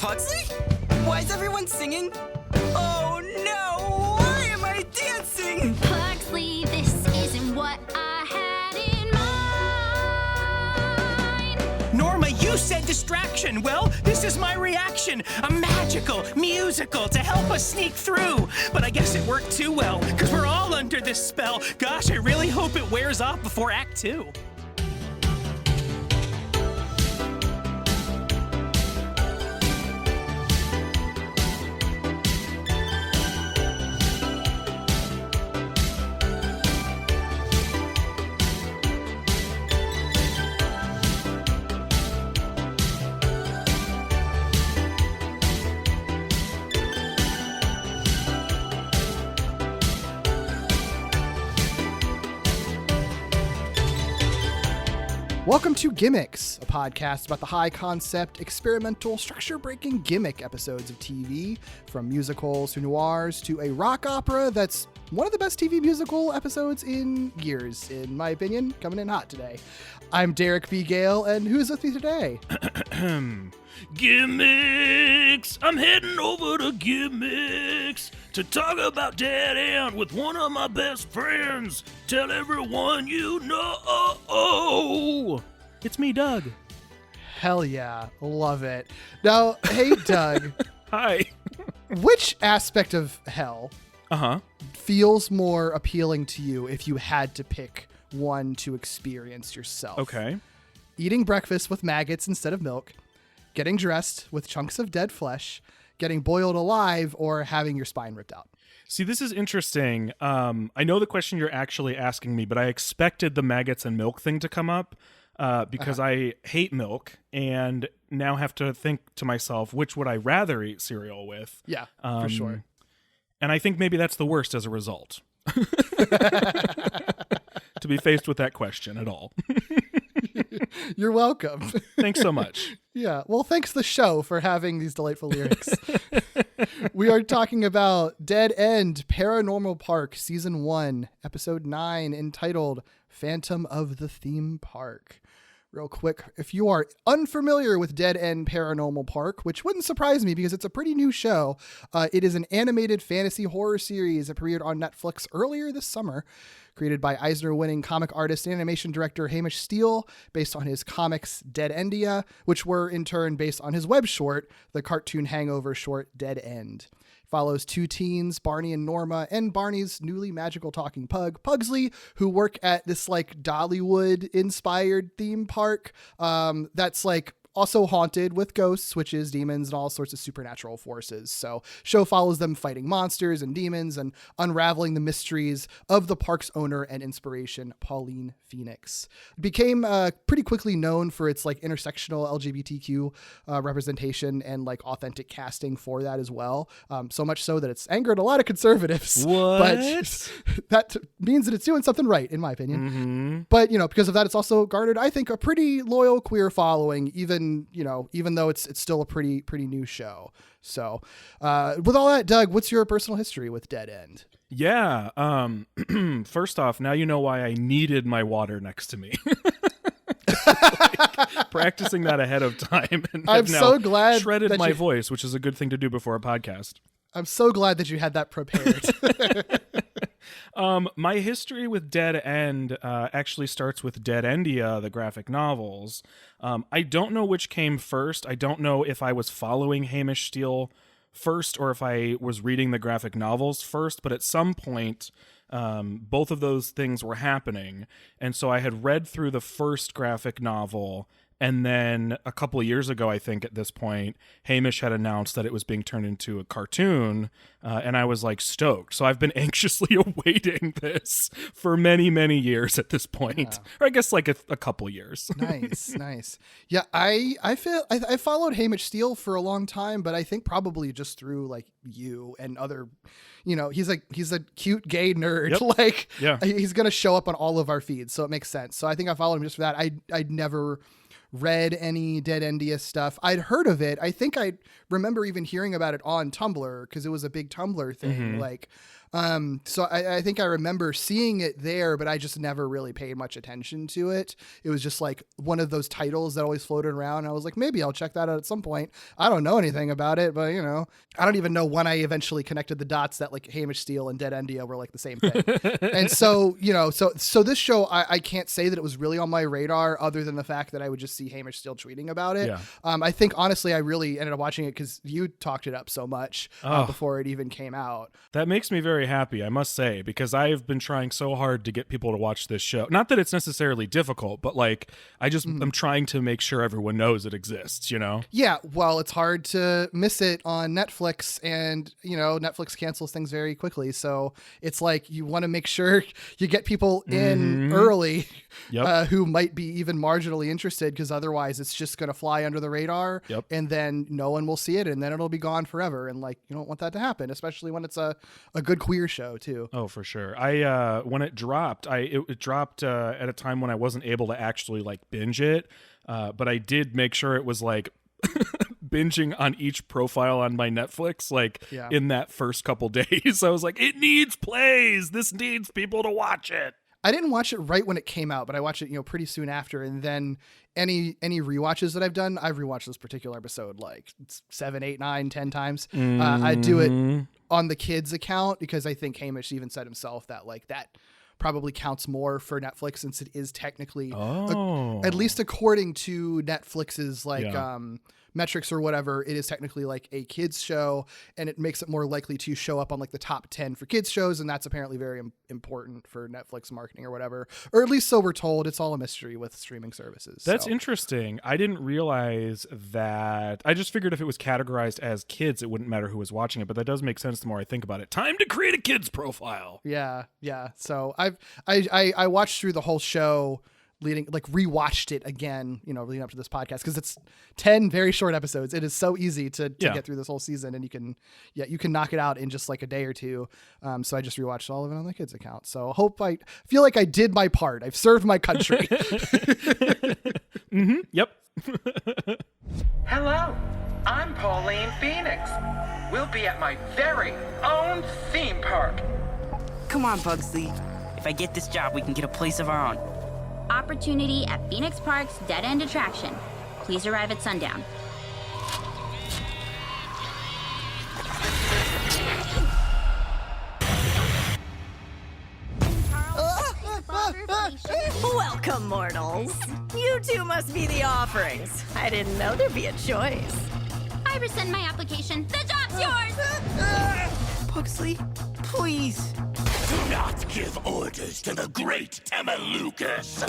Pugsley? Why is everyone singing? Oh no! Why am I dancing? Pugsley, this isn't what I had in mind. Norma, you said distraction. Well, this is my reaction. A magical musical to help us sneak through. But I guess it worked too well, because we're all under this spell. Gosh, I really hope it wears off before Act 2. Welcome to Gimmicks, a podcast about the high-concept, experimental, structure-breaking gimmick episodes of TV, from musicals to noirs to a rock opera that's one of the best TV musical episodes in years, in my opinion, coming in hot today. I'm Derek B. Gale, and who's with me today? Gimmicks! I'm heading over to Gimmicks to talk about Dead End with one of my best friends. Tell everyone you know. It's me, Doug. Hell yeah, love it. Now, hey, Doug. Hi. Which aspect of hell feels more appealing to you if you had to pick one to experience yourself? Okay. Eating breakfast with maggots instead of milk, getting dressed with chunks of dead flesh, getting boiled alive, or having your spine ripped out. See, this is interesting. I know the question you're actually asking me, but I expected the maggots and milk thing to come up because I hate milk and now have to think to myself, which would I rather eat cereal with? Yeah, for sure. And I think maybe that's the worst as a result. To be faced with that question at all. You're welcome. Thanks so much. Yeah. Well, thanks the show for having these delightful lyrics. We are talking about Dead End Paranormal Park Season 1, Episode 9, entitled Phantom of the Theme Park. Real quick, if you are unfamiliar with Dead End Paranormal Park, which wouldn't surprise me because it's a pretty new show, it is an animated fantasy horror series that premiered on Netflix earlier this summer, created by Eisner-winning comic artist and animation director Hamish Steele, based on his comics Dead Endia, which were in turn based on his web short, the cartoon hangover short Dead End. Follows two teens, Barney and Norma, and Barney's newly magical talking pug, Pugsley, who work at this like Dollywood-inspired theme park that's like also haunted with ghosts, witches, demons, and all sorts of supernatural forces. So show follows them fighting monsters and demons and unraveling the mysteries of the park's owner and inspiration, Pauline Phoenix. It became pretty quickly known for its like intersectional LGBTQ representation and like authentic casting for that as well. So much so that it's angered a lot of conservatives. What? But that means that it's doing something right, in my opinion. Mm-hmm. But, you know, because of that, it's also garnered, I think, a pretty loyal queer following, even though it's still a pretty new show. So with all that, Doug, what's your personal history with Dead End? Yeah. First off, now you know why I needed my water next to me. Practicing that ahead of time. And I'm now so glad shredded that my voice, which is a good thing to do before a podcast. I'm so glad that you had that prepared. My history with Dead End actually starts with Dead Endia, the graphic novels. I don't know which came first. I don't know if I was following Hamish Steele first or if I was reading the graphic novels first, but at some point, both of those things were happening. And so I had read through the first graphic novel, and then a couple of years ago, I think at this point, Hamish had announced that it was being turned into a cartoon, and I was like stoked. So I've been anxiously awaiting this for many, many years at this point, or I guess like a couple years. Nice. Yeah, I followed Hamish Steele for a long time, but I think probably just through like you and other, he's a cute gay nerd. Yep. Like, yeah. He's gonna show up on all of our feeds, so it makes sense. So I think I followed him just for that. I'd never read any Dead Endia stuff. I'd heard of it. I think I remember even hearing about it on Tumblr because it was a big Tumblr thing. Mm-hmm. Like, So I think I remember seeing it there, but I just never really paid much attention to it. It was just like one of those titles that always floated around. I was like, maybe I'll check that out at some point. I don't know anything about it, but I don't even know when I eventually connected the dots that like Hamish Steel and Dead Endia were like the same thing. And so, so this show, I can't say that it was really on my radar other than the fact that I would just see Hamish Steel tweeting about it. Yeah. I think honestly, I really ended up watching it because you talked it up so much before it even came out. That makes me very happy, I must say, because I've been trying so hard to get people to watch this show. Not that it's necessarily difficult, but like I just I'm trying to make sure everyone knows it exists, Yeah, well, it's hard to miss it on Netflix, and Netflix cancels things very quickly. So it's like you want to make sure you get people in early who might be even marginally interested, because otherwise it's just going to fly under the radar, and then no one will see it, and then it'll be gone forever. And like you don't want that to happen, especially when it's a good queer show too. Oh, for sure. I when it dropped, it dropped at a time when I wasn't able to actually like binge it, but I did make sure it was like binging on each profile on my Netflix in that first couple days. I was like, it needs plays. This needs people to watch it. I didn't watch it right when it came out, but I watched it, pretty soon after. And then any rewatches that I've done, I've rewatched this particular episode like 7, 8, 9, 10 times. I do it on the kids account because I think Hamish even said himself that like that probably counts more for Netflix, since it is technically, at least according to Netflix's metrics or whatever, it is technically like a kids show, and it makes it more likely to show up on like the top 10 for kids shows. And that's apparently very important for Netflix marketing or whatever, or at least so we're told. It's all a mystery with streaming services. That's interesting. I didn't realize that. I just figured if it was categorized as kids, it wouldn't matter who was watching it, but that does make sense the more I think about it. Time to create a kids profile. Yeah. So I watched through the whole show, rewatched it again, leading up to this podcast, because it's 10 very short episodes. It is so easy to get through this whole season, and you can knock it out in just like a day or two. So I just rewatched all of it on the kids account. So I feel like I did my part. I've served my country. Yep. Hello, I'm Pauline Phoenix. We'll be at my very own theme park. Come on, Pugsley. If I get this job, we can get a place of our own. Opportunity at Phoenix Park's Dead End attraction. Please arrive at sundown. Welcome, mortals. You two must be the offerings. I didn't know there'd be a choice. I rescind my application. The job's yours! Pugsley, please. Do not give orders to the great Tamalucas.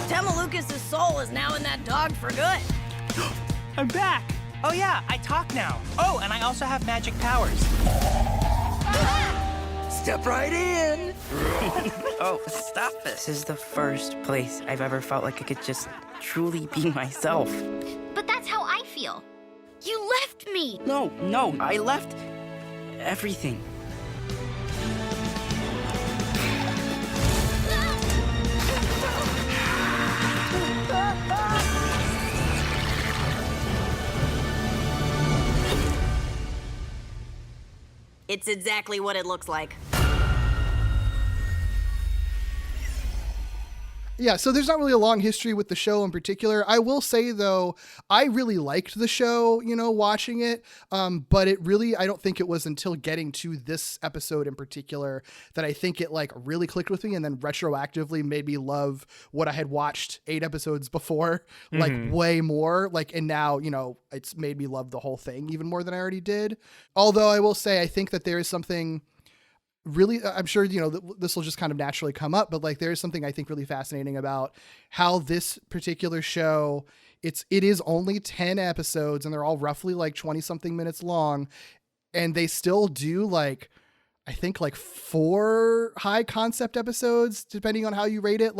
Tamalucas' soul is now in that dog for good. I'm back. Oh yeah, I talk now. Oh, and I also have magic powers. Step right in. Oh, stop it. This is the first place I've ever felt like I could just truly be myself. But that's how I feel. You left me. No, I left everything. It's exactly what it looks like. Yeah, so there's not really a long history with the show in particular. I will say, though, I really liked the show, watching it. But I don't think it was until getting to this episode in particular that I think it really clicked with me, and then retroactively made me love what I had watched 8 episodes before, way more. And now, it's made me love the whole thing even more than I already did. Although I will say, I think that there is something really, I'm sure, this will just kind of naturally come up, but there is something I think really fascinating about how this particular show, it is only 10 episodes, and they're all roughly 20 something minutes long. And they still do I think 4 high concept episodes, depending on how you rate it.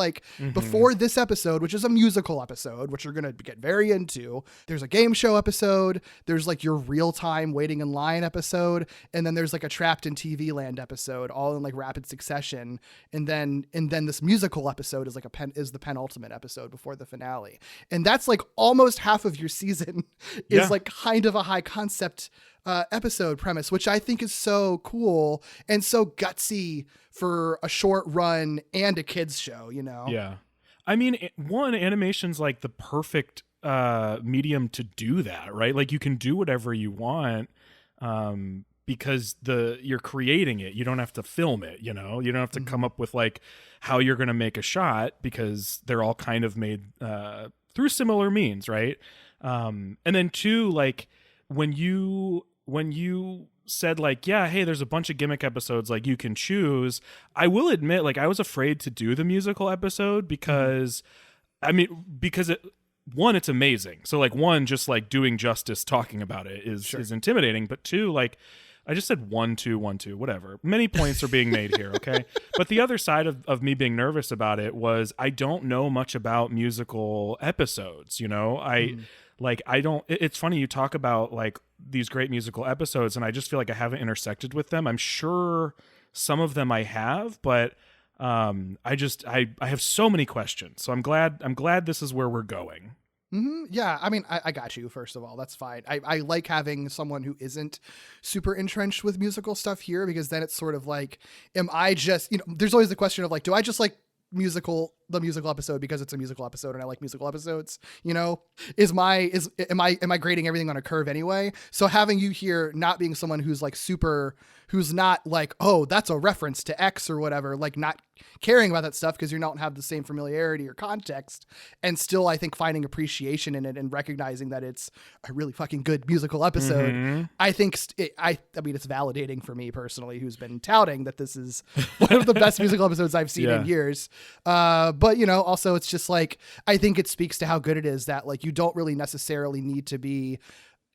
Before this episode, which is a musical episode, which we're going to get very into, there's a game show episode. There's your real time waiting in line episode. And then there's a trapped in TV land episode, all in rapid succession. And then this musical episode is is the penultimate episode before the finale. And that's almost half of your season is kind of a high concept episode premise, which I think is so cool and so gutsy for a short run and a kids show, you know? Yeah. I mean, one, animation's like the perfect medium to do that, right? Like you can do whatever you want because you're creating it. You don't have to film it, you know? You don't have to come up with like how you're going to make a shot because they're all kind of made through similar means, right? And then two, like when you said like, yeah, hey, there's a bunch of gimmick episodes, like you can choose. I will admit, like I was afraid to do the musical episode because it's amazing. So like one, just like doing justice talking about it is intimidating. But two, like I just said 1, 2, 1, 2, whatever. Many points are being made here, okay? But the other side of me being nervous about it was I don't know much about musical episodes, you know? It's funny you talk about like these great musical episodes and I just feel like I haven't intersected with them. I'm sure some of them I have, but I have so many questions. So I'm glad this is where we're going. Mm-hmm. Yeah, I mean, I got you, first of all. That's fine. I like having someone who isn't super entrenched with musical stuff here, because then it's sort of like, am I just, you know, there's always the question of like, do I just like the musical episode because it's a musical episode and I like musical episodes, you know? Am I grading everything on a curve anyway? So having you here not being someone who's like who's not like, oh, that's a reference to X or whatever, like not caring about that stuff because you don't have the same familiarity or context, and still I think finding appreciation in it and recognizing that it's a really fucking good musical episode. I think I mean it's validating for me personally, who's been touting that this is one of the best musical episodes I've seen in years. But you know, also it's just like, I think it speaks to how good it is that like you don't really necessarily need to be,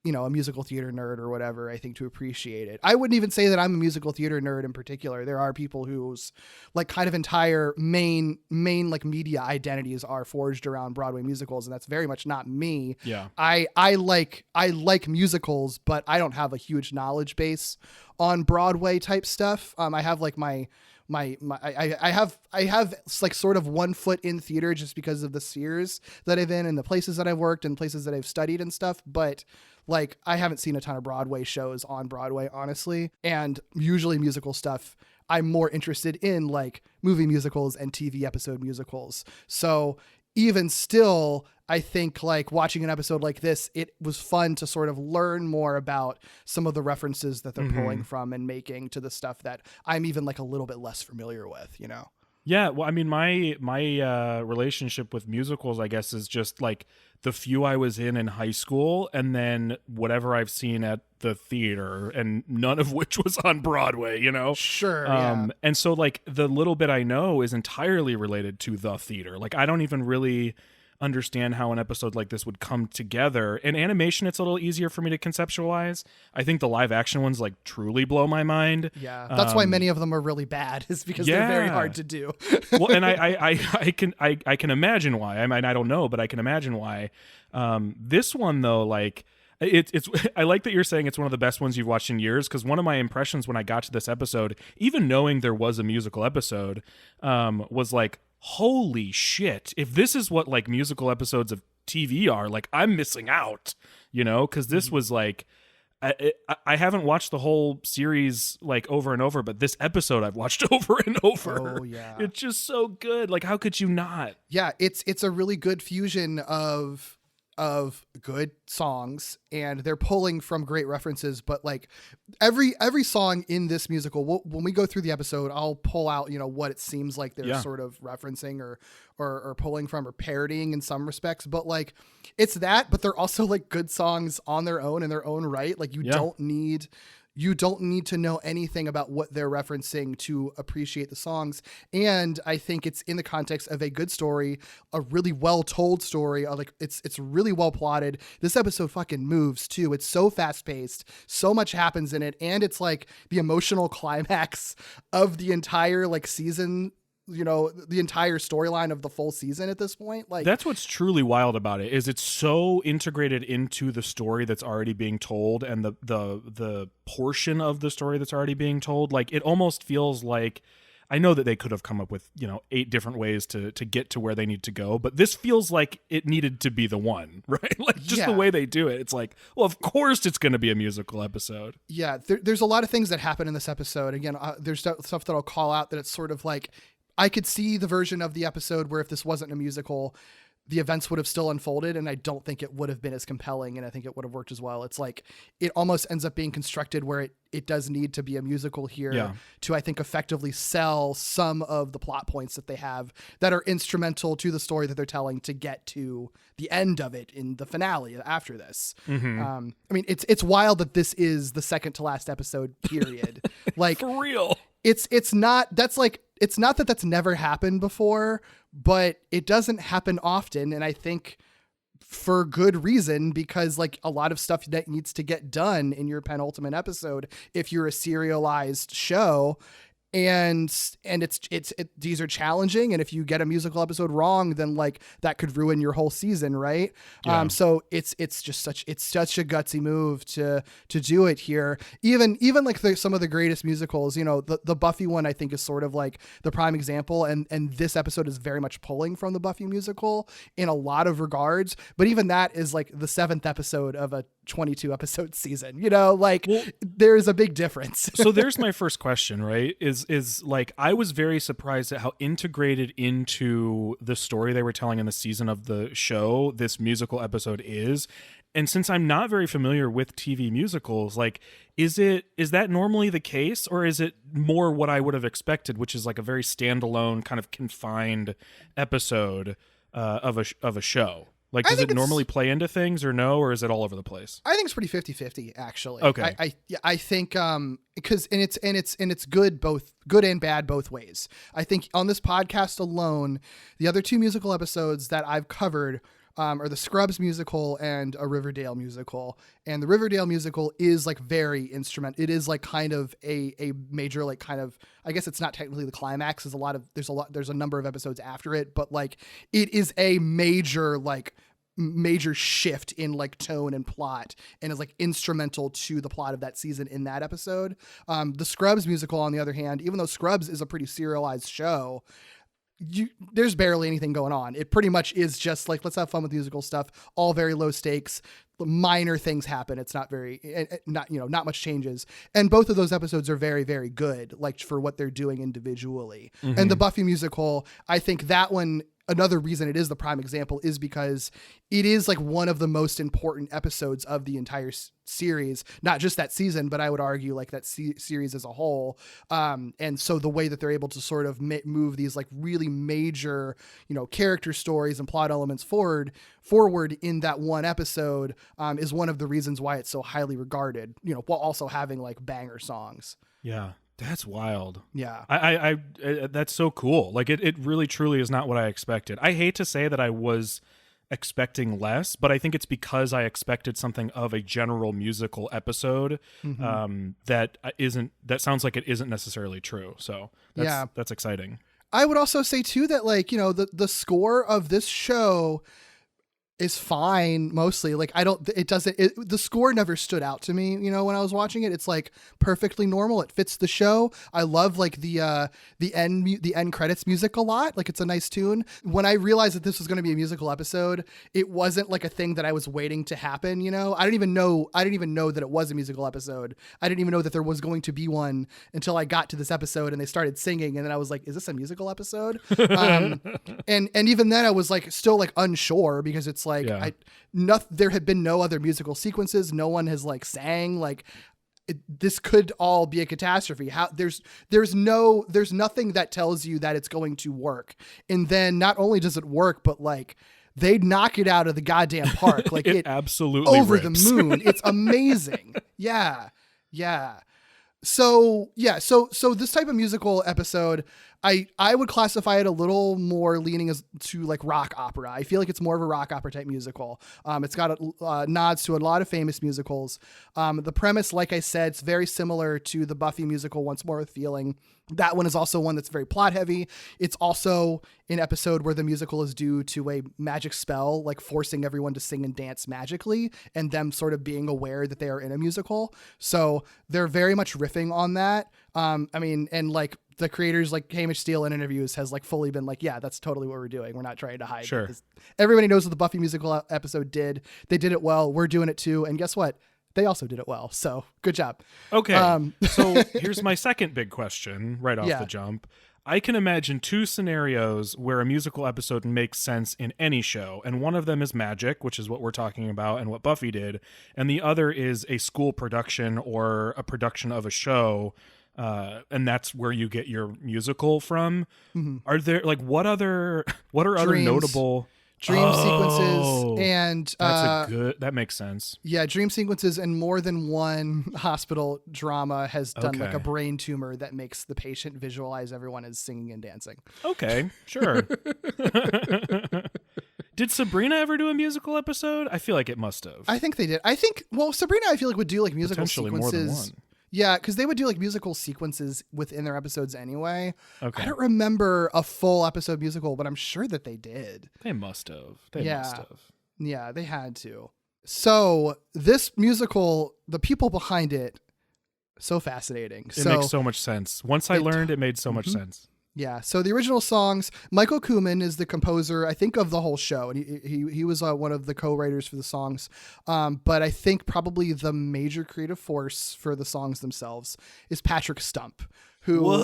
you know, a musical theater nerd or whatever, I think, to appreciate it. I wouldn't even say that I'm a musical theater nerd in particular. There are people whose like kind of entire main like media identities are forged around Broadway musicals, and that's very much not me. Yeah. I like musicals, but I don't have a huge knowledge base on Broadway type stuff. I have like I have like sort of 1 foot in theater just because of the spheres that I've in and the places that I've worked and places that I've studied and stuff. But like, I haven't seen a ton of Broadway shows on Broadway, honestly. And usually musical stuff, I'm more interested in like movie musicals and TV episode musicals. So even still, I think like watching an episode like this, it was fun to sort of learn more about some of the references that they're pulling from and making to the stuff that I'm even like a little bit less familiar with, you know? Yeah, well, I mean, my relationship with musicals, I guess, is just like the few I was in high school, and then whatever I've seen at the theater, and none of which was on Broadway, you know? Sure. Yeah. And so, like, the little bit I know is entirely related to the theater. Like, I don't even really understand how an episode like this would come together. In animation, it's a little easier for me to conceptualize. I think the live action ones like truly blow my mind. Yeah, that's why many of them are really bad, is because they're very hard to do. Well, and I can imagine why. I mean, I don't know, but I can imagine why. This one though, like it's I like that you're saying it's one of the best ones you've watched in years, because one of my impressions when I got to this episode, even knowing there was a musical episode, was like, holy shit, if this is what like musical episodes of TV are, like I'm missing out, you know, because this was like, I haven't watched the whole series like over and over, but this episode I've watched over and over. Oh yeah, it's just so good. Like, how could you not? Yeah, it's a really good fusion of good songs, and they're pulling from great references, but like every song in this musical, when we go through the episode, I'll pull out, you know, what it seems like they're sort of referencing or pulling from or parodying in some respects, but like it's that, but they're also like good songs on their own in their own right. Like you don't need to know anything about what they're referencing to appreciate the songs. And I think it's in the context of a good story, a really well told story. Like it's really well plotted. This episode fucking moves too. It's so fast paced. So much happens in it. And it's like the emotional climax of the entire like season, you know, the entire storyline of the full season at this point. Like, that's what's truly wild about it, is it's so integrated into the story that's already being told, and the portion of the story that's already being told. Like, it almost feels like I know that they could have come up with, 8 different ways to get to where they need to go, but this feels like it needed to be the one, right? Like just the way they do it. It's like, well, of course it's going to be a musical episode. Yeah, there's a lot of things that happen in this episode. Again, there's stuff that I'll call out that it's sort of like, I could see the version of the episode where if this wasn't a musical, the events would have still unfolded, and I don't think it would have been as compelling, and I think it would have worked as well. It's like it almost ends up being constructed where it does need to be a musical here to, I think, effectively sell some of the plot points that they have that are instrumental to the story that they're telling to get to the end of it in the finale after this. I mean, it's wild that this is the second to last episode, period. Like, for real. It's not that that's never happened before, but it doesn't happen often. And I think for good reason, because like a lot of stuff that needs to get done in your penultimate episode, if you're a serialized show, and these are challenging. And if you get a musical episode wrong, then like that could ruin your whole season. Right. Yeah. So it's such a gutsy move to do it here. Even like some of the greatest musicals, the Buffy one, I think is sort of like the prime example. And this episode is very much pulling from the Buffy musical in a lot of regards. But even that is like the 7th episode of a 22 episode season, there's a big difference. So there's my first question, right? Is like, I was very surprised at how integrated into the story they were telling in the season of the show this musical episode is. And since I'm not very familiar with TV musicals, like, is that normally the case, or is it more what I would have expected, which is like a very standalone kind of confined episode of a show? Like, does it normally play into things or no, or is it all over the place? I think it's pretty 50-50 actually. Okay. I think, because it's good and bad both ways. I think on this podcast alone, the other 2 musical episodes that I've covered are the Scrubs musical and a Riverdale musical. And the Riverdale musical is like very instrumental. It is like kind of a major, like kind of, I guess it's not technically the climax. There's a number of episodes after it, but like it is a major shift in like tone and plot, and is like instrumental to the plot of that season in that episode. The Scrubs musical, on the other hand, even though Scrubs is a pretty serialized show, there's barely anything going on. It pretty much is just like, let's have fun with musical stuff, all very low stakes, minor things happen. It's not not much changes. And both of those episodes are very, very good, like for what they're doing individually. And the Buffy musical, I think that one, another reason it is the prime example is because it is like one of the most important episodes of the entire series, not just that season, but I would argue like that series as a whole. And so the way that they're able to sort of move these like really major, character stories and plot elements forward in that one episode, is one of the reasons why it's so highly regarded, while also having like banger songs. Yeah. That's wild. Yeah. I that's so cool. Like it really truly is not what I expected. I hate to say that I was expecting less, but I think it's because I expected something of a general musical episode that sounds like it isn't necessarily true. So that's exciting. I would also say too that like, the score of this show is fine mostly. Like the score never stood out to me, when I was watching it. It's like perfectly normal. It fits the show. I love like the end credits music a lot. Like it's a nice tune. When I realized that this was going to be a musical episode, it wasn't like a thing that I was waiting to happen. I didn't even know that it was a musical episode. I didn't even know that there was going to be one until I got to this episode and they started singing. And then I was like, is this a musical episode? And even then I was like, still like unsure, because it's like, there had been no other musical sequences. No one has like sang like this could all be a catastrophe. There's nothing that tells you that it's going to work. And then not only does it work, but like they knock it out of the goddamn park. Like it absolutely over rips. The moon. It's amazing. Yeah. So this type of musical episode, I would classify it a little more leaning to like rock opera. I feel like it's more of a rock opera type musical. It's got nods to a lot of famous musicals. The premise, like I said, it's very similar to the Buffy musical, Once More with Feeling. That one is also one that's very plot heavy. It's also an episode where the musical is due to a magic spell, like forcing everyone to sing and dance magically, and them sort of being aware that they are in a musical. So they're very much riffing on that. And like the creators, like Hamish Steele in interviews, has like fully been like, yeah, that's totally what we're doing. We're not trying to hide. Sure. Everybody knows what the Buffy musical episode did. They did it well. We're doing it too. And guess what? They also did it well. So good job. Okay. So here's my second big question right off Yeah. the jump. I can imagine two scenarios where a musical episode makes sense in any show, and one of them is magic, which is what we're talking about and what Buffy did, and the other is a school production or a production of a show, and that's where you get your musical from. Are there what are other Dreams. notable Dream sequences and that makes sense. Yeah, dream sequences, and more than one hospital drama has done like Okay. a brain tumor that makes the patient visualize everyone as singing and dancing. Okay, sure. Did Sabrina ever do a musical episode? I feel like it must have. I think they did. Sabrina, I feel like would do like musical Potentially sequences. more than one. Yeah, because they would do like musical sequences within their episodes anyway. Okay. I don't remember a full episode musical, but I'm sure that they did. They must have. They Yeah. must have. Yeah, they had to. So this musical, the people behind it, so fascinating. It makes so much sense. Once I learned, it made so much sense. Yeah. So the original songs, Michael Kuhlman is the composer, I think, of the whole show, and he was one of the co-writers for the songs. But I think probably the major creative force for the songs themselves is Patrick Stump, who,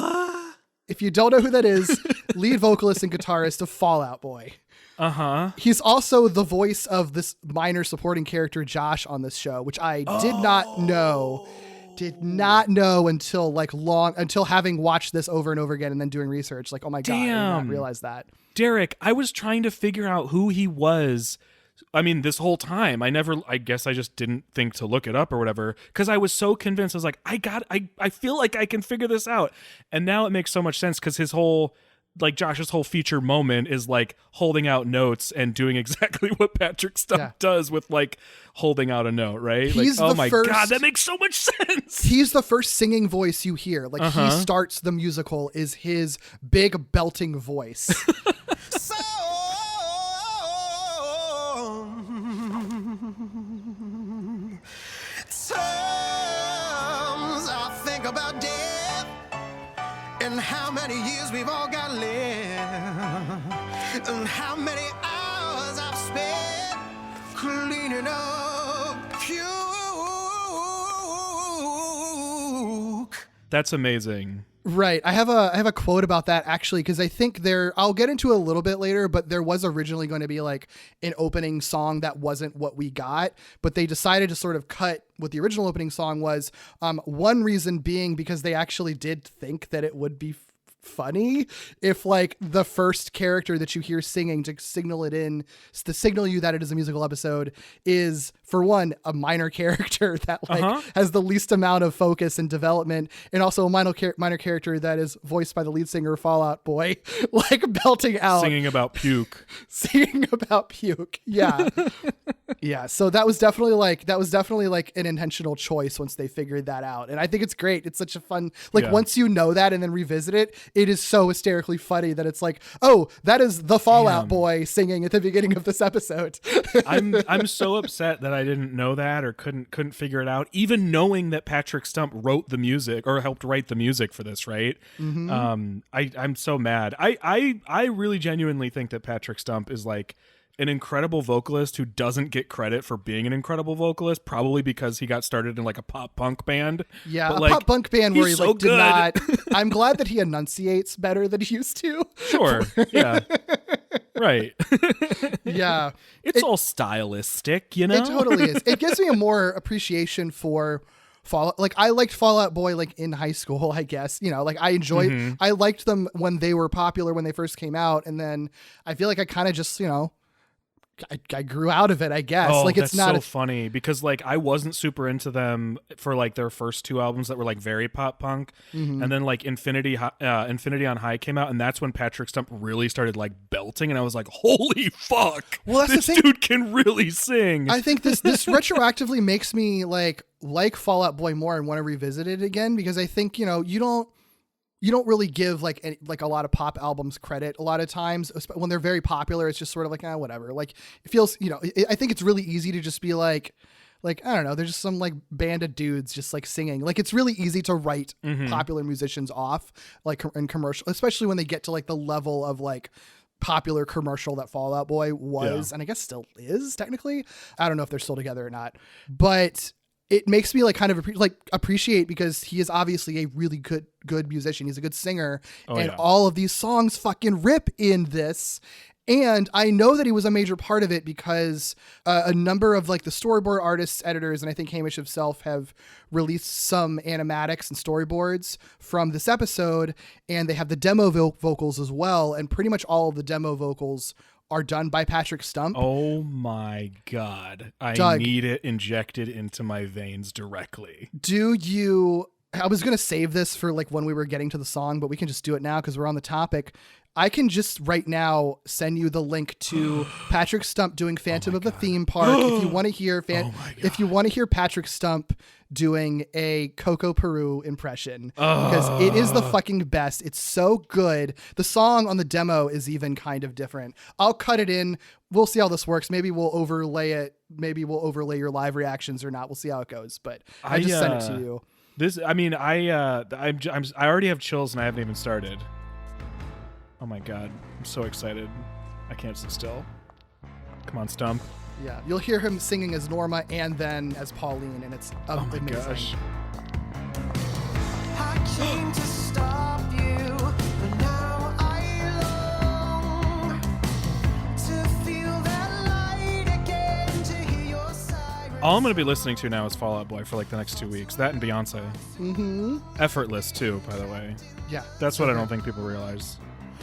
if you don't know who that is, lead vocalist and guitarist of Fall Out Boy. Uh-huh. He's also the voice of this minor supporting character, Josh, on this show, which I did not know. Did not know until until having watched this over and over again and then doing research. Like, oh my God, I did not realize that. Derek, I was trying to figure out who he was. I mean, this whole time, I guess I just didn't think to look it up or whatever, because I was so convinced. I was like, I feel like I can figure this out. And now it makes so much sense because his whole, like Josh's whole feature moment is like holding out notes and doing exactly what Patrick Stump does with like holding out a note, right? He's like, oh the my first- God, that makes so much sense. He's the first singing voice you hear. Like, he starts the musical is his big belting voice. So, sometimes I think about death and how many years we've all got left, and how many hours I've spent cleaning up puke. That's amazing. Right. I have a quote about that actually, because I think I'll get into it a little bit later, but there was originally going to be like an opening song that wasn't what we got, but they decided to sort of cut what the original opening song was. One reason being because they actually did think that it would be funny if like the first character that you hear singing to signal you that it is a musical episode is, for one, a minor character that like has the least amount of focus and development, and also a minor character that is voiced by the lead singer of Fall Out Boy, like belting out Singing about puke. Yeah. Yeah, so that was definitely like an intentional choice once they figured that out. And I think it's great. It's such a fun, once you know that and then revisit it, it is so hysterically funny that it's like, oh, that is the Fallout Boy singing at the beginning of this episode. I'm so upset that I didn't know that or couldn't figure it out, even knowing that Patrick Stump wrote the music or helped write the music for this, right? I'm so mad. I really genuinely think that Patrick Stump is like an incredible vocalist who doesn't get credit for being an incredible vocalist, probably because he got started in like a pop punk band. Yeah, but, a pop punk band where he so did not. I'm glad that he enunciates better than he used to. Sure. Yeah. Right. Yeah. It's all stylistic, you know? It totally is. It gives me a more appreciation for Fallout. Like, I liked Fall Out Boy like in high school, I guess. You know, like I enjoyed, I liked them when they were popular, when they first came out. And then I feel like I kind of just, I grew out of it, I guess. Oh, like, it's that's not so funny because like I wasn't super into them for like their first two albums that were like very pop punk, and then like Infinity on High came out, and that's when Patrick Stump really started like belting, and I was like, holy fuck! Well, that's this the thing. dude can really sing. I think this retroactively makes me like Fall Out Boy more and want to revisit it again, because I think, you don't really give like a lot of pop albums credit a lot of times when they're very popular. It's just sort of like, whatever. Like, it feels, I think it's really easy to just be like, like, I don't know, there's just some like band of dudes just like singing. Like it's really easy to write popular musicians off like in commercial, especially when they get to like the level of like popular commercial that Fall Out Boy was, and I guess still is technically. I don't know if they're still together or not, but it makes me like kind of appreciate because he is obviously a really good musician. He's a good singer, and all of these songs fucking rip in this. And I know that he was a major part of it because a number of like the storyboard artists, editors, and I think Hamish himself have released some animatics and storyboards from this episode, and they have the demo vocals as well. And pretty much all of the demo vocals are done by Patrick Stump. Oh my God. I need it injected into my veins directly. I was going to save this for like when we were getting to the song, but we can just do it now because we're on the topic. I can just right now send you the link to Patrick Stump doing Phantom of the Theme Park. If you want to hear, if you want to hear Patrick Stump doing a Coco Peru impression, because it is the fucking best. It's so good. The song on the demo is even kind of different. I'll cut it in. We'll see how this works. Maybe we'll overlay it. Maybe we'll overlay your live reactions or not. We'll see how it goes. But I just sent it to you. I already have chills and I haven't even started. Oh my God, I'm so excited. I can't sit still. Come on, Stump. Yeah, you'll hear him singing as Norma and then as Pauline, and it's amazing. Gosh. I came to stop you, but now I long to feel that light again, to hear your sirens. All I'm going to be listening to now is Fall Out Boy for like the next 2 weeks. That and Beyonce. Mm-hmm. Effortless too, by the way. Yeah. That's what I don't think people realize.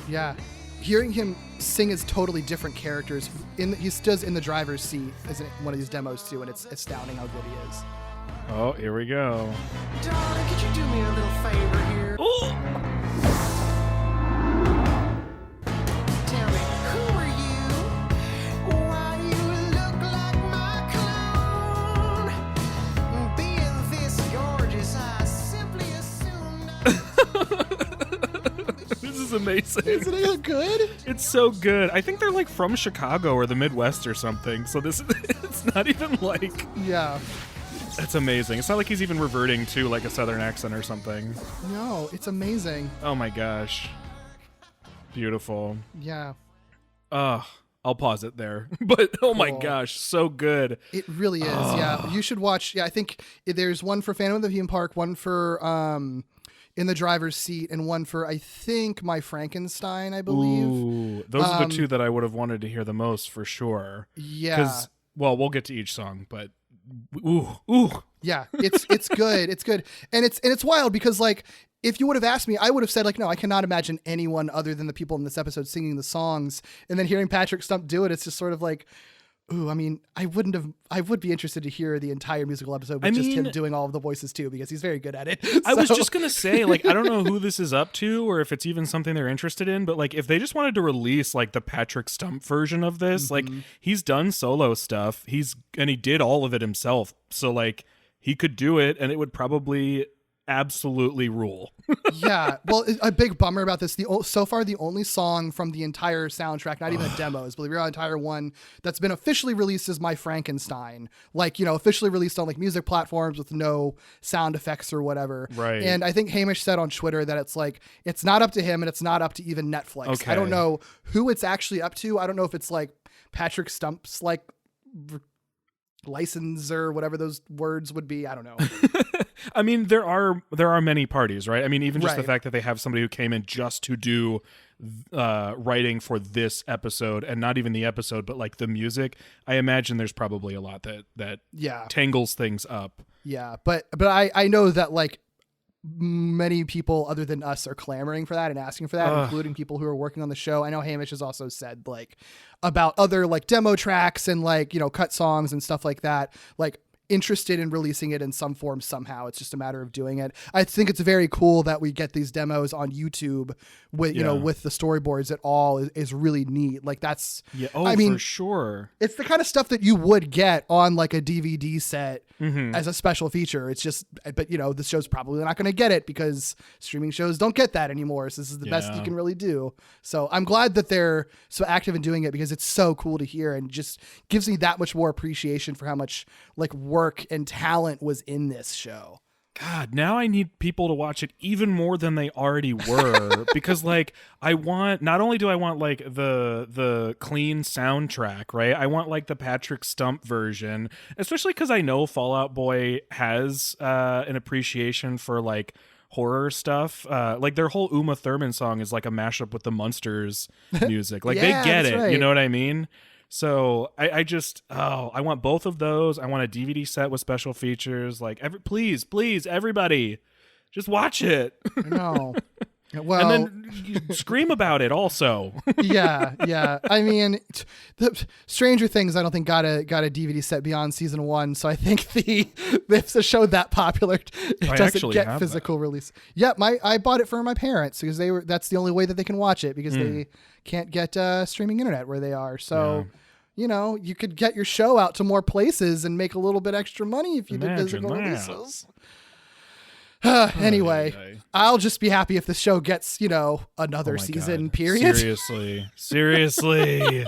Yeah. Hearing him sing as totally different characters. He does In the Driver's Seat as one of these demos too, and it's astounding how good he is. Oh, here we go. Darling, could you do me a little favor here? Ooh. Tell me, who are you? Why you look like my clone? Being this gorgeous, I simply assumed This is amazing. Isn't it good? It's so good. I think they're like from Chicago or the Midwest or something. So it's not even like... Yeah. That's amazing. It's not like he's even reverting to like a Southern accent or something. No, it's amazing. Oh my gosh. Beautiful. Yeah. I'll pause it there. But oh my gosh, so good. It really is. Yeah. You should watch. Yeah, I think there's one for Phantom of the Theme Park, one for In the Driver's Seat, and one for, I think, My Frankenstein, I believe. Ooh, those are the two that I would have wanted to hear the most for sure. Yeah. Well, we'll get to each song, but ooh. Yeah, it's good. It's good. And it's wild because like if you would have asked me, I would have said like, no, I cannot imagine anyone other than the people in this episode singing the songs. And then hearing Patrick Stump do it, it's just sort of like, ooh, I mean, I would be interested to hear the entire musical episode with just him doing all of the voices too, because he's very good at it. I was just going to say, like, I don't know who this is up to or if it's even something they're interested in, but like if they just wanted to release like the Patrick Stump version of this, like he's done solo stuff. He did all of it himself. So like he could do it and it would probably absolutely rule. Yeah. Well, a big bummer about this. So far, the only song from the entire soundtrack, not even the demos, believe it or not, the entire one that's been officially released is My Frankenstein. Like, officially released on like music platforms with no sound effects or whatever. Right. And I think Hamish said on Twitter that it's like, it's not up to him and it's not up to even Netflix. Okay. I don't know who it's actually up to. I don't know if it's like Patrick Stump's like license or whatever those words would be. I don't know. I mean, there are many parties, right? I mean, even just the fact that they have somebody who came in just to do writing for this episode, and not even the episode, but like the music. I imagine there's probably a lot that tangles things up. Yeah, but I know that like many people other than us are clamoring for that and asking for that, including people who are working on the show. I know Hamish has also said like about other like demo tracks and like, cut songs and stuff like that, like interested in releasing it in some form somehow. It's just a matter of doing it. I think it's very cool that we get these demos on YouTube with, with the storyboards at all is really neat. Like that's, I mean, for sure. It's the kind of stuff that you would get on like a DVD set as a special feature. It's just, but this show's probably not going to get it because streaming shows don't get that anymore. So this is the best you can really do. So I'm glad that they're so active in doing it because it's so cool to hear and just gives me that much more appreciation for how much like work work and talent was in this show. God, now I need people to watch it even more than they already were because like not only do I want like the clean soundtrack, right? I want like the Patrick Stump version, especially because I know Fall Out Boy has an appreciation for like horror stuff. Like their whole Uma Thurman song is like a mashup with the Munsters music. Like Yeah, they get that's it, right. you know what I mean? So I want both of those. I want a DVD set with special features. Like please, everybody, just watch it. No. Well, and then you scream about it also. yeah. I mean, the Stranger Things, I don't think got a DVD set beyond season 1. So I think if the show that popular, it doesn't actually get have physical release. Yeah, I bought it for my parents because that's the only way that they can watch it because they can't get streaming internet where they are. So, you know, you could get your show out to more places and make a little bit extra money if you did physical releases. Anyway, I'll just be happy if the show gets, you know, another season, God. period. Seriously.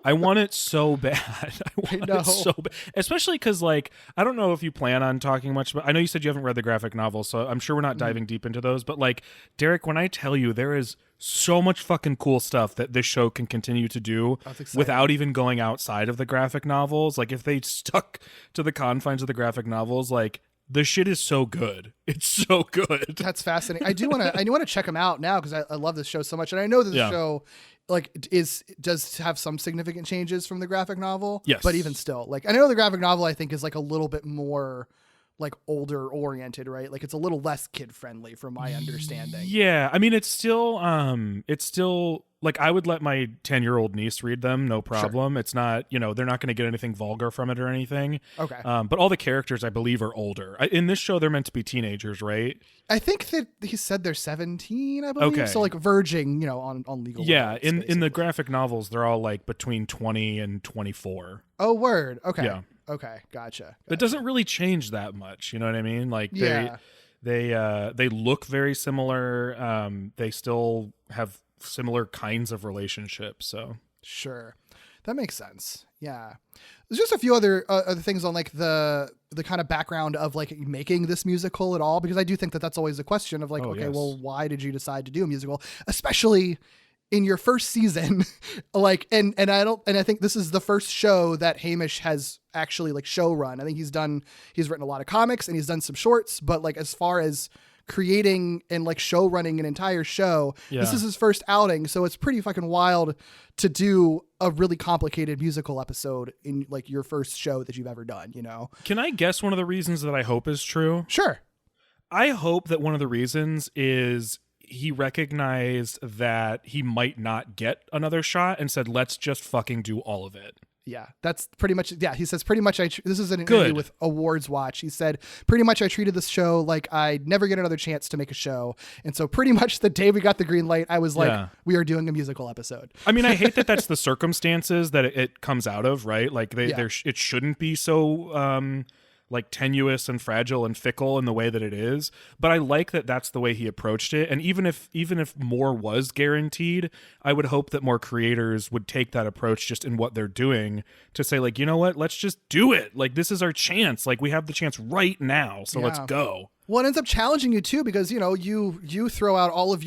I want it so bad. I want it so bad. Especially because, like, I don't know if you plan on talking much, but I know you said you haven't read the graphic novel, so I'm sure we're not diving deep into those. But, like, Derek, when I tell you there is so much fucking cool stuff that this show can continue to do without even going outside of the graphic novels, like, if they stuck to the confines of the graphic novels, like, the shit is so good. It's so good. That's fascinating. I do want to check them out now because I love this show so much, and I know that the show like does have some significant changes from the graphic novel. Yes, but even still, like I know the graphic novel I think is like a little bit more like older oriented, right? Like it's a little less kid friendly from my understanding. Yeah, I mean it's still like I would let my 10-year-old niece read them, no problem. Sure. It's not, you know, they're not going to get anything vulgar from it or anything. Okay. But all the characters I believe are older. In this show they're meant to be teenagers, right? I think that he said they're 17, I believe. Okay. So like verging, you know, on legal. Yeah, in the graphic novels they're all like between 20 and 24. Oh, word. Okay. Yeah. Okay, gotcha. It doesn't really change that much, you know what I mean? Like they look very similar. They still have similar kinds of relationships, so sure, that makes sense. Yeah, there's just a few other things on like the kind of background of like making this musical at all, because I do think that that's always a question of like, well, why did you decide to do a musical, especially in your first season? Like, and I think this is the first show that Hamish has actually like show run. I think he's written a lot of comics and he's done some shorts, but like as far as creating and like show running an entire show, this is his first outing. So it's pretty fucking wild to do a really complicated musical episode in like your first show that you've ever done, you know? Can I guess one of the reasons that I hope is true? Sure. I hope that one of the reasons is he recognized that he might not get another shot and said, let's just fucking do all of it. Yeah, that's pretty much. Yeah, he says pretty much. This is an interview with Awards Watch. He said pretty much I treated this show like I'd never get another chance to make a show, and so pretty much the day we got the green light, I was like, we are doing a musical episode. I mean, I hate that that's the circumstances that it comes out of, right? Like it shouldn't be so like tenuous and fragile and fickle in the way that it is, but I like that that's the way he approached it. And even if more was guaranteed, I would hope that more creators would take that approach just in what they're doing to say like, you know what, let's just do it. Like this is our chance. Like we have the chance right now. So let's go. Well, it ends up challenging you too, because, you know, you throw out all of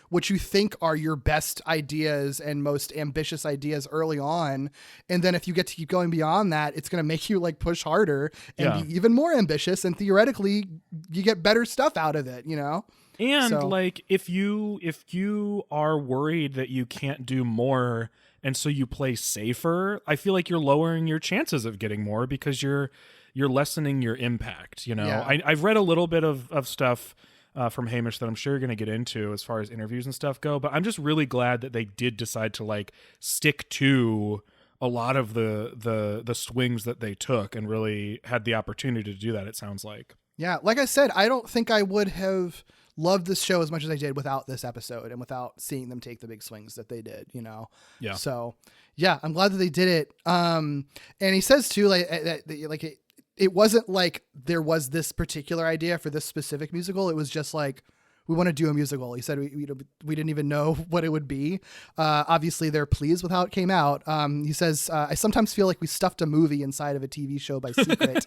what you think are your best ideas and most ambitious ideas early on. And then if you get to keep going beyond that, it's going to make you like push harder and be even more ambitious. And theoretically you get better stuff out of it, you know? And like, if you are worried that you can't do more and so you play safer, I feel like you're lowering your chances of getting more because you're lessening your impact, you know? Yeah. I've read a little bit of stuff from Hamish that I'm sure you're going to get into as far as interviews and stuff go, but I'm just really glad that they did decide to like stick to a lot of the swings that they took and really had the opportunity to do that, it sounds like. Yeah, like I said, I don't think I would have loved this show as much as I did without this episode and without seeing them take the big swings that they did, you know? Yeah. So, yeah, I'm glad that they did it. And he says too, like, it wasn't like there was this particular idea for this specific musical. It was just like, we want to do a musical. He said we didn't even know what it would be. Obviously, they're pleased with how it came out. He says, I sometimes feel like we stuffed a movie inside of a TV show by secret.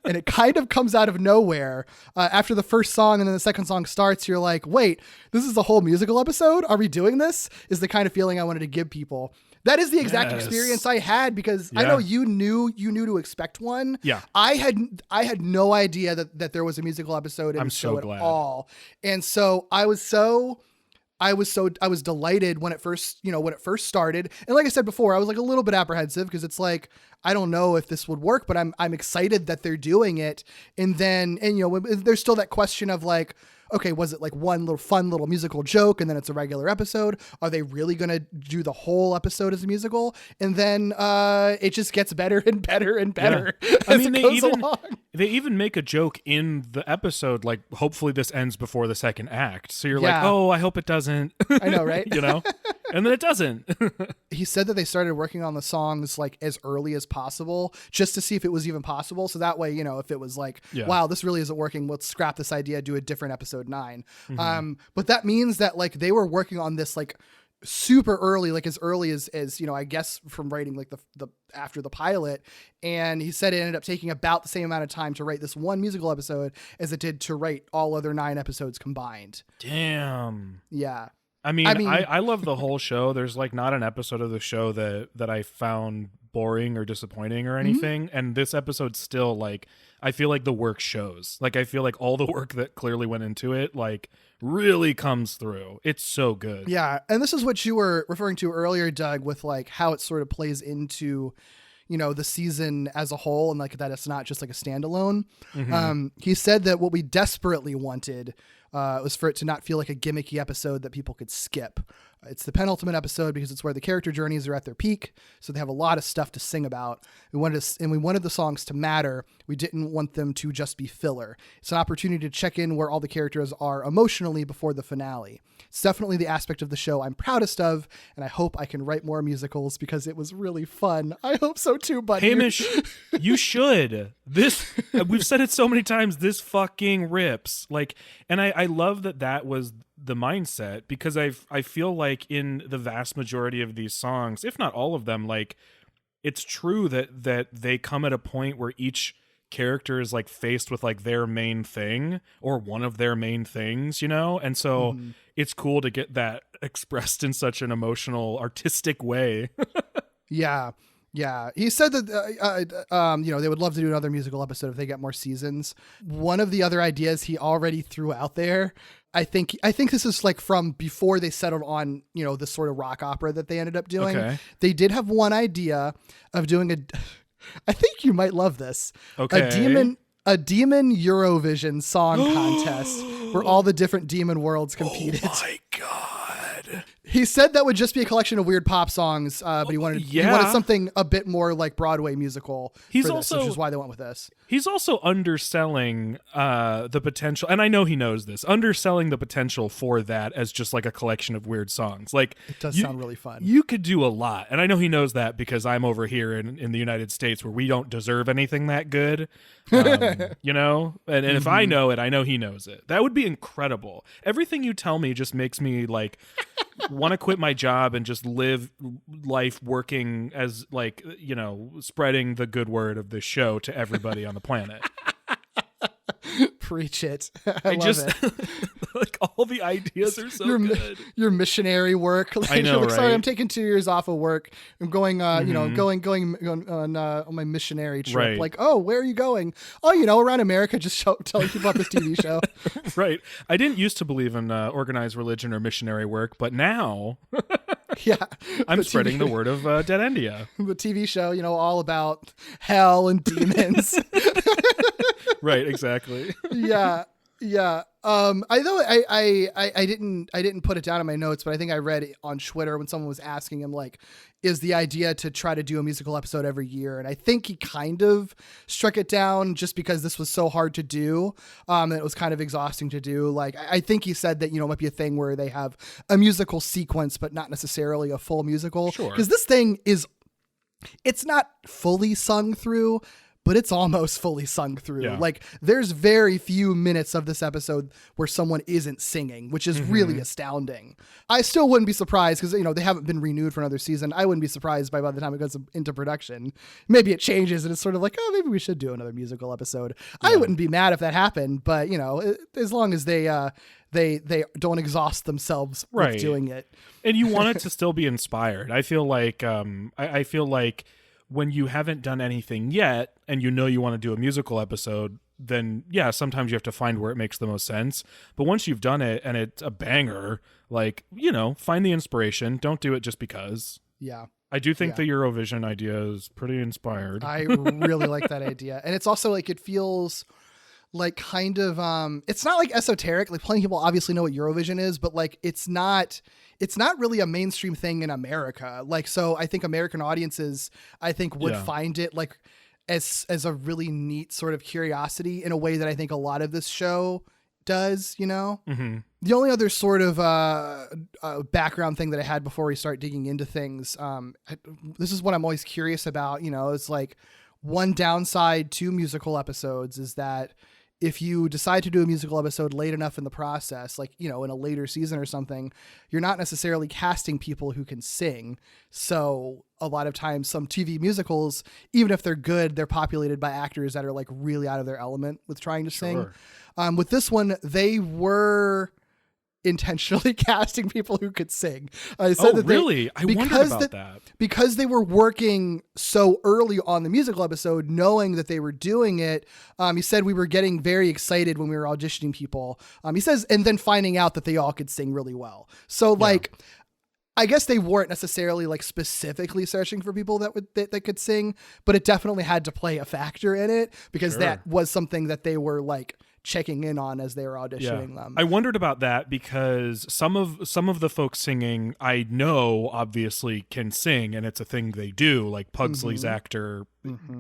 And it kind of comes out of nowhere. After the first song and then the second song starts, you're like, wait, this is the whole musical episode? Are we doing this? Is the kind of feeling I wanted to give people. That is the exact experience I had, because I know you knew to expect one. Yeah. I had no idea that there was a musical episode in the show at all. And so I was delighted when it first started. And like I said before, I was like a little bit apprehensive because it's like, I don't know if this would work, but I'm excited that they're doing it. And there's still that question of like, okay, was it like one little fun little musical joke and then it's a regular episode? Are they really going to do the whole episode as a musical? And then it just gets better and better and better. Yeah. I mean, they even make a joke in the episode, like, hopefully this ends before the second act. So you're like, oh, I hope it doesn't. I know, right? And then it doesn't. He said that they started working on the songs like as early as possible just to see if it was even possible. So that way, if it was like, wow, this really isn't working, let's scrap this idea, do a different episode 9. Mm-hmm. But that means that like they were working on this like super early, like as early as I guess from writing like the after the pilot. And he said it ended up taking about the same amount of time to write this one musical episode as it did to write all other 9 episodes combined. Damn. Yeah. I mean, I love the whole show. There's like not an episode of the show that I found boring or disappointing or anything. Mm-hmm. And this episode still, like, I feel like the work shows. Like, I feel like all the work that clearly went into it, like, really comes through. It's so good. Yeah. And this is what you were referring to earlier, Doug, with like how it sort of plays into, the season as a whole, and like that it's not just like a standalone. Mm-hmm. He said that what we desperately wanted was for it to not feel like a gimmicky episode that people could skip. It's the penultimate episode because it's where the character journeys are at their peak, so they have a lot of stuff to sing about. We wanted the songs to matter. We didn't want them to just be filler. It's an opportunity to check in where all the characters are emotionally before the finale. It's definitely the aspect of the show I'm proudest of, and I hope I can write more musicals because it was really fun. I hope so too, buddy. Hamish, you should. We've said it so many times, this fucking rips. Like, and I love that was the mindset, because I feel like in the vast majority of these songs, if not all of them, like, it's true that they come at a point where each character is like faced with like their main thing or one of their main things, and so it's cool to get that expressed in such an emotional, artistic way. Yeah. He said that, they would love to do another musical episode if they get more seasons. One of the other ideas he already threw out there, I think this is like from before they settled on, this sort of rock opera that they ended up doing. Okay. They did have one idea of doing I think you might love this. Okay. A demon Eurovision song contest where all the different demon worlds competed. Oh my God. He said that would just be a collection of weird pop songs, but he wanted something a bit more like Broadway musical. Which is why they went with this. He's also underselling the potential, and I know he knows this, underselling the potential for that as just like a collection of weird songs. Like, it does sound really fun. You could do a lot, and I know he knows that because I'm over here in the United States where we don't deserve anything that good, and if I know it, I know he knows it. That would be incredible. Everything you tell me just makes me like want to quit my job and just live life working as like, spreading the good word of this show to everybody on the planet. Preach it. I love it. Like, all the ideas are so good. Your missionary work. Like, I know, like, right? Sorry, I'm taking 2 years off of work. I'm going, going on my missionary trip. Right. Like, oh, where are you going? Oh, around America, just telling people about this TV show. Right. I didn't used to believe in organized religion or missionary work, but now I'm spreading the word of Dead Endia. The TV show, all about hell and demons. Right, exactly. Yeah. I didn't put it down in my notes, but I think I read it on Twitter when someone was asking him, like, is the idea to try to do a musical episode every year? And I think he kind of struck it down just because this was so hard to do. And it was kind of exhausting to do. Like, I think he said that, it might be a thing where they have a musical sequence, but not necessarily a full musical. Sure. Because this thing it's not fully sung through, but it's almost fully sung through. Yeah. Like there's very few minutes of this episode where someone isn't singing, which is really astounding. I still wouldn't be surprised because, they haven't been renewed for another season. I wouldn't be surprised by the time it goes into production. Maybe it changes and it's sort of like, oh, maybe we should do another musical episode. Yeah. I wouldn't be mad if that happened, but as long as they don't exhaust themselves with doing it. And you want it to still be inspired. I feel like I feel like when you haven't done anything yet and you want to do a musical episode, then yeah, sometimes you have to find where it makes the most sense. But once you've done it and it's a banger, like, find the inspiration. Don't do it just because. Yeah. I do think the Eurovision idea is pretty inspired. I really like that idea. And it's also like, it feels like kind of, it's not like esoteric. Like plenty of people obviously know what Eurovision is, but like, it's not really a mainstream thing in America. Like, so I think American audiences, would find it like as a really neat sort of curiosity in a way that I think a lot of this show does, Mm-hmm. The only other sort of background thing that I had before we start digging into things, this is what I'm always curious about, it's like one downside to musical episodes is that if you decide to do a musical episode late enough in the process, like, in a later season or something, you're not necessarily casting people who can sing. So a lot of times some TV musicals, even if they're good, they're populated by actors that are like really out of their element with trying to sing. With this one, they were intentionally casting people who could sing. I wondered about that. Because they were working so early on the musical episode, knowing that they were doing it. He said we were getting very excited when we were auditioning people. He says, and then finding out that they all could sing really well. So I guess they weren't necessarily like specifically searching for people that could sing, but it definitely had to play a factor in it because that was something that they were like checking in on as they were auditioning them. I wondered about that because some of the folks singing I know obviously can sing, and it's a thing they do. Like Pugsley's actor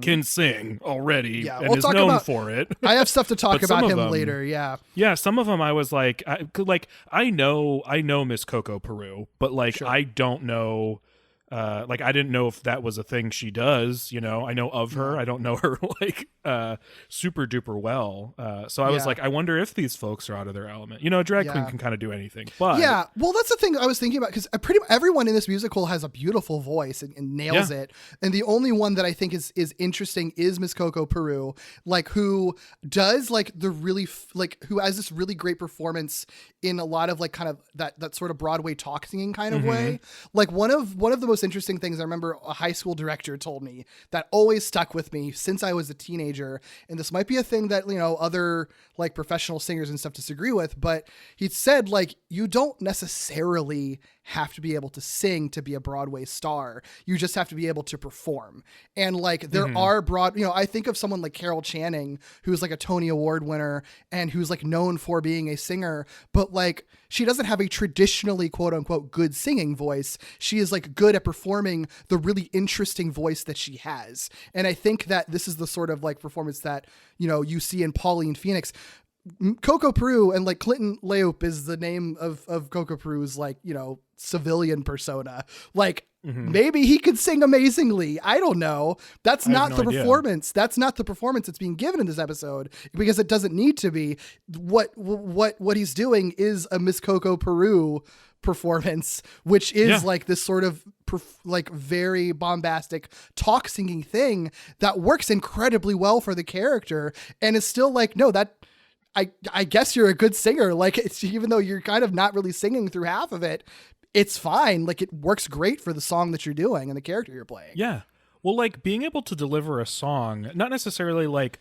can sing already and is known for it. I have stuff to talk about him later. Yeah, some of them I was like, I know Miss Coco Peru, but like I don't know. Like I didn't know if that was a thing she does, I know of her. I don't know her like super duper well. So I was like, I wonder if these folks are out of their element. A drag queen can kind of do anything. But yeah, well, that's the thing I was thinking about because pretty much everyone in this musical has a beautiful voice and nails it. And the only one that I think is interesting is Miss Coco Peru, like who does like the really who has this really great performance in a lot of like kind of that sort of Broadway talk singing kind of way. Like one of the most interesting things I remember a high school director told me that always stuck with me since I was a teenager. And this might be a thing that, other like professional singers and stuff disagree with, but he said like, you don't necessarily have to be able to sing to be a Broadway star. You just have to be able to perform. And like, there are I think of someone like Carol Channing, who's like a Tony Award winner and who's like known for being a singer, but like, she doesn't have a traditionally quote unquote good singing voice. She is like good at performing the really interesting voice that she has. And I think that this is the sort of like performance that, you see in Pauline Phoenix. Coco Peru, and like Clinton Leop is the name of Coco Peru's like, civilian persona. Like maybe he could sing amazingly. I don't know. That's not the performance. That's not the performance that's being given in this episode because it doesn't need to be. What he's doing is a Miss Coco Peru performance, which is like this sort of like very bombastic talk singing thing that works incredibly well for the character and is still like, no, that I guess you're a good singer. Like it's, even though you're kind of not really singing through half of it, it's fine. Like it works great for the song that you're doing and the character you're playing. Yeah. Well, like being able to deliver a song, not necessarily like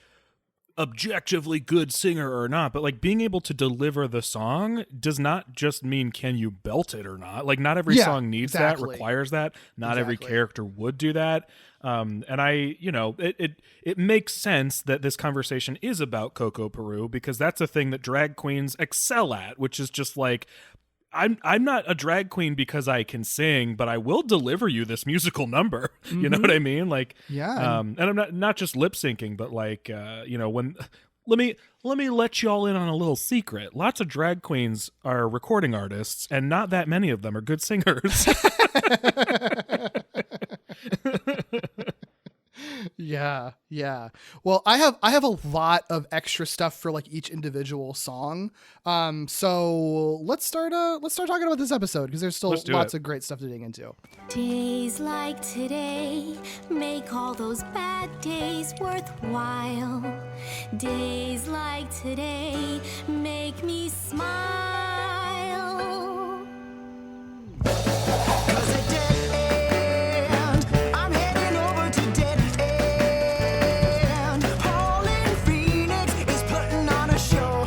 objectively good singer or not, but like being able to deliver the song does not just mean can you belt it or not. Like not every song needs that, requires that. Not every character would do that. And I, it makes sense that this conversation is about Coco Peru because that's a thing that drag queens excel at, which is just like, I'm not a drag queen because I can sing, but I will deliver you this musical number. You know what I mean? Like, and I'm not just lip syncing, but like, when let me let y'all in on a little secret. Lots of drag queens are recording artists, and not that many of them are good singers. Yeah, yeah. Well, I have a lot of extra stuff for like each individual song. So let's start talking about this episode because there's still Let's do lots it. of great stuff to dig into. Days like today make all those bad days worthwhile. Days like today make me smile. Cause a dead end, I'm heading over to dead end. Pauline Phoenix is putting on a show,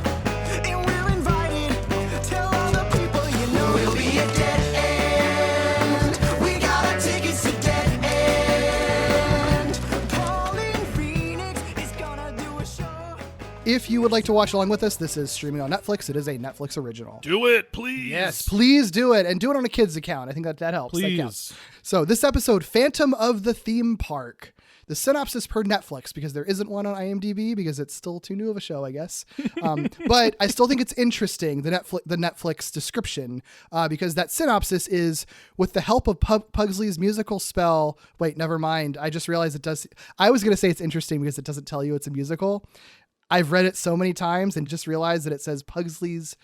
and we're invited. Tell all the people you know we'll be at dead end. We got our tickets to dead end. Pauline Phoenix is gonna do a show. If you would like to watch along with us, this is streaming on Netflix. It is a Netflix original. Do it, please. Yes, please do it, and do it on a kid's account. I think that helps. That Please. counts. So this episode, Phantom of the Theme Park. The synopsis per Netflix, because there isn't one on IMDb because it's still too new of a show, I guess. But I still think it's interesting, the Netflix description, because that synopsis is, with the help of Pugsley's musical spell. Wait, never mind. I just realized it does. I was going to say it's interesting because it doesn't tell you it's a musical. I've read it so many times and just realized that it says Pugsley's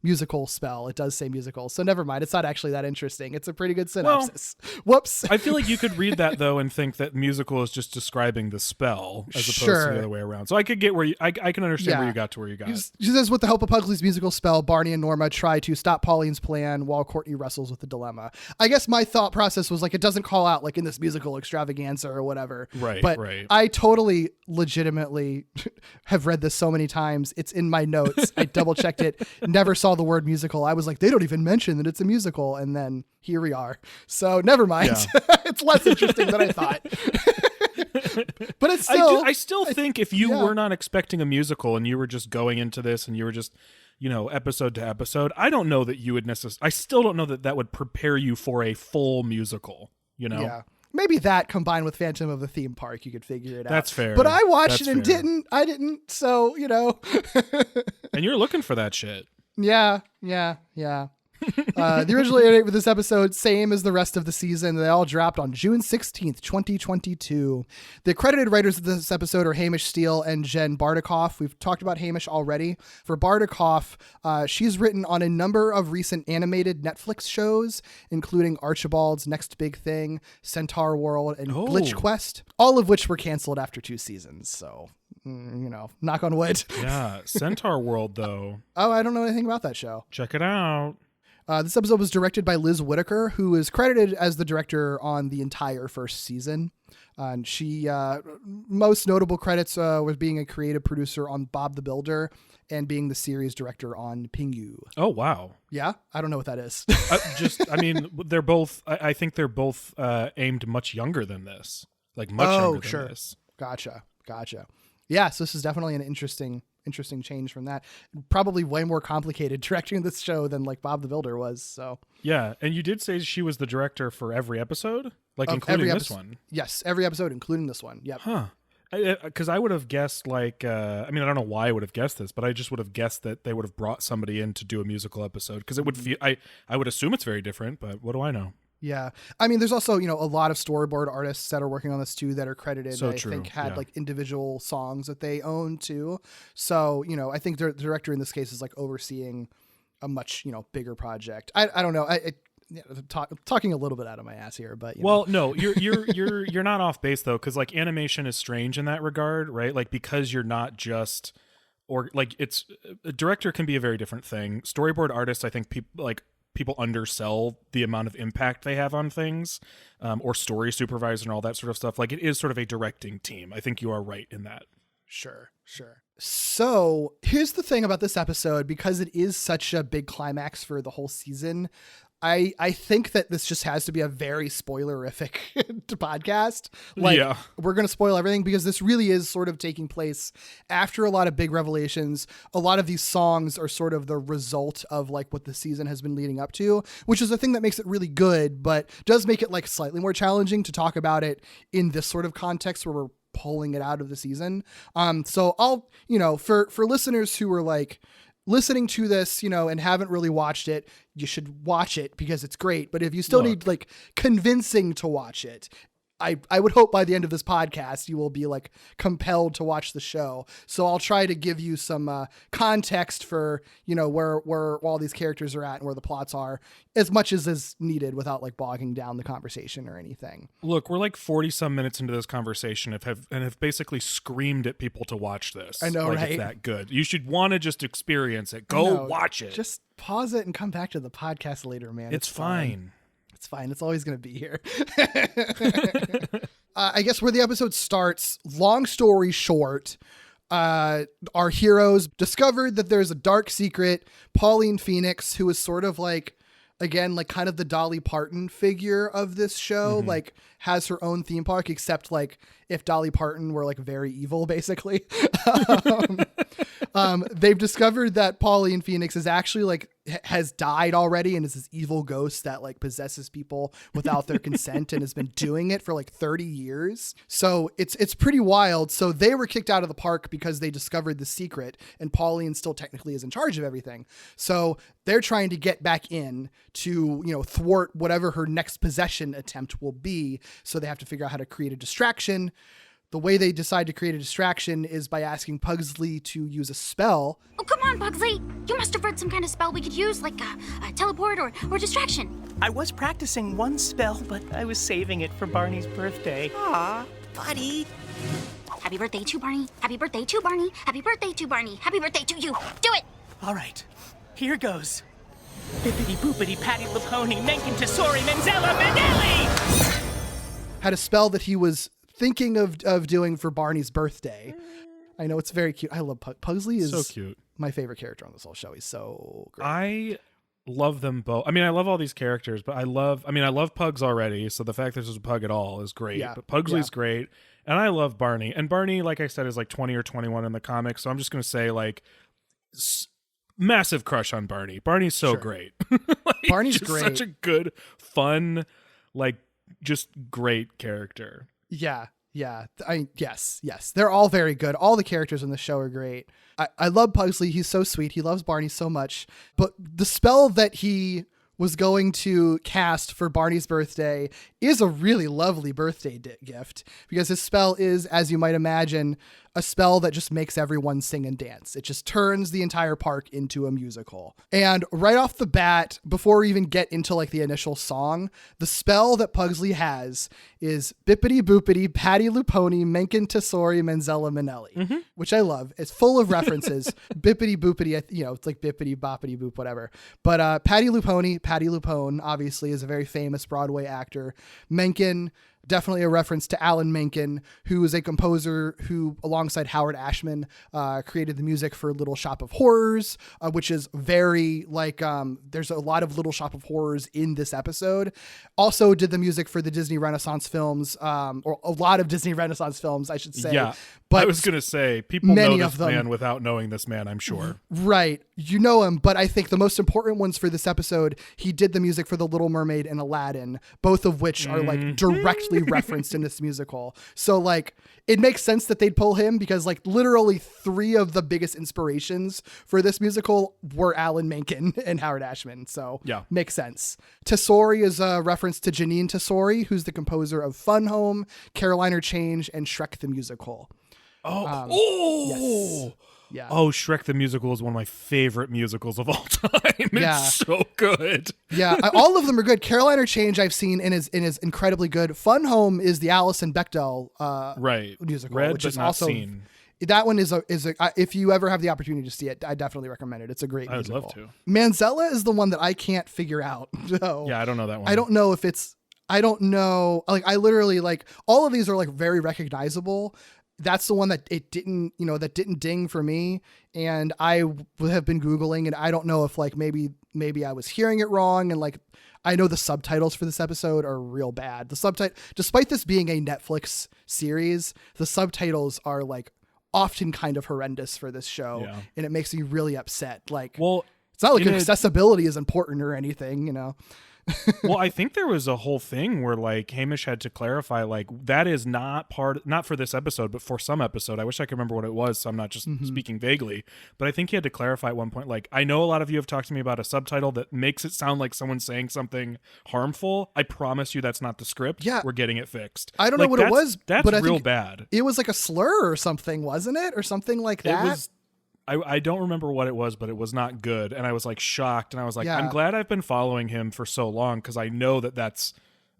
musical spell. It does say musical. So never mind. It's not actually that interesting. It's a pretty good synopsis. Whoops. I feel like you could read that though and think that musical is just describing the spell as opposed to Sure. the other way around. So I could get where you, I can understand where you got to where you got. She says, with the help of Pugsley's musical spell, Barney and Norma try to stop Pauline's plan while Courtney wrestles with the dilemma. I guess my thought process was like, it doesn't call out like in this musical extravaganza or whatever. Right, But right. I totally legitimately have read this so many times. It's in my notes. I double checked it. Never saw the word musical. I was like, they don't even mention that it's a musical. And then here we are. So never mind. Yeah. It's less interesting than I thought. But it's still, I still think if you yeah. were not expecting a musical and you were just going into this and you were just, episode to episode, I don't know that you would I still don't know that that would prepare you for a full musical, Yeah. Maybe that combined with Phantom of the Theme Park, you could figure it out. That's fair. But I watched That's it and fair. didn't. So, And you're looking for that shit. yeah. The original air date for this episode, same as the rest of the season. They all dropped on June 16th, 2022. The credited writers of this episode are Hamish Steele and Jen Bartikoff. We've talked about Hamish already. For Bartikoff, she's written on a number of recent animated Netflix shows, including Archibald's Next Big Thing, Centaur World, and Glitch Quest, all of which were canceled after 2 seasons. So, knock on wood. Yeah. Centaur World, though. Oh, I don't know anything about that show. Check it out. This episode was directed by Liz Whitaker, who is credited as the director on the entire first season. And she, most notable credits was being a creative producer on Bob the Builder and being the series director on Pingu. Oh, wow. Yeah? I don't know what that is. They're both, I think they're both aimed much younger than this. Like much younger than this. Gotcha. Yeah, so this is definitely an interesting change from that. Probably way more complicated directing this show than like Bob the Builder was. So Yeah, and you did say she was the director for every episode, like Of including every this episode. one. Yes, every episode, including this one. Yep. Huh. Because I would have guessed I don't know why I would have guessed this, but I just would have guessed that they would have brought somebody in to do a musical episode because it would feel, I would assume it's very different, but what do I know? Yeah. I mean, there's also, a lot of storyboard artists that are working on this too that are credited. So that true, I think had yeah. like individual songs that they own too. So, I think the director in this case is like overseeing a much, bigger project. I don't know. Talking a little bit out of my ass here, but Well, no, you're not off base though, because like animation is strange in that regard, right? Like because you're not just or like it's a director can be a very different thing. Storyboard artists, I think people undersell the amount of impact they have on things, or story supervisor and all that sort of stuff. Like it is sort of a directing team. I think you are right in that. Sure. So here's the thing about this episode, because it is such a big climax for the whole season. I think that this just has to be a very spoilerific podcast. Like, Yeah. we're going to spoil everything because this really is sort of taking place after a lot of big revelations. A lot of these songs are sort of the result of like what the season has been leading up to, which is the thing that makes it really good, but does make it like slightly more challenging to talk about it in this sort of context where we're pulling it out of the season. So I'll, for listeners who are like, listening to this, and haven't really watched it, you should watch it because it's great. But if you still need like convincing to watch it, I would hope by the end of this podcast, you will be like compelled to watch the show. So I'll try to give you some context for, you know, where all these characters are at and where the plots are as much as is needed without like bogging down the conversation or anything. Look, we're like 40 some minutes into this conversation and have basically screamed at people to watch this. I know, like, right? It's that good. You should want to just experience it. Go watch it. Just pause it and come back to the podcast later, man. It's fine. It's fine. It's always going to be here. I guess where the episode starts, long story short, our heroes discovered that there's a dark secret. Pauline Phoenix, who is sort of like, again, like kind of the Dolly Parton figure of this show, like has her own theme park, except like if Dolly Parton were like very evil, basically. They've discovered that Pauline Phoenix is actually like has died already and is this evil ghost that like possesses people without their consent and has been doing it for like 30 years. So it's pretty wild. So they were kicked out of the park because they discovered the secret, and Pauline still technically is in charge of everything. So they're trying to get back in to, you know, thwart whatever her next possession attempt will be. So they have to figure out how to create a distraction. The way they decide to create a distraction is by asking Pugsley to use a spell. Oh, come on, Pugsley. You must have read some kind of spell we could use, like a teleport or distraction. I was practicing one spell, but I was saving it for Barney's birthday. Aw, buddy. Happy birthday to Barney. Happy birthday to Barney. Happy birthday to Barney. Happy birthday to you. Do it. All right, here goes. Bippity boopity patty laponi menken tesori menzella manelli! Had a spell that he was thinking of doing for Barney's birthday. I know, it's very cute. I love Pugsley is so cute. My favorite character on this whole show. He's so great. I love them both. I mean, I love all these characters, but I love Pugs already, so the fact there's a Pug at all is great. Yeah. But Pugsley's great, and I love Barney. And Barney, like I said, is like 20 or 21 in the comics, so I'm just going to say like massive crush on Barney. Barney's so great. Like, Barney's just great. Such a good, fun, like just great character. Yeah. Yes. They're all very good. All the characters in the show are great. I love Pugsley. He's so sweet. He loves Barney so much. But the spell that he was going to cast for Barney's birthday is a really lovely birthday gift, because his spell is, as you might imagine, a spell that just makes everyone sing and dance. It just turns the entire park into a musical. And right off the bat, before we even get into like the initial song, the spell that Pugsley has is bippity boopity patty luponi menken tesori menzella manelli, which I love. It's full of references. Bippity boopity, you know, it's like bippity boppity boop, whatever. But Patty Lupone, obviously, is a very famous Broadway actor. Menken, definitely a reference to Alan Menken, who is a composer who, alongside Howard Ashman, created the music for Little Shop of Horrors, which is very like, there's a lot of Little Shop of Horrors in this episode. Also did the music for the Disney Renaissance films, or a lot of Disney Renaissance films, I should say. Yeah, but I was going to say, people many know of this them, man without knowing this man, I'm sure. Right. You know him, but I think the most important ones for this episode, he did the music for The Little Mermaid and Aladdin, both of which are like directly referenced in this musical. So like, it makes sense that they'd pull him, because like literally 3 of the biggest inspirations for this musical were Alan Menken and Howard Ashman. So yeah, makes sense. Tesori is a reference to Janine Tesori, who's the composer of Fun Home, Carolina Change, and Shrek the Musical. Yes. Yeah. Oh, Shrek the Musical is one of my favorite musicals of all time. It's so good. Yeah, all of them are good. Carolina Change I've seen and is incredibly good. Fun Home is the Alison Bechdel musical, Read, which but is not also seen. That one is a if you ever have the opportunity to see it, I definitely recommend it. It's a great musical. I'd love to. Manzella is the one that I can't figure out. So yeah, I don't know that one. I don't know if it's. I don't know. Like, I literally, like, all of these are like very recognizable. That's the one that it didn't, that didn't ding for me. And I have been Googling, and I don't know if like maybe I was hearing it wrong. And like, I know the subtitles for this episode are real bad. Despite this being a Netflix series, the subtitles are like often kind of horrendous for this show. Yeah. And it makes me really upset. Like, well, it's not like accessibility is important or anything, Well, I think there was a whole thing where like Hamish had to clarify like that is not for this episode, but for some episode. I wish I could remember what it was, so I'm not just speaking vaguely. But I think he had to clarify at one point, like, I know a lot of you have talked to me about a subtitle that makes it sound like someone's saying something harmful. I promise you that's not the script. Yeah. We're getting it fixed. I don't know what it was, That's but I real think bad. It was like a slur or something, wasn't it? Or something like that? It was. I don't remember what it was, but it was not good. And I was like shocked. And I was like, Yeah. I'm glad I've been following him for so long because I know that that's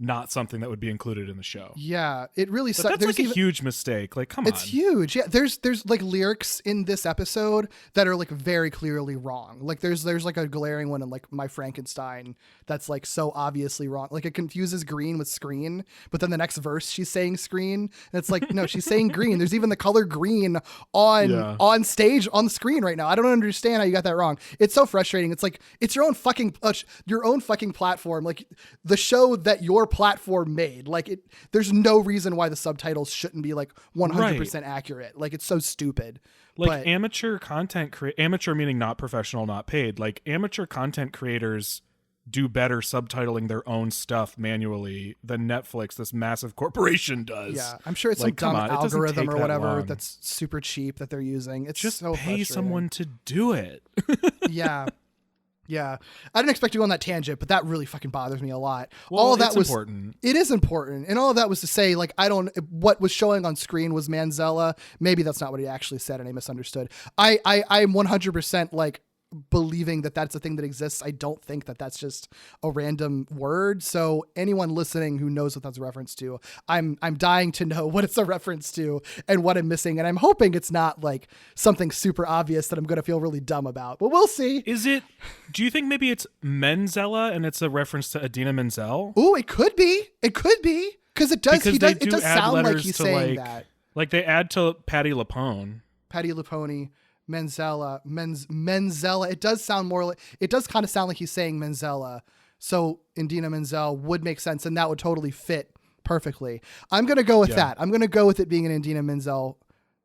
not something that would be included in the show. Yeah, it really But sucks. that's like a huge mistake. Like, come on. It's huge. Yeah, there's like lyrics in this episode that are like very clearly wrong. Like there's like a glaring one in like My Frankenstein that's like so obviously wrong. Like it confuses green with screen, but then the next verse she's saying screen, and it's like no, she's saying green. There's even the color green on stage on the screen right now. I don't understand how you got that wrong. It's so frustrating. It's like it's your own fucking platform. Like the show that your platform made. Like there's no reason why the subtitles shouldn't be like 100% accurate. Like it's so stupid. Like amateur amateur meaning not professional, not paid. Like amateur content creators do better subtitling their own stuff manually than Netflix, this massive corporation, does. Yeah, I'm sure it's like, some dumb on, algorithm or whatever long. that's super cheap that they're using. It's just so pay someone to do it. Yeah. Yeah. I didn't expect to go on that tangent, but that really fucking bothers me a lot. Well, all of that it's was important. It is important. And all of that was to say, like, what was showing on screen was Manzella. Maybe that's not what he actually said and I misunderstood. I'm 100% like believing that that's a thing that exists. I don't think that that's just a random word. So anyone listening who knows what that's a reference to, I'm dying to know what it's a reference to and what I'm missing. And I'm hoping it's not like something super obvious that I'm going to feel really dumb about, but we'll see. Do you think maybe it's Menzella and it's a reference to Adina Menzel? Ooh, it could be. It could be. Because it does sound like he's saying like, that. Like they add to Patty LaPone. Patty LaPone. Menzella. It does sound more like, it does kind of sound like he's saying Menzella. So Indina Menzel would make sense and that would totally fit perfectly. I'm going to go with that. I'm going to go with it being an Indina Menzel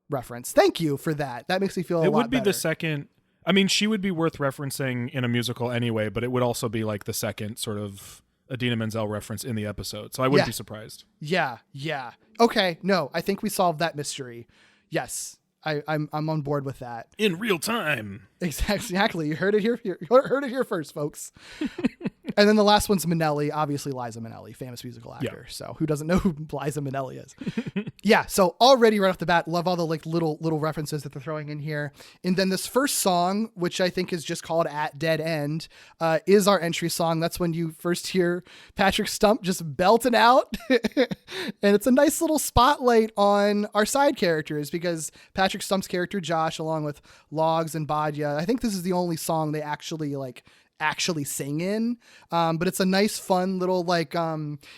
reference. Thank you for that. That makes me feel a lot better. It would be the second. I mean, she would be worth referencing in a musical anyway, but it would also be like the second sort of Adina Menzel reference in the episode. So I wouldn't be surprised. Yeah. Yeah. Okay. No, I think we solved that mystery. Yes. I'm on board with that. In real time. Exactly. You heard it here. You heard it here first, folks. And then the last one's Minnelli, obviously Liza Minnelli, famous musical actor. Yeah. So who doesn't know who Liza Minnelli is? Yeah. So already right off the bat, love all the like little references that they're throwing in here. And then this first song, which I think is just called At Dead End, is our entry song. That's when you first hear Patrick Stump just belting out. And it's a nice little spotlight on our side characters because Patrick Stump's character, Josh, along with Logs and Badya, I think this is the only song they actually sing in, but it's a nice fun little like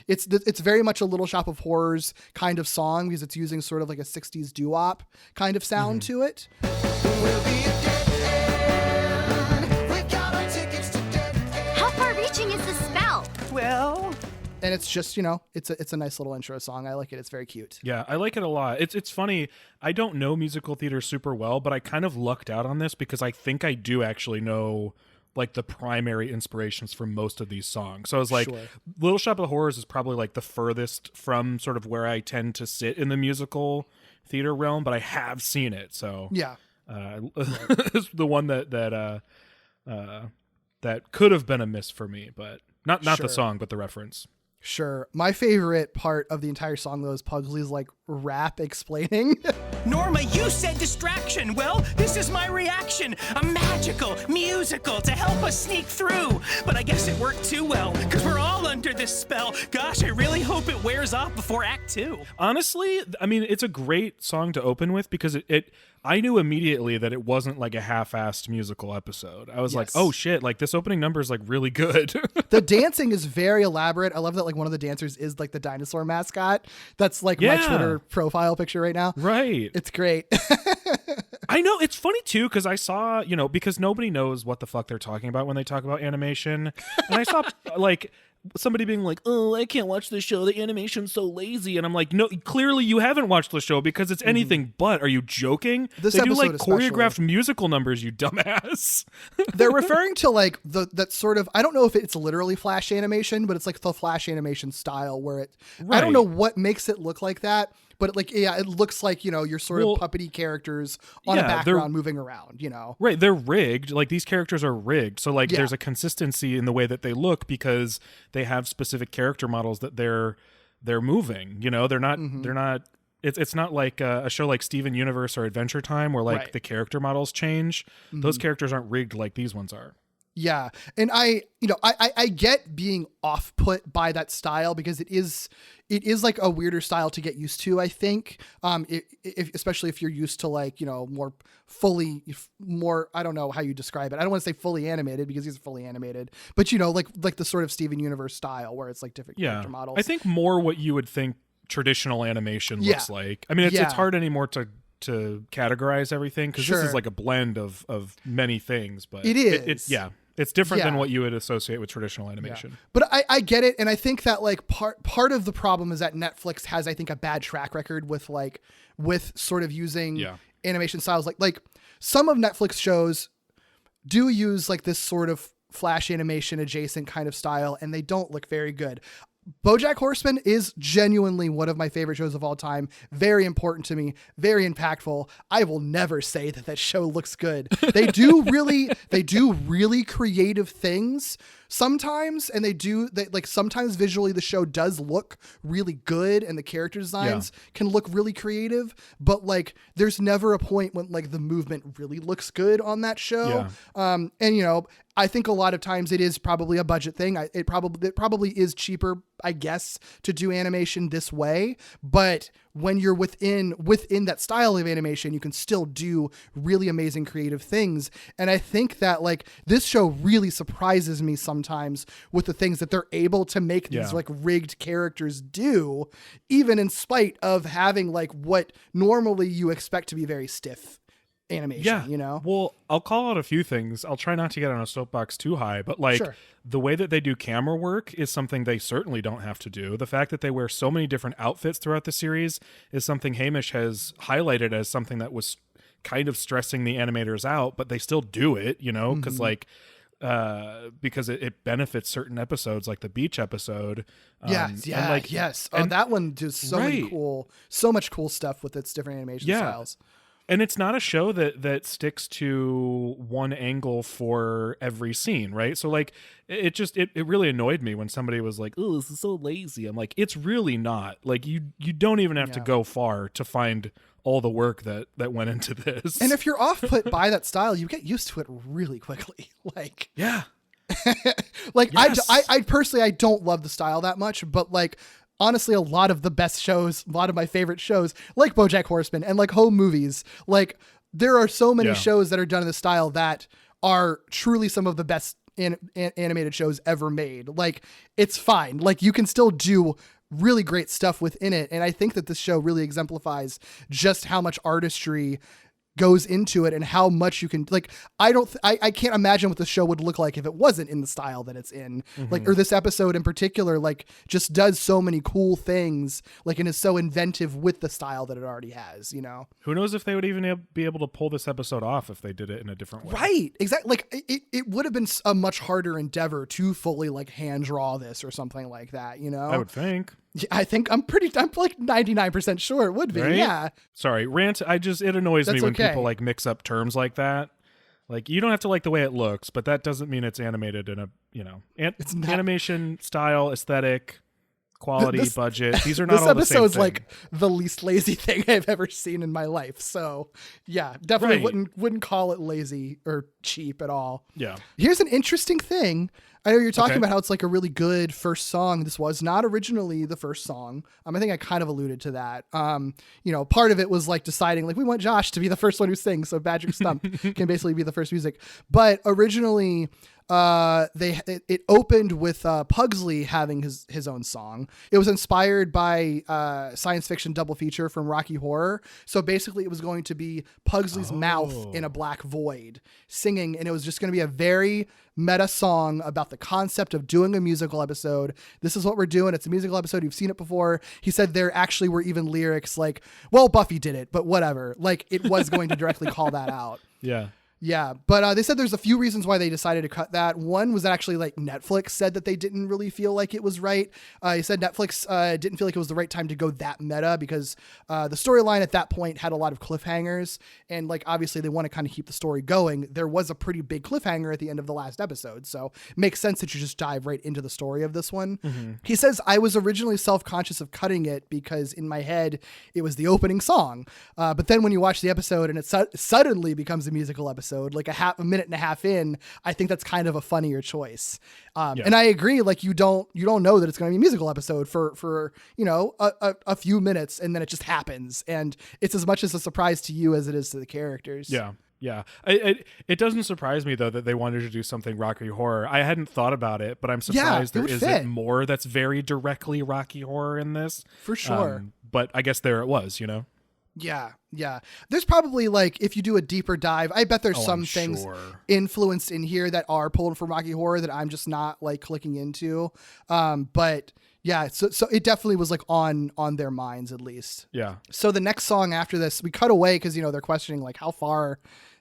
it's very much a Little Shop of Horrors kind of song because it's using sort of like a 60s doo-wop kind of sound to it. How far-reaching is the spell? Well, and it's just, it's a nice little intro song. I like it. It's very cute. Yeah, I like it a lot. It's funny. I don't know musical theater super well, but I kind of lucked out on this because I think I do actually know like the primary inspirations for most of these songs. So I was like, Little Shop of Horrors is probably like the furthest from sort of where I tend to sit in the musical theater realm, but I have seen it. So yeah, it's the one that could have been a miss for me, but not the song, but the reference. Sure. My favorite part of the entire song, though, is Pugsley's like rap explaining. Norma, you said distraction. Well, this is my reaction. A magical musical to help us sneak through. But I guess it worked too well, because we're all under this spell. Gosh, I really hope it wears off before Act 2. Honestly, I mean, it's a great song to open with because I knew immediately that it wasn't like a half-assed musical episode. I was like, oh shit, like this opening number is like really good. The dancing is very elaborate. I love that like one of the dancers is like the dinosaur mascot. That's like my Twitter profile picture right now. Right. It's great. I know. It's funny too, because I saw, because nobody knows what the fuck they're talking about when they talk about animation. And I saw like somebody being like, "Oh, I can't watch the show. The animation's so lazy." And I'm like, "No, clearly you haven't watched the show because it's anything but. Are you joking? This they do episode like especially. choreographed musical numbers, you dumbass." They're referring to like that sort of, I don't know if it's literally flash animation, but it's like the flash animation style where I don't know what makes it look like that, but like, yeah, it looks like, you're sort of puppety characters on a background moving around, Right, they're rigged. Like these characters are rigged. So like there's a consistency in the way that they look because they have specific character models that they're moving. They're not it's not like a show like Steven Universe or Adventure Time where like the character models change. Those characters aren't rigged like these ones are. Yeah. And I get being off put by that style because it is like a weirder style to get used to, I think. Especially if you're used to like, more fully, I don't know how you describe it. I don't want to say fully animated because he's fully animated, but like the sort of Steven Universe style where it's like different character models. I think more what you would think traditional animation looks like. I mean, it's hard anymore to categorize everything because this is like a blend of many things, but it is. It's different than what you would associate with traditional animation. Yeah. But I get it. And I think that like part of the problem is that Netflix has, I think, a bad track record with sort of using animation styles. Like some of Netflix shows do use like this sort of flash animation adjacent kind of style, and they don't look very good. BoJack Horseman is genuinely one of my favorite shows of all time. Very important to me, very impactful. I will never say that show looks good. They do really creative things sometimes, and sometimes visually the show does look really good and the character designs can look really creative, but like there's never a point when like the movement really looks good on that show. And I think a lot of times it is probably a budget thing. It probably is cheaper, I guess, to do animation this way. But when you're within that style of animation, you can still do really amazing creative things. And I think that like this show really surprises me sometimes with the things that they're able to make these like rigged characters do, even in spite of having like what normally you expect to be very stiff animation, Well, I'll call out a few things. I'll try not to get on a soapbox too high, but like the way that they do camera work is something they certainly don't have to do. The fact that they wear so many different outfits throughout the series is something Hamish has highlighted as something that was kind of stressing the animators out, but they still do it, because because it benefits certain episodes like the beach episode. That one does so much cool stuff with its different animation styles. And it's not a show that sticks to one angle for every scene, right? So like it really annoyed me when somebody was like, "Oh, this is so lazy." I'm like, it's really not. Like you don't even have to go far to find all the work that went into this. And if you're off put by that style, you get used to it really quickly. Like like I personally I don't love the style that much, but like honestly, a lot of the best shows, a lot of my favorite shows, like BoJack Horseman and like home movies, like there are so many shows that are done in the style that are truly some of the best animated shows ever made. Like it's fine. Like you can still do really great stuff within it. And I think that this show really exemplifies just how much artistry goes into it and how much you can like. I can't imagine what the show would look like if it wasn't in the style that it's in. Like, or this episode in particular, like just does so many cool things, like, and is so inventive with the style that it already has, Who knows if they would even be able to pull this episode off if they did it in a different way. Right. Exactly. Like it would have been a much harder endeavor to fully like hand draw this or something like that, I would think. I think I'm like 99% sure it would be. Right? Yeah. Sorry, rant. It annoys me when people like mix up terms like that. Like you don't have to like the way it looks, but that doesn't mean it's animated in a, it's not. Animation style, aesthetic, quality, budget. These are not all the same thing. This episode's like the least lazy thing I've ever seen in my life. So yeah, definitely wouldn't call it lazy or cheap at all. Yeah. Here's an interesting thing. I know you're talking about how it's like a really good first song. This was not originally the first song. I think I kind of alluded to that. Part of it was like deciding like we want Josh to be the first one who sings, so Badger Stump can basically be the first music. But originally, it opened with Pugsley having his own song. It was inspired by science fiction double feature from Rocky Horror. So basically it was going to be Pugsley's mouth in a black void singing, and it was just going to be a very meta song about the concept of doing a musical episode. This is what we're doing. It's a musical episode. You've seen it before. He said there actually were even lyrics like, well, Buffy did it, but whatever. Like, it was going to directly call that out. Yeah. Yeah, but they said there's a few reasons why they decided to cut that. One was that actually, like, Netflix said that they didn't really feel like it was right. He said Netflix didn't feel like it was the right time to go that meta because the storyline at that point had a lot of cliffhangers, and, like, obviously they want to kind of keep the story going. There was a pretty big cliffhanger at the end of the last episode, so it makes sense that you just dive right into the story of this one. Mm-hmm. He says, I was originally self-conscious of cutting it because in my head it was the opening song, but then when you watch the episode and it suddenly becomes a musical episode, like a minute and a half in, I think that's kind of a funnier choice. And I agree. Like, you don't know that it's going to be a musical episode for a few minutes, and then it just happens. And it's as much as a surprise to you as it is to the characters. Yeah. Yeah. It doesn't surprise me though that they wanted to do something Rocky Horror. I hadn't thought about it, but I'm surprised there isn't more that's very directly Rocky Horror in this. For sure. But I guess there it was, Yeah. Yeah. There's probably, like, if you do a deeper dive, I bet there's some things influenced in here that are pulled from Rocky Horror that I'm just not, like, clicking into. But yeah, so it definitely was, like, on their minds at least. Yeah. So the next song after this, we cut away because, they're questioning, like, how far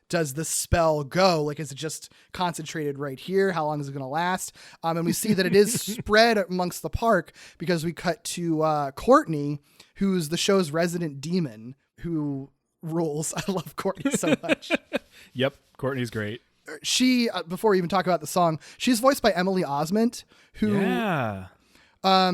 does this spell go? Like, is it just concentrated right here? How long is it going to last? And we see that it is spread amongst the park because we cut to Courtney, who's the show's resident demon, who rules. I love Courtney so much. Yep. Courtney's great. She, before we even talk about the song, she's voiced by Emily Osment, who,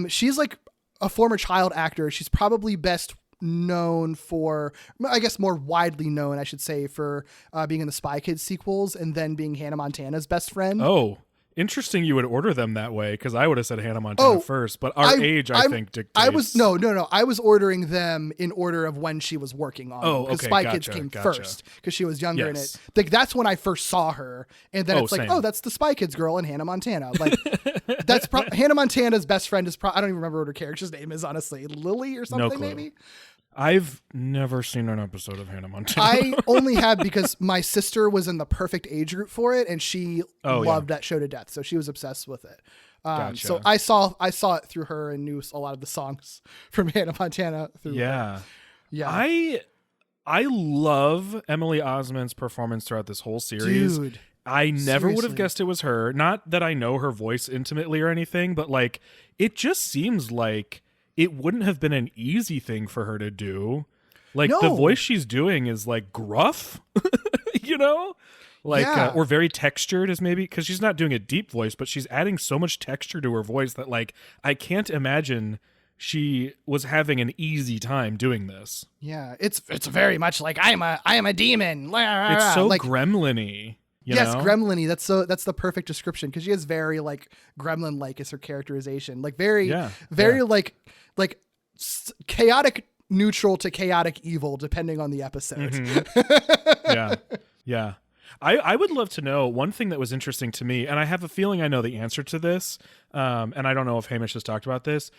she's like a former child actor. She's probably best known for, I guess more widely known, I should say, for being in the Spy Kids sequels and then being Hannah Montana's best friend. Oh, interesting. You would order them that way, because I would have said Hannah Montana first, but our age, I think, dictates. I was no. I was ordering them in order of when she was working on. Oh, because okay, Spy Kids came first because she was younger in it. Like, that's when I first saw her, and then it's like, same. that's the Spy Kids girl in Hannah Montana. Like, that's Hannah Montana's best friend is. I don't even remember what her character's name is. Honestly, Lily or something, maybe. I've never seen an episode of Hannah Montana. I only have because my sister was in the perfect age group for it, and she loved that show to death. So she was obsessed with it. Gotcha. So I saw it through her and knew a lot of the songs from Hannah Montana through her. Yeah. I love Emily Osment's performance throughout this whole series. Dude, I never would have seriously. guessed it was her. Not that I know her voice intimately or anything, but, like, it just seems like it wouldn't have been an easy thing for her to do. Like, the voice she's doing is, like, gruff, Like, or very textured, is maybe, because she's not doing a deep voice, but she's adding so much texture to her voice that, like, I can't imagine she was having an easy time doing this. Yeah, it's very much like I am a demon. It's so, like, gremlin-y. Yes, gremlin-y. That's the perfect description, because she is very, like, gremlin-like is her characterization. Like, very like chaotic neutral to chaotic evil, depending on the episode. Mm-hmm. Yeah. I would love to know one thing that was interesting to me, and I have a feeling I know the answer to this, and I don't know if Hamish has talked about this.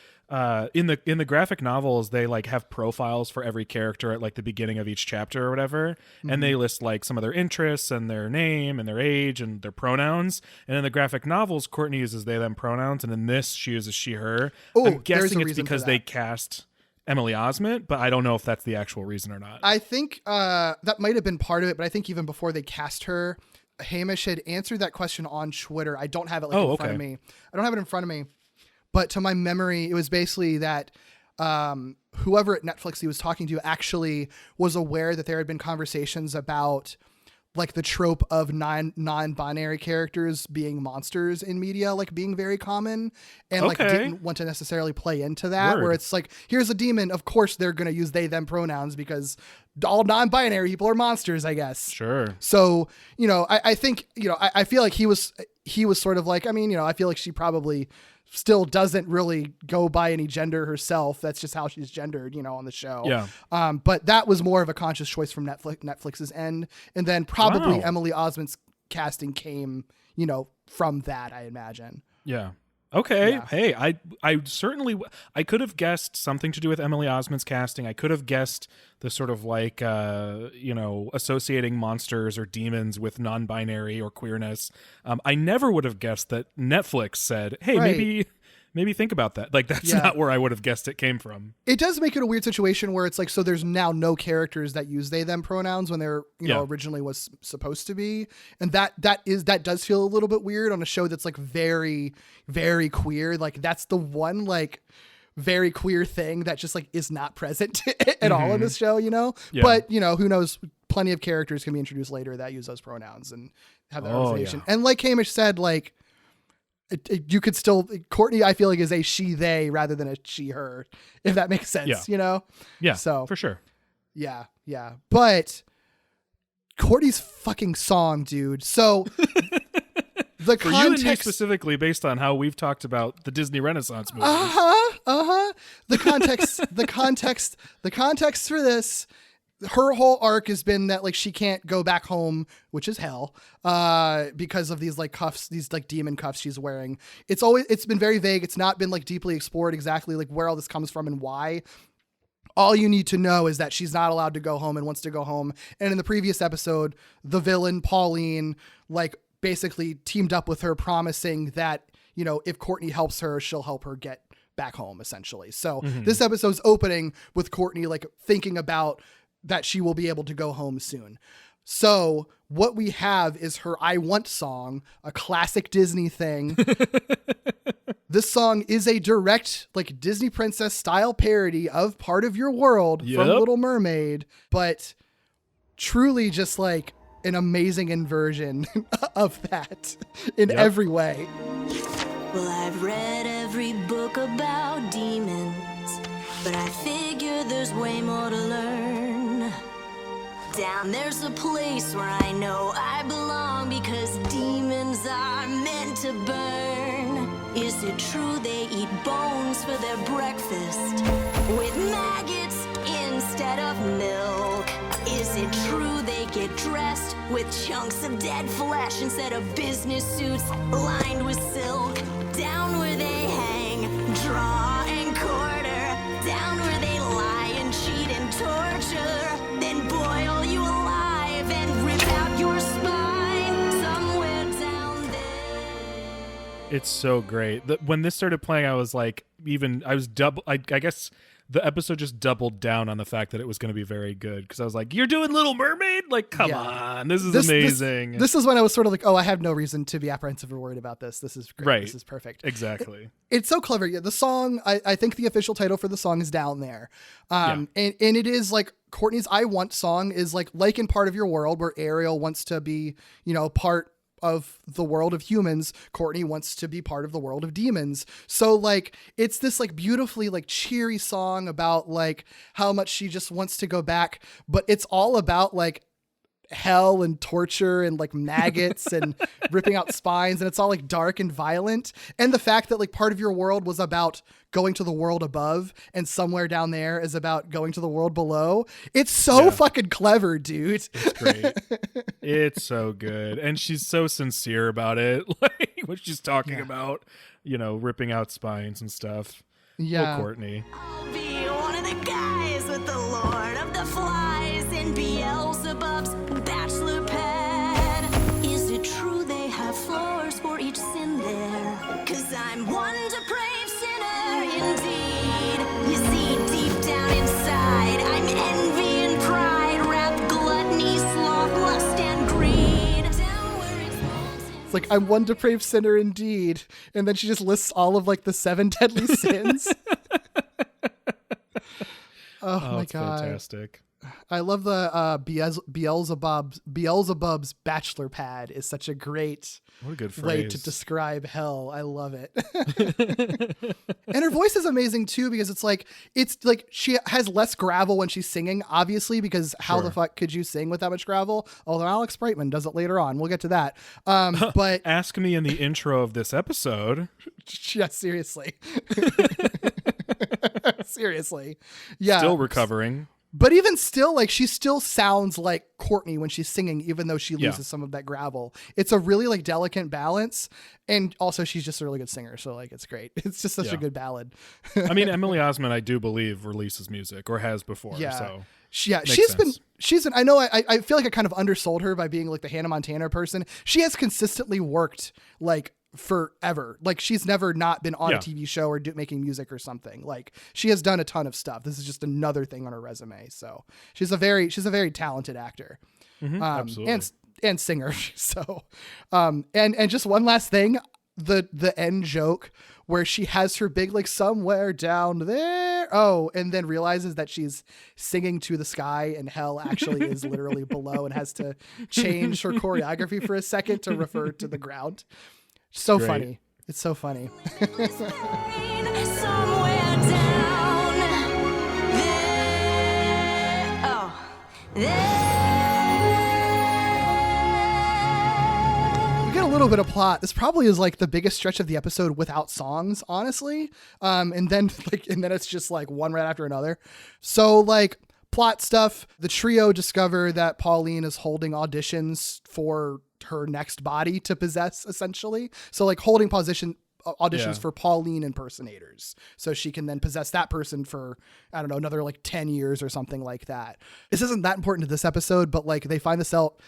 In the graphic novels, they, like, have profiles for every character at, like, the beginning of each chapter or whatever, and they list, like, some of their interests and their name and their age and their pronouns. And in the graphic novels, Courtney uses they them pronouns, and in this she uses she her. I'm guessing it's because they cast Emily Osment, but I don't know if that's the actual reason or not. I think that might have been part of it, but I think even before they cast her, Hamish had answered that question on Twitter. I don't have it in front of me. I don't have it in front of me, but to my memory, it was basically that whoever at Netflix he was talking to actually was aware that there had been conversations about, like, the trope of non-binary characters being monsters in media, like, being very common, and like didn't want to necessarily play into that. Where it's like, here's a demon, of course they're going to use they them pronouns because all non-binary people are monsters, I guess. Sure. So, I think, I feel like he was sort of like, I feel like she probably still doesn't really go by any gender herself. That's just how she's gendered, on the show. Yeah. But that was more of a conscious choice from Netflix's end. And then probably Emily Osment's casting came, from that, I imagine. Yeah. Okay. Yeah. Hey, I certainly I could have guessed something to do with Emily Osment's casting. I could have guessed the sort of like associating monsters or demons with non-binary or queerness. I never would have guessed that Netflix said, "Hey, Right. maybe think about that." Like that's Yeah. not where I would have guessed it came from. It does make it a weird situation where it's like, so there's now no characters that use they them pronouns when they're originally was supposed to be, and that does feel a little bit weird on a show that's like very, very queer. Like that's the one like very queer thing that just like is not present at all in this show, Yeah. But who knows? Plenty of characters can be introduced later that use those pronouns and have that representation. Yeah. And like Hamish said, like. You could still Courtney, I feel like, is a she they rather than a she her, if that makes sense. Yeah, So for sure. yeah. But Courtney's fucking song, dude. So the For you and me context, specifically, based on how we've talked about the Disney Renaissance movies. the context for this. Her whole arc has been that like she can't go back home, which is hell, because of these like cuffs, these like demon cuffs she's wearing. It's been very vague. It's not been like deeply explored exactly like where all this comes from and why. All you need to know is that she's not allowed to go home and wants to go home. And in the previous episode, the villain Pauline like basically teamed up with her, promising that if Courtney helps her, she'll help her get back home, essentially. So this episode's opening with Courtney like thinking about that she will be able to go home soon. So what we have is her I Want song, a classic Disney thing. This song is a direct like Disney princess style parody of Part of Your World from Little Mermaid, but truly just like an amazing inversion of that in every way. Well, I've read every book about demons, but I figure there's way more to learn. Down there's a place where I know I belong because demons are meant to burn. Is it true they eat bones for their breakfast with maggots instead of milk? Is it true they get dressed with chunks of dead flesh instead of business suits lined with silk? Down where they hang, draw and quarter, down where they lie and cheat and torture, then boil you alive and rip out your spine somewhere down there. It's so great. When this started playing, I was like, I guess the episode just doubled down on the fact that it was going to be very good, because I was like, you're doing Little Mermaid? Like, come on, this is amazing. This is when I was sort of like, oh, I have no reason to be apprehensive or worried about this. This is great. Right. This is perfect. Exactly. It's so clever. Yeah, the song, I think the official title for the song is down there. And it is like Courtney's I Want song is like in Part of Your World, where Ariel wants to be, part of the world of humans. Courtney wants to be part of the world of demons. So like, it's this like beautifully like cheery song about like how much she just wants to go back, but it's all about like hell and torture and like maggots and ripping out spines, and it's all like dark and violent. And the fact that like Part of Your World was about going to the world above, and Somewhere Down There is about going to the world below. It's so fucking clever, dude. It's great. It's so good. And she's so sincere about it. Like when she's talking about, ripping out spines and stuff. Yeah. Oh, Courtney. I'll be one of the guys with the Lord of the Flies in Beelzebub's bachelor pad. Is it true they have floors for each sin there? 'Cause I'm one depraved sinner indeed. You see, deep down inside, I'm envy and pride, wrapped gluttony, sloth, lust, and greed. Down where it's molten. It's like, I'm one depraved sinner indeed. And then she just lists all of like the 7 deadly sins. Oh my it's God. fantastic. I love the Beelzebub's bachelor pad is such a great What a good way phrase. to describe hell. I love it. And her voice is amazing too, because it's like she has less gravel when she's singing, obviously, because how the fuck could you sing with that much gravel? Although Alex Brightman does it later on. We'll get to that. But Ask me in the intro of this episode. yeah, seriously. Seriously. Yeah. Still recovering. But even still, like, she still sounds like Courtney when she's singing, even though she loses some of that gravel. It's a really like delicate balance. And also she's just a really good singer. So like, it's great. It's just such a good ballad. I mean, Emily Osment, I do believe, releases music or has before. Yeah. So she's been, I know I feel like I kind of undersold her by being like the Hannah Montana person. She has consistently worked like forever. Like she's never not been on a TV show or making music or something. Like she has done a ton of stuff. This is just another thing on her resume. So she's a very talented actor. Absolutely. And singer. So, and just one last thing, the end joke where she has her big, like somewhere down there. Oh, and then realizes that she's singing to the sky and hell actually is literally below and has to change her choreography for a second to refer to the ground. So Great. funny. It's so funny. Somewhere down there. Oh, there. We get a little bit of plot. This probably is like the biggest stretch of the episode without songs, honestly. And then it's just like one right after another. So like plot stuff, the trio discover that Pauline is holding auditions for her next body to possess, essentially. So like holding auditions for Pauline impersonators, so she can then possess that person for, I don't know, another like 10 years or something like that. This isn't that important to this episode, but like they find this out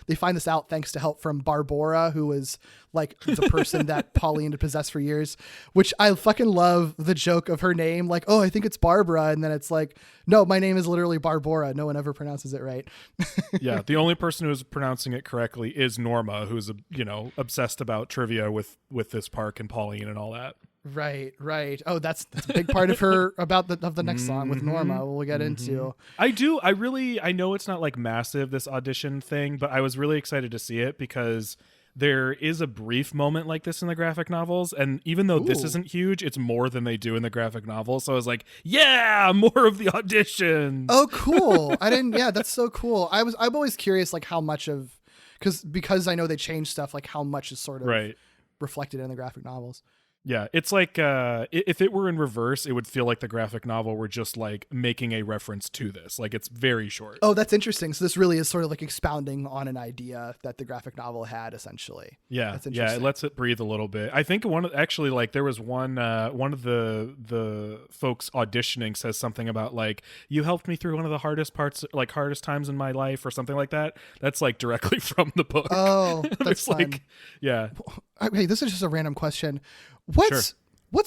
thanks to help from Barbora, who is like the person that Pauline had possessed for years, which I fucking love the joke of her name. Like, oh, I think it's Barbara. And then it's like, no, my name is literally Barbora. No one ever pronounces it right. Yeah. The only person who's pronouncing it correctly is Norma, who's, obsessed about trivia with this park and Pauline and all that. Right. Oh, that's a big part of her of the next song with Norma. We'll get into. I know it's not like massive, this audition thing, but I was really excited to see it because there is a brief moment like this in the graphic novels. And even though this isn't huge, it's more than they do in the graphic novels. So I was like, yeah, more of the auditions. Oh, cool. That's so cool. I'm always curious, like how much of, because I know they change stuff, like how much is sort of reflected in the graphic novels. Yeah, it's like if it were in reverse, it would feel like the graphic novel were just like making a reference to this. Like it's very short. Oh, that's interesting. So this really is sort of like expounding on an idea that the graphic novel had, essentially. Yeah, that's interesting. It lets it breathe a little bit. I think there was one of the folks auditioning says something about like, you helped me through one of the hardest times in my life or something like that. That's like directly from the book. Oh, that's fun. like, yeah. Hey, this is just a random question. What's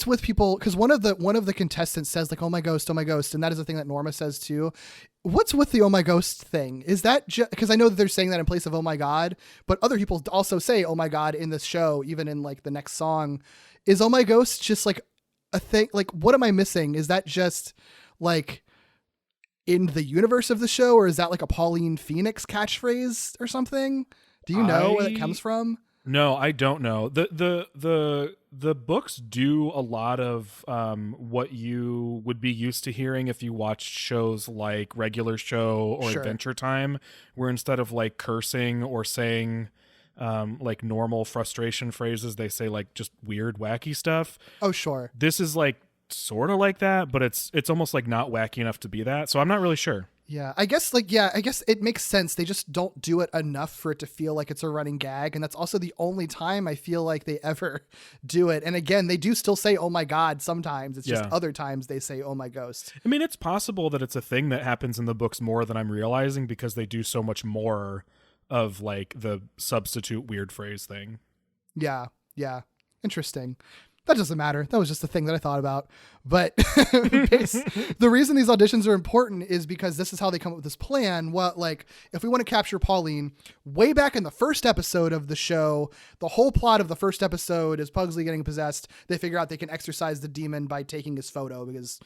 with people? Because one of the contestants says like, "Oh my ghost," and that is the thing that Norma says too. What's with the "Oh my ghost" thing? Is that because I know that they're saying that in place of "Oh my god," but other people also say "Oh my god" in this show, even in like the next song. Is "Oh my ghost" just like a thing? Like, what am I missing? Is that just like in the universe of the show, or is that like a Pauline Phoenix catchphrase or something? Do you know where that comes from? No, I don't know. The books do a lot of what you would be used to hearing if you watched shows like Regular Show or Adventure Time, where instead of like cursing or saying like normal frustration phrases, they say like just weird, wacky stuff. Oh, sure. This is like sort of like that, but it's almost like not wacky enough to be that. So I'm not really sure. Yeah, I guess it makes sense. They just don't do it enough for it to feel like it's a running gag. And that's also the only time I feel like they ever do it. And again, they do still say, "Oh my God," sometimes. It's just other times they say, "Oh my ghost." I mean, it's possible that it's a thing that happens in the books more than I'm realizing because they do so much more of like the substitute weird phrase thing. Yeah. Interesting. That doesn't matter. That was just a thing that I thought about. But the reason these auditions are important is because this is how they come up with this plan. Well, like if we want to capture Pauline, way back in the first episode of the show, the whole plot of the first episode is Pugsley getting possessed. They figure out they can exorcise the demon by taking his photo because,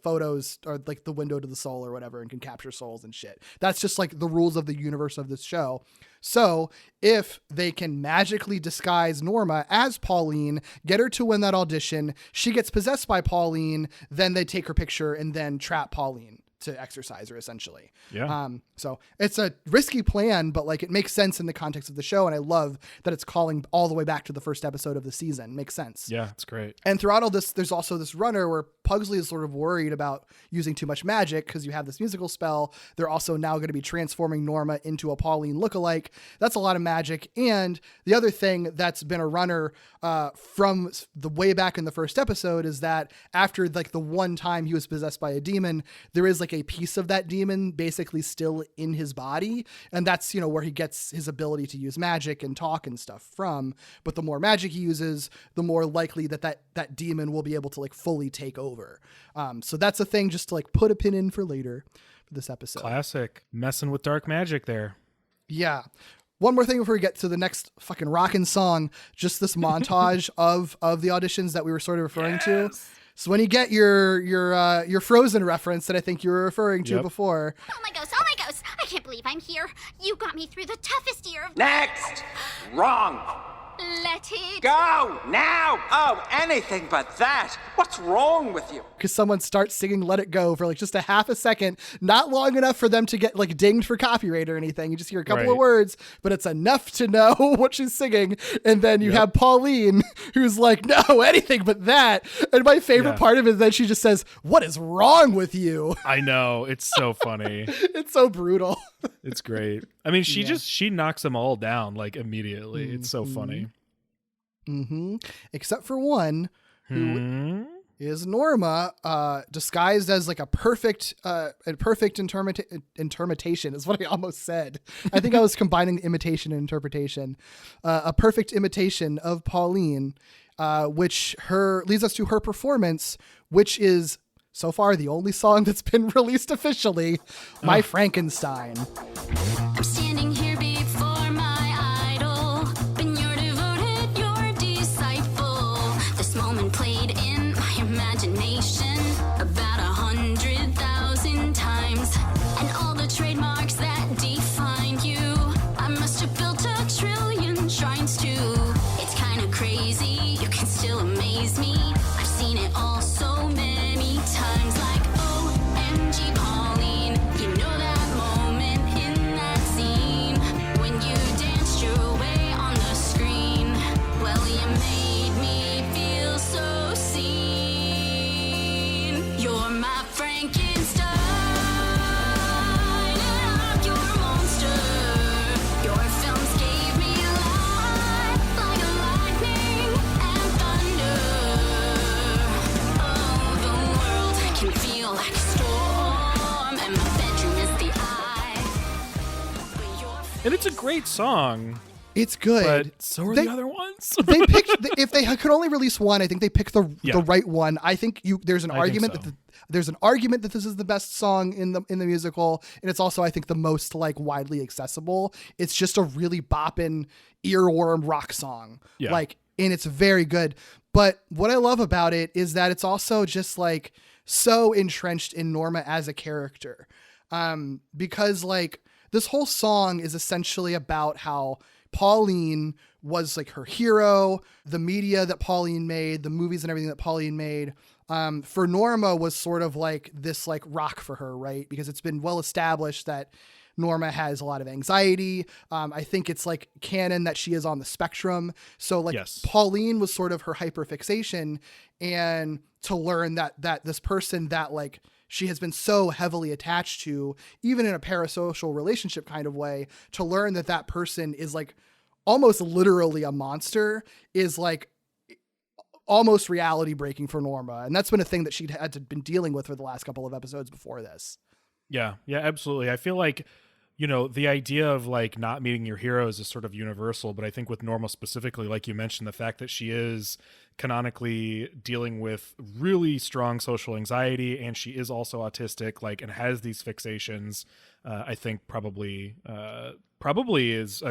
photos are like the window to the soul or whatever and can capture souls and shit. That's just like the rules of the universe of this show. So if they can magically disguise Norma as Pauline, get her to win that audition, she gets possessed by Pauline, then they take her picture and then trap Pauline. exercise her essentially. Yeah. So it's a risky plan, but like it makes sense in the context of the show. And I love that it's calling all the way back to the first episode of the season. Makes sense. Yeah, it's great. And throughout all this, there's also this runner where Pugsley is sort of worried about using too much magic because you have this musical spell. They're also now going to be transforming Norma into a Pauline lookalike. That's a lot of magic. And the other thing that's been a runner from the way back in the first episode is that after like the one time he was possessed by a demon, there is like a piece of that demon basically still in his body. And that's, where he gets his ability to use magic and talk and stuff from. But the more magic he uses, the more likely that demon will be able to like fully take over. So that's a thing just to like put a pin in for later for this episode. Classic. Messing with dark magic there. Yeah. One more thing before we get to the next fucking rockin' song, just this montage of the auditions that we were sort of referring to. So when you get your Frozen reference that I think you were referring to before. Oh my ghost, oh my ghost. I can't believe I'm here. You got me through the toughest year of... Next! Wrong! Let it... Go! Now! Oh, anything but that! What's wrong with you? Because someone starts singing Let It Go for like just a half a second, not long enough for them to get like dinged for copyright or anything. You just hear a couple of words, but it's enough to know what she's singing. And then you have Pauline who's like, no, anything but that. And my favorite part of it is that she just says, what is wrong with you? I know. It's so funny. It's so brutal. It's great. I mean, she knocks them all down like immediately. It's so funny. Except for one who is Norma, disguised as like a perfect interpretation is what I almost said. I think I was combining imitation and interpretation. A perfect imitation of Pauline, which leads us to her performance, which is so far the only song that's been released officially, My Frankenstein. I'm standing here before my idol, and you're devoted, your disciple. This moment played in my imagination about 100,000 times, and all the trademarks that define you, I must have built 1,000,000,000,000 shrines to. It's kind of crazy, you can still amaze me. I've seen it all so many times, like OMG Pauline, you know that moment in that scene when you danced your way on the screen. Well, you made me feel so seen. You're my Frankenstein, and I'm your monster. Your films gave me life like lightning and thunder. Oh, the world can feel like a storm, and my bedroom is the eye. And it's a great song, It's good. but so are the other ones. They picked if they could only release one, I think they picked the right one. I think there's an argument so. there's an argument that this is the best song in the musical, and it's also I think the most like widely accessible. It's just a really bopping earworm rock song. Yeah. Like, and it's very good. But what I love about it is that it's also just like so entrenched in Norma as a character. Because like this whole song is essentially about how Pauline was like her hero, the media that Pauline made, the movies and everything that Pauline made, for Norma was sort of like this like rock for her, right? Because it's been well established that Norma has a lot of anxiety. I think it's like canon that she is on the spectrum. So like Pauline was sort of her hyperfixation, and to learn that this person that like she has been so heavily attached to, even in a parasocial relationship kind of way, to learn that person is like almost literally a monster is like almost reality breaking for Norma. And that's been a thing that she'd had been dealing with for the last couple of episodes before this. Yeah, absolutely. I feel like, the idea of like not meeting your heroes is sort of universal, but I think with Norma specifically, like you mentioned, the fact that she is canonically dealing with really strong social anxiety, and she is also autistic, like, and has these fixations, I think probably is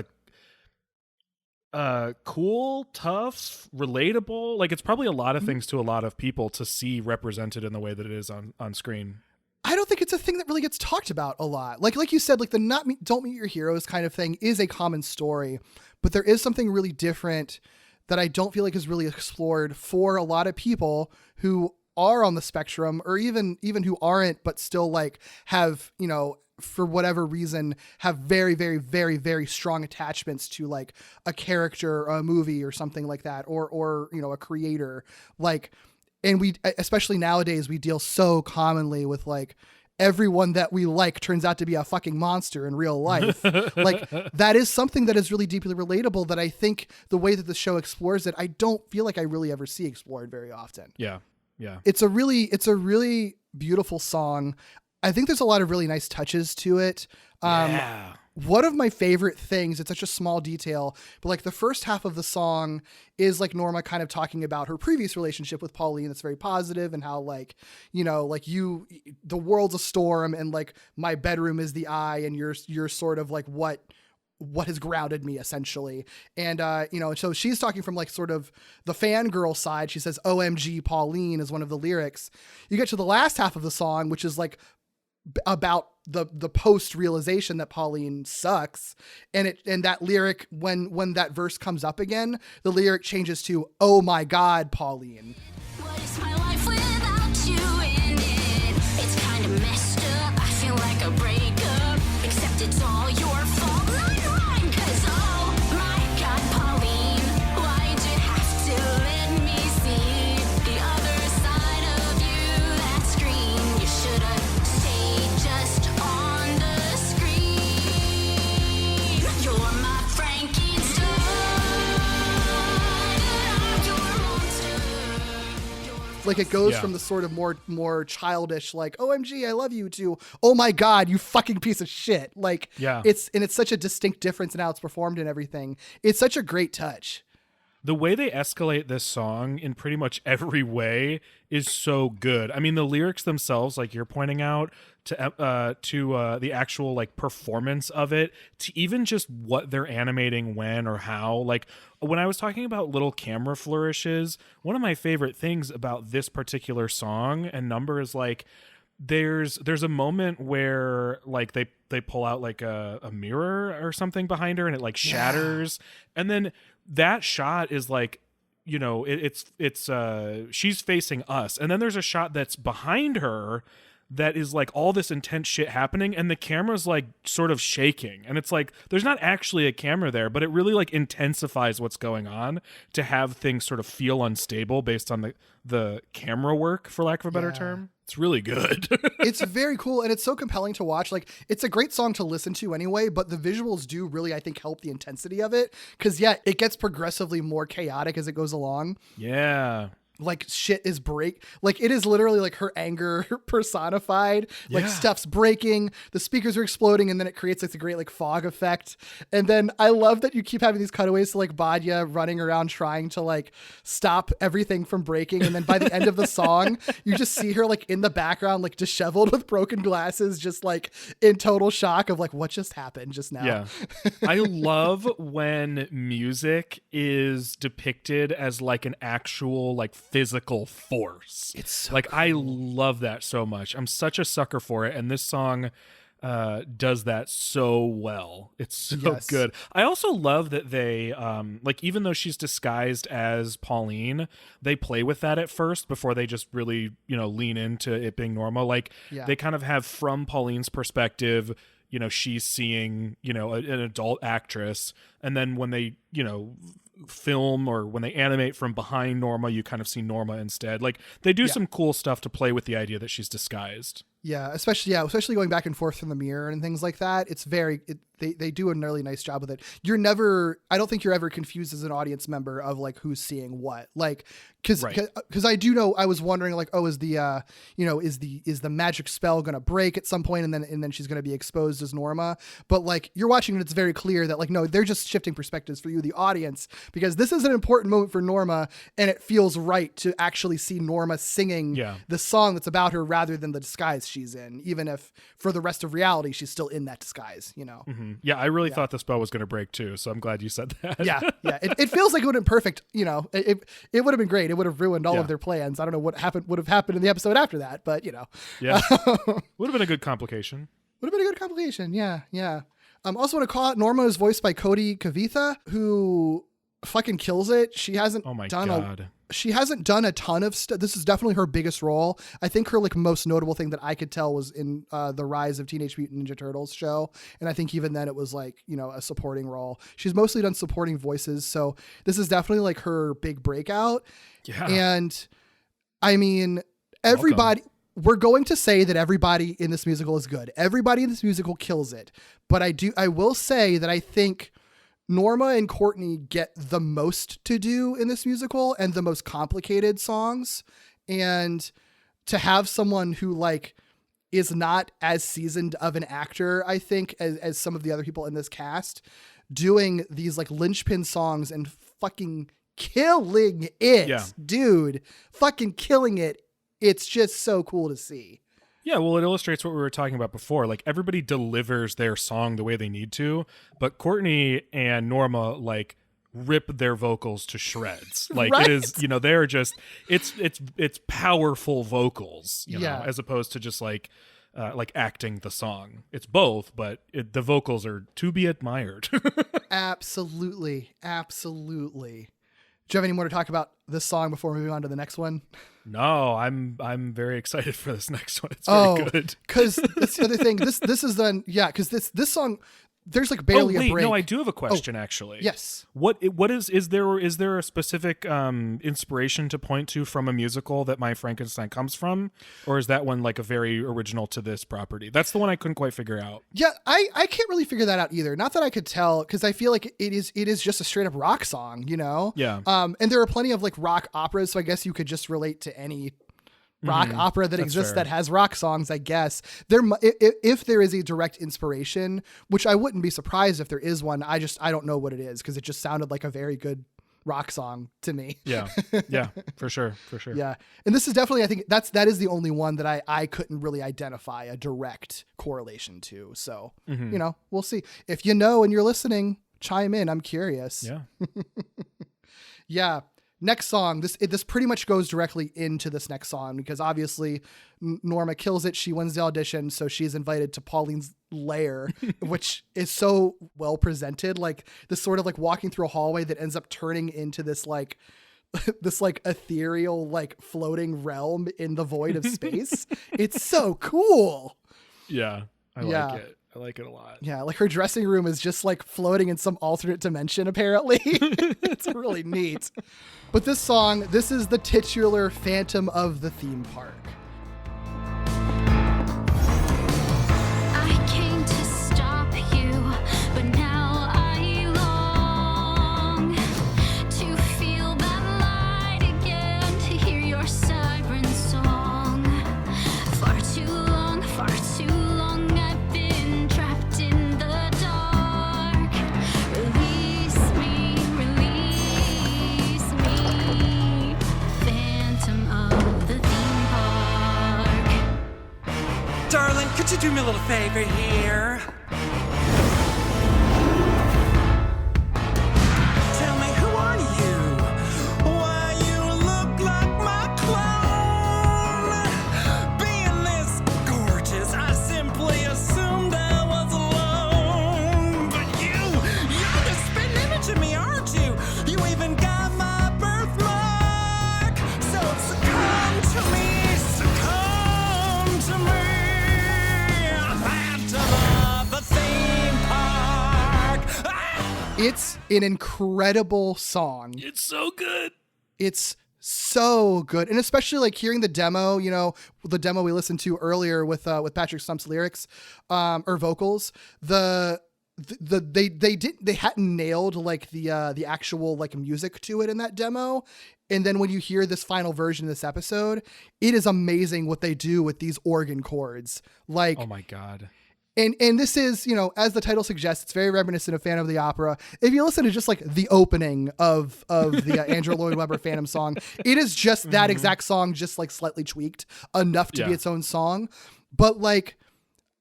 a cool, tough, relatable. Like, it's probably a lot of things to a lot of people to see represented in the way that it is on screen. I don't think it's a thing that really gets talked about a lot. Like you said, like the don't meet your heroes kind of thing is a common story, but there is something really different that I don't feel like is really explored for a lot of people who are on the spectrum, or even who aren't, but still like have, you know, for whatever reason, have very, very, very, very strong attachments to like a character or a movie or something like that, or, you know, a creator. Like, and we, especially nowadays, we deal so commonly with like, everyone that we like turns out to be a fucking monster in real life. Like, that is something that is really deeply relatable, that I think the way that the show explores it, I don't feel like I really ever see explored very often. Yeah. Yeah. It's a really beautiful song. I think there's a lot of really nice touches to it. Yeah. One of my favorite things, it's such a small detail, but like the first half of the song is like Norma kind of talking about her previous relationship with Pauline that's very positive, and how like, you know, like the world's a storm and like my bedroom is the eye, and you're sort of like what has grounded me, essentially. And, you know, so she's talking from like sort of the fangirl side. She says, OMG Pauline is one of the lyrics. You get to the last half of the song, which is like about the post realization that Pauline sucks, and that lyric, when that verse comes up again, the lyric changes to, oh my God, Pauline. What is my life without you in it? It's kind of messed up. I feel like a breakup, except it's all your fault, not mine. 'Cause oh my God, Pauline, why'd you have to let me see the other side of you? That screen, you should have stayed just on the screen. You're my Frankenstein, I'm your monster. Like, it goes Yeah. from the sort of more childish, like, OMG, I love you, to, oh my God, you fucking piece of shit. Like, Yeah. it's such a distinct difference in how it's performed and everything. It's such a great touch. The way they escalate this song in pretty much every way is so good. I mean, the lyrics themselves, like you're pointing out, to the actual like performance of it, to even just what they're animating when or how. Like, when I was talking about little camera flourishes, one of my favorite things about this particular song and number is like, there's a moment where like they pull out like a mirror or something behind her, and it like shatters, and then that shot is like, you know, it's she's facing us, and then there's a shot that's behind her that is like all this intense shit happening, and the camera's like sort of shaking, and it's like there's not actually a camera there, but it really like intensifies what's going on to have things sort of feel unstable based on the camera work, for lack of a better term. It's really good. It's very cool, and it's so compelling to watch. Like, it's a great song to listen to anyway, but the visuals do really, I think, help the intensity of it, because it gets progressively more chaotic as it goes along. Yeah. Like, shit is like, it is literally like her anger personified. Like, stuff's breaking, the speakers are exploding, and then it creates like the great like fog effect. And then I love that you keep having these cutaways to like Badia running around trying to like stop everything from breaking, and then by the end of the song you just see her like in the background, like disheveled with broken glasses, just like in total shock of like, what just happened just now. Yeah. I love when music is depicted as like an actual like physical force. It's so like, I love that so much. I'm such a sucker for it, and this song does that so well. It's so good. I also love that they like, even though she's disguised as Pauline, they play with that at first before they just really, you know, lean into it being Norma. Like, they kind of have, from Pauline's perspective, you know, she's seeing, you know, an adult actress, and then when they, you know, film or when they animate from behind Norma, you kind of see Norma instead. Like, they do some cool stuff to play with the idea that she's disguised. Yeah, especially going back and forth from the mirror and things like that. It's they do a really nice job with it. I don't think you're ever confused as an audience member of like who's seeing what. Like, because I do know, I was wondering like, oh, is the is the magic spell gonna break at some point, and then she's gonna be exposed as Norma? But like, you're watching it, it's very clear that like, no, they're just shifting perspectives for you, the audience, because this is an important moment for Norma, and it feels right to actually see Norma singing the song that's about her rather than the disguise she's in, even if for the rest of reality she's still in that disguise, you know. Yeah, I really thought the spell was going to break too, so I'm glad you said that. It feels like it would have been perfect, you know. It would have been great. It would have ruined all of their plans. I don't know what would have happened in the episode after that, but you know. Would have been a good complication. Yeah. Also want to call out Norma is voiced by Cody Kavitha, who fucking kills it. She hasn't done she hasn't done a ton of stuff. This is definitely her biggest role. I think her like most notable thing that I could tell was in the Rise of Teenage Mutant Ninja Turtles show. And I think even then it was like, you know, a supporting role. She's mostly done supporting voices. So this is definitely like her big breakout. Yeah. And I mean, everybody, we're going to say that everybody in this musical is good. Everybody in this musical kills it. But I will say that I think Norma and Courtney get the most to do in this musical and the most complicated songs. And to have someone who like is not as seasoned of an actor, I think, as some of the other people in this cast doing these like linchpin songs and fucking killing it, dude, fucking killing it. It's just so cool to see. Yeah, well, it illustrates what we were talking about before. Like, everybody delivers their song the way they need to, but Courtney and Norma, like, rip their vocals to shreds. Like, Right? it is, you know, they're just, it's powerful vocals, you know, as opposed to just, like acting the song. It's both, but the vocals are to be admired. Absolutely. Do you have any more to talk about this song before moving on to the next one? No, I'm very excited for this next one. It's very good. Because that's the other thing. This is then because this song, there's like barely a break. No, I do have a question actually. Yes. What is there a specific inspiration to point to from a musical that My Frankenstein comes from, or is that one like a very original to this property? That's the one I couldn't quite figure out. Yeah, I can't really figure that out either. Not that I could tell, because I feel like it is just a straight up rock song, you know? Yeah. And there are plenty of like rock operas, so I guess you could just relate to any rock opera that exists that has rock songs, I guess. If there is a direct inspiration, which I wouldn't be surprised if there is one, I don't know what it is, because it just sounded like a very good rock song to me. Yeah, for sure. Yeah, and this is definitely, I think that is the only one that I couldn't really identify a direct correlation to. So, you know, we'll see. If you know and you're listening, chime in. I'm curious. Yeah. Yeah. Next song, this pretty much goes directly into this next song, because obviously Norma kills it. She wins the audition, so she's invited to Pauline's lair, which is so well presented. Like this sort of like walking through a hallway that ends up turning into this like ethereal, like floating realm in the void of space. It's so cool. Yeah, I like it. I like it a lot. Yeah, like her dressing room is just like floating in some alternate dimension, apparently. It's really neat. But this song, this is the titular Phantom of the theme park. I came to stop you, but now I long to feel that light again, to hear your siren song. Far too long, I've been trapped in the dark. Release me, Phantom of the theme park. Darling, could you do me a little favor here? Tell me, who are you? Why you look like my clone? Being this gorgeous, I simply assumed I was alone. But you're the spitting image of me, aren't you? You even got my birthmark. So succumb to me. Phantom of the theme park. It's an incredible song. It's so good. It's so good. And especially like hearing the demo, you know, the demo we listened to earlier with Patrick Stump's lyrics, or vocals, they hadn't nailed like the actual like music to it in that demo. And then when you hear this final version of this episode, it is amazing what they do with these organ chords. Like, oh my God. And this is, you know, as the title suggests, it's very reminiscent of Phantom of the Opera. If you listen to just like the opening of the Andrew Lloyd Webber Phantom song, it is just that exact song, just like slightly tweaked enough to be its own song. But like,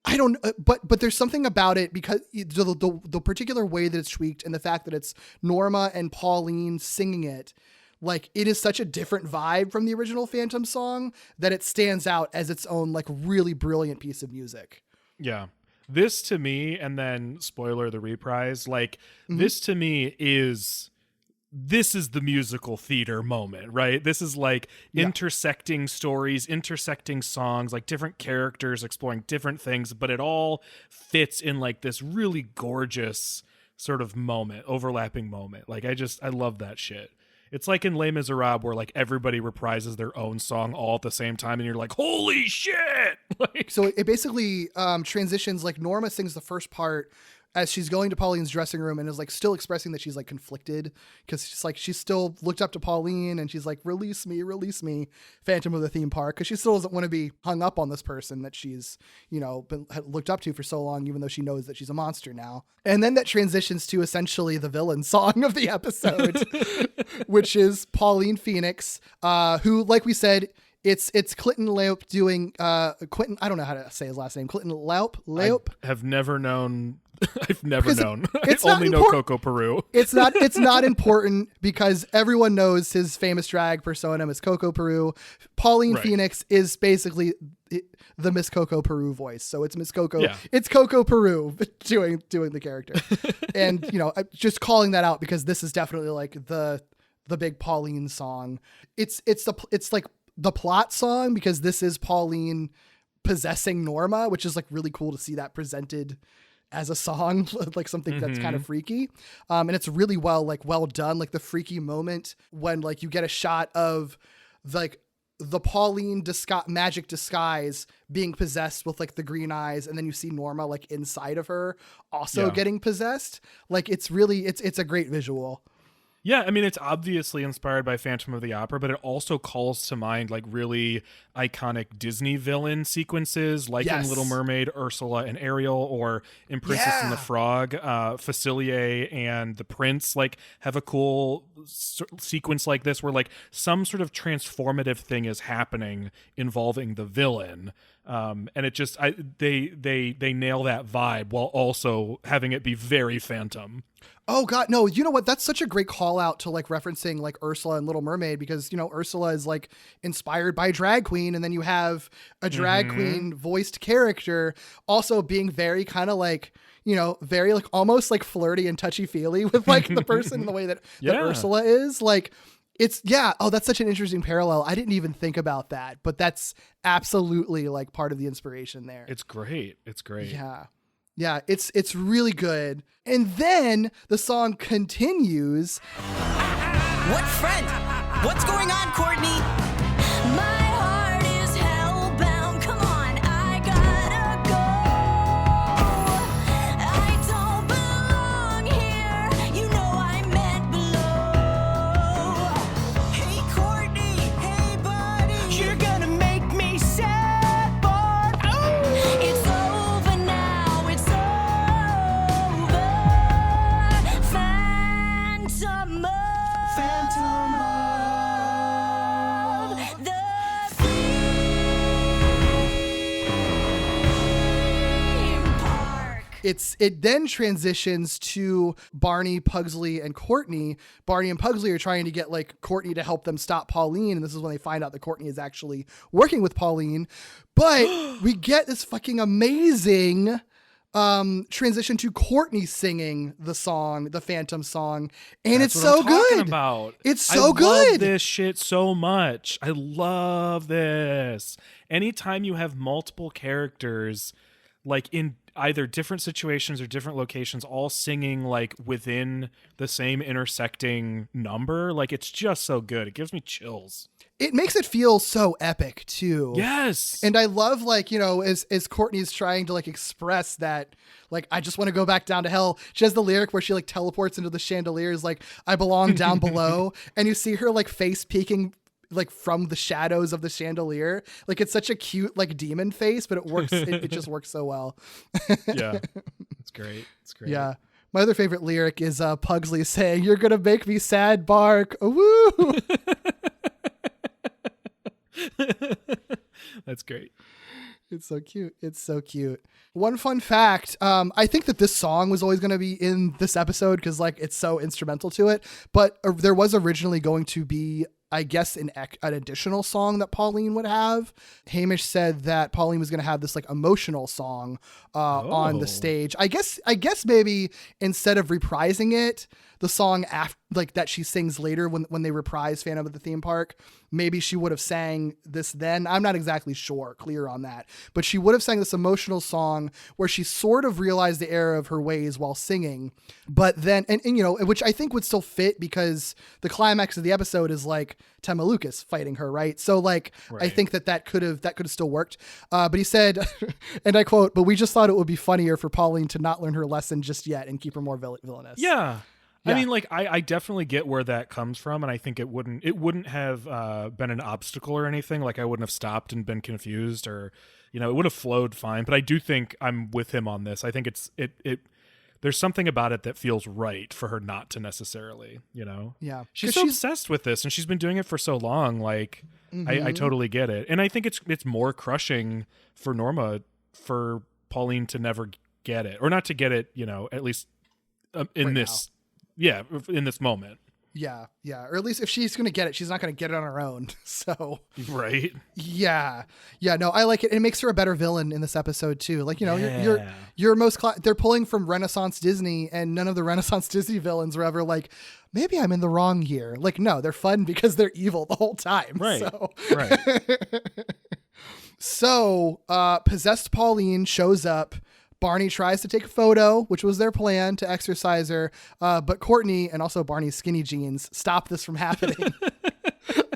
I don't, but there's something about it, because the particular way that it's tweaked and the fact that it's Norma and Pauline singing it, like it is such a different vibe from the original Phantom song that it stands out as its own like really brilliant piece of music. Yeah. This to me, and then spoiler, the reprise, like this to me is this is the musical theater moment, right? This is like intersecting stories, intersecting songs, like different characters exploring different things, but it all fits in like this really gorgeous sort of moment, overlapping moment. Like I love that shit. It's like in Les Miserables where like everybody reprises their own song all at the same time and you're like, holy shit. Like, So it basically transitions, like Norma sings the first part as she's going to Pauline's dressing room and is like still expressing that she's like conflicted because she's like, she's still looked up to Pauline and she's like, release me, Phantom of the Theme Park. Cause she still doesn't want to be hung up on this person that she's, you know, been looked up to for so long, even though she knows that she's a monster now. And then that transitions to essentially the villain song of the episode, which is Pauline Phoenix, who, like we said, it's Clinton Laup doing Quentin. I don't know how to say his last name. Clinton Laup. I have never known. I've never known. It's I only know important. Coco Peru. It's not important because everyone knows his famous drag persona is Coco Peru. Pauline Right. Phoenix is basically the Miss Coco Peru voice. So it's Miss Coco. Yeah. It's Coco Peru doing the character. And, you know, just calling that out because this is definitely like the big Pauline song. It's like the plot song because this is Pauline possessing Norma, which is like really cool to see that presented as a song, like something that's kind of freaky. And it's really well done. Like the freaky moment when like you get a shot of like the Pauline magic disguise being possessed with like the green eyes. And then you see Norma like inside of her also getting possessed. Like it's really, it's a great visual. Yeah, I mean, it's obviously inspired by Phantom of the Opera, but it also calls to mind like really iconic Disney villain sequences, like in Little Mermaid, Ursula and Ariel, or in Princess and the Frog, Facilier and the Prince like have a cool sequence like this where like some sort of transformative thing is happening involving the villain. And it just they nail that vibe while also having it be very Phantom. Oh God, no, you know what? That's such a great call out to like referencing like Ursula and Little Mermaid because, you know, Ursula is like inspired by drag queen. And then you have a drag queen voiced character also being very kind of like, you know, very like almost like flirty and touchy feely with like the person in the way that Ursula is like. It's that's such an interesting parallel. I didn't even think about that, but that's absolutely like part of the inspiration there. It's great. Yeah, it's really good. And then the song continues. What friend? What's going on, Courtney? My heart is hellbound. Come on, I gotta go. I don't belong here. You know I'm meant below. Hey, Courtney. Hey, buddy. You're gonna make me sad, boy. Oh! It's over now. It's over. Phantom of the theme park. It then transitions to Barney, Pugsley, and Courtney. Barney and Pugsley are trying to get like Courtney to help them stop Pauline, and this is when they find out that Courtney is actually working with Pauline. But we get this fucking amazing transition to Courtney singing the song, the Phantom song, and That's it's what so I'm talking good. about. It's so I good. love this shit so much. I love this. Anytime you have multiple characters, like in either different situations or different locations, all singing like within the same intersecting number, like it's just so good. It gives me chills. It makes it feel so epic too. Yes. And I love like, you know, as Courtney's trying to like express that, like, I just want to go back down to hell. She has the lyric where she like teleports into the chandeliers, like, I belong down below. And you see her like face peeking like from the shadows of the chandelier. Like it's such a cute like demon face, but it works. It just works so well. Yeah. It's great. It's great. Yeah. My other favorite lyric is Pugsley saying, "You're going to make me sad, Bark." Woo! That's great. It's so cute. It's so cute. One fun fact, I think that this song was always going to be in this episode because like it's so instrumental to it, but there was originally going to be, I guess, an additional song that Pauline would have. Hamish said that Pauline was going to have this like emotional song on the stage. I guess maybe instead of reprising it, the song like that she sings later when they reprise Phantom of the Theme Park, maybe she would have sang this then. I'm not exactly clear on that, but she would have sang this emotional song where she sort of realized the error of her ways while singing, but then, and you know, which I think would still fit because the climax of the episode is like Tema Lucas fighting her, right? So like, I think that could have still worked. But he said, and I quote, "But we just thought it would be funnier for Pauline to not learn her lesson just yet and keep her more villainous." Yeah. Yeah. I mean, like, I definitely get where that comes from, and I think it wouldn't have been an obstacle or anything. Like, I wouldn't have stopped and been confused, or, you know, it would have flowed fine. But I do think I'm with him on this. I think there's something about it that feels right for her not to necessarily, you know? Yeah. She's so obsessed with this, and she's been doing it for so long. Like, I totally get it. And I think it's more crushing for Norma, for Pauline to never get it, or not to get it, you know, at least in right this... Yeah, in this moment. Yeah. Or at least if she's going to get it, she's not going to get it on her own. So, right. Yeah. No, I like it. It makes her a better villain in this episode too. Like, you know, you're they're pulling from Renaissance Disney, and none of the Renaissance Disney villains were ever like, maybe I'm in the wrong here. Like, no, they're fun because they're evil the whole time. Right. So. Right. So, possessed Pauline shows up. Barney tries to take a photo, which was their plan to exorcise her. But Courtney and also Barney's skinny jeans stop this from happening.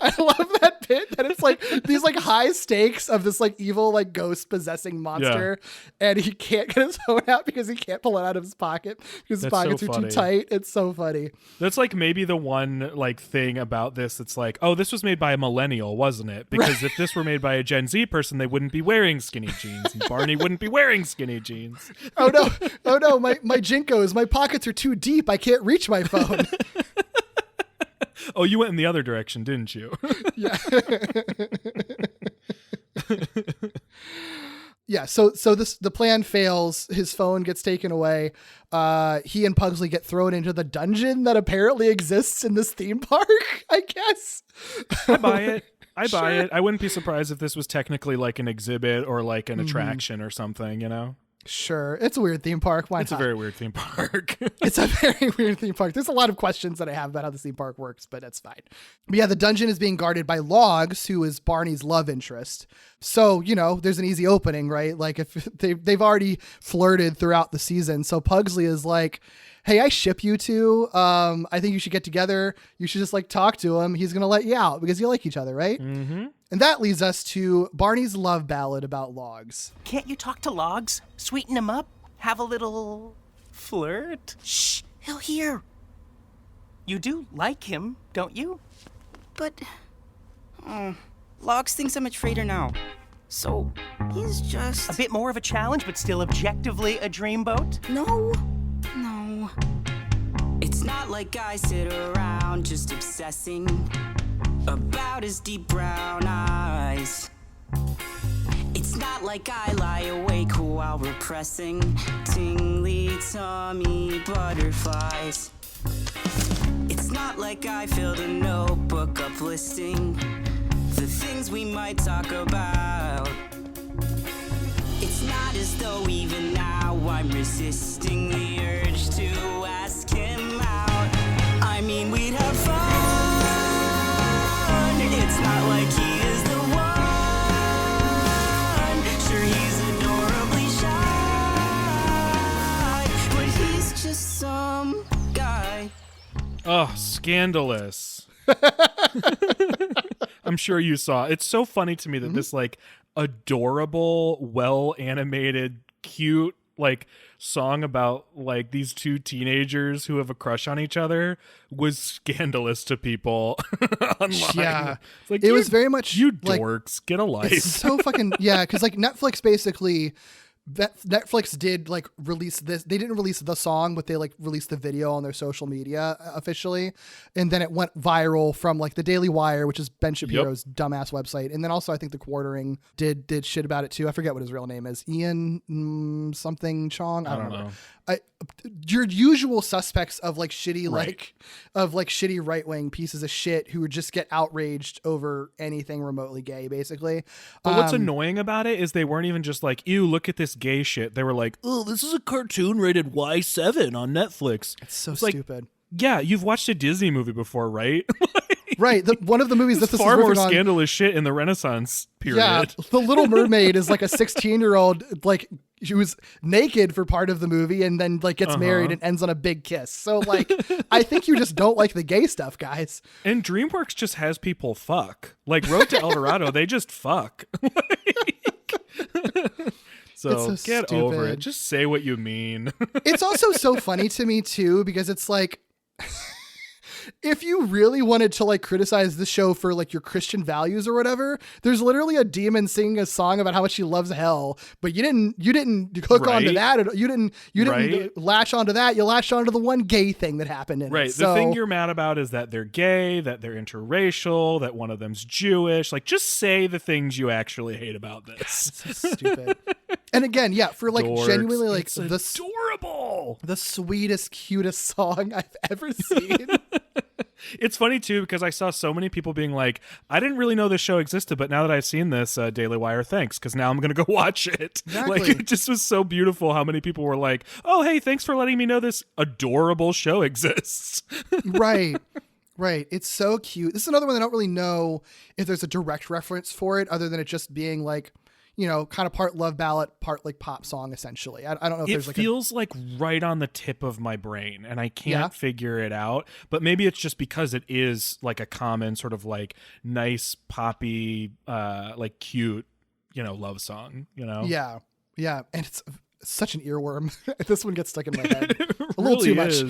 I love that bit that it's like these like high stakes of this like evil like ghost possessing monster, and he can't get his phone out because he can't pull it out of his pocket because his pockets are too tight. It's so funny. That's like maybe the one like thing about this. It's like, oh, this was made by a millennial, wasn't it? Because if this were made by a Gen Z person, they wouldn't be wearing skinny jeans, and Barney wouldn't be wearing skinny jeans. Oh no, my Jinkos, my pockets are too deep. I can't reach my phone. Oh, you went in the other direction, didn't you? Yeah. Yeah. So the plan fails. His phone gets taken away. He and Pugsley get thrown into the dungeon that apparently exists in this theme park, I guess. I buy it. I wouldn't be surprised if this was technically like an exhibit or like an attraction or something, you know? Sure. It's a weird theme park. Why not? It's a very weird theme park. It's a very weird theme park. There's a lot of questions that I have about how the theme park works, but that's fine. But yeah, the dungeon is being guarded by Logs, who is Barney's love interest. So, you know, there's an easy opening, right? Like if they've already flirted throughout the season. So Pugsley is like, hey, I ship you two. I think you should get together. You should just like talk to him. He's going to let you out because you like each other, right? Mm-hmm. And that leads us to Barney's love ballad about Logs. Can't you talk to Logs? Sweeten him up? Have a little flirt? Shh, he'll hear. You do like him, don't you? But Logs thinks I'm a traitor now. So he's just... A bit more of a challenge, but still objectively a dreamboat? No. It's not like I sit around just obsessing about his deep brown eyes. It's not like I lie awake while repressing tingly tummy butterflies. It's not like I filled a notebook up listing the things we might talk about. It's not as though even now I'm resisting the urge to ask him out. I mean, we'd have fun. It's not like he is the one. Sure, he's adorably shy, but he's just some guy. Oh, scandalous. I'm sure you saw. It's so funny to me that this like adorable, well animated, cute like song about like these two teenagers who have a crush on each other was scandalous to people online. Yeah. It's like, it was very much you like, dorks, get a life. It's so fucking because like Netflix basically Netflix did like release this. They didn't release the song, but they like released the video on their social media officially. And then it went viral from like the Daily Wire, which is Ben Shapiro's dumbass website. And then also I think the Quartering did shit about it too. I forget what his real name is. Ian something Chong. I don't know. Your usual suspects of like shitty, shitty right-wing pieces of shit who just get outraged over anything remotely gay, basically. But what's annoying about it is they weren't even just like, ew, look at this gay shit. They were like, oh, this is a cartoon rated Y7 on Netflix. It's so stupid. Yeah, you've watched a Disney movie before, right? Right. One of the movies that this Far is more riffing on. scandalous shit in the Renaissance period. Yeah, The Little Mermaid is like a 16-year-old, like she was naked for part of the movie and then like gets married and ends on a big kiss. So like, I think you just don't like the gay stuff, guys. And DreamWorks just has people fuck. Like Road to El Dorado, they just fuck. So get over it. Just say what you mean. It's also so funny to me too, because it's like, if you really wanted to like criticize the show for like your Christian values or whatever, there's literally a demon singing a song about how much she loves hell, but you didn't hook onto that. You didn't latch onto that. You latched onto the one gay thing that happened in it. Right. The thing you're mad about is that they're gay, that they're interracial, that one of them's Jewish. Like, just say the things you actually hate about this. So stupid. And again, yeah, for like Dorks. genuinely like It's adorable. The sweetest, cutest song I've ever seen. It's funny too, because I saw so many people being like, I didn't really know this show existed, but now that I've seen this, Daily Wire, thanks, because now I'm going to go watch it. Exactly. Like, it just was so beautiful how many people were like, oh, hey, thanks for letting me know this adorable show exists. Right. Right. It's so cute. This is another one that I don't really know if there's a direct reference for it other than it just being like, you know, kind of part love ballad, part like pop song, essentially. I don't know if It there's like feels like right on the tip of my brain, and I can't figure it out. But maybe it's just because it is like a common sort of like nice poppy, like cute, you know, love song. You know? Yeah, yeah, and it's such an earworm. This one gets stuck in my head a really little too much.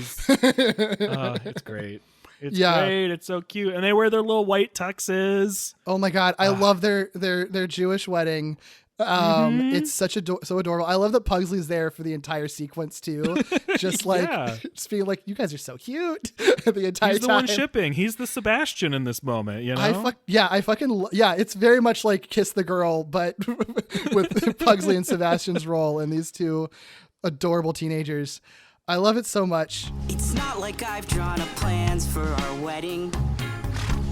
It's great. It's great. It's so cute, and they wear their little white tuxes. Oh my god, I love their Jewish wedding. It's such so adorable. I love that Pugsley's there for the entire sequence too. Just like just being like, you guys are so cute the entire time. He's the one shipping. He's the Sebastian in this moment, you know? It's very much like Kiss the Girl, but with Pugsley and Sebastian's role and these two adorable teenagers. I love it so much. It's not like I've drawn up plans for our wedding,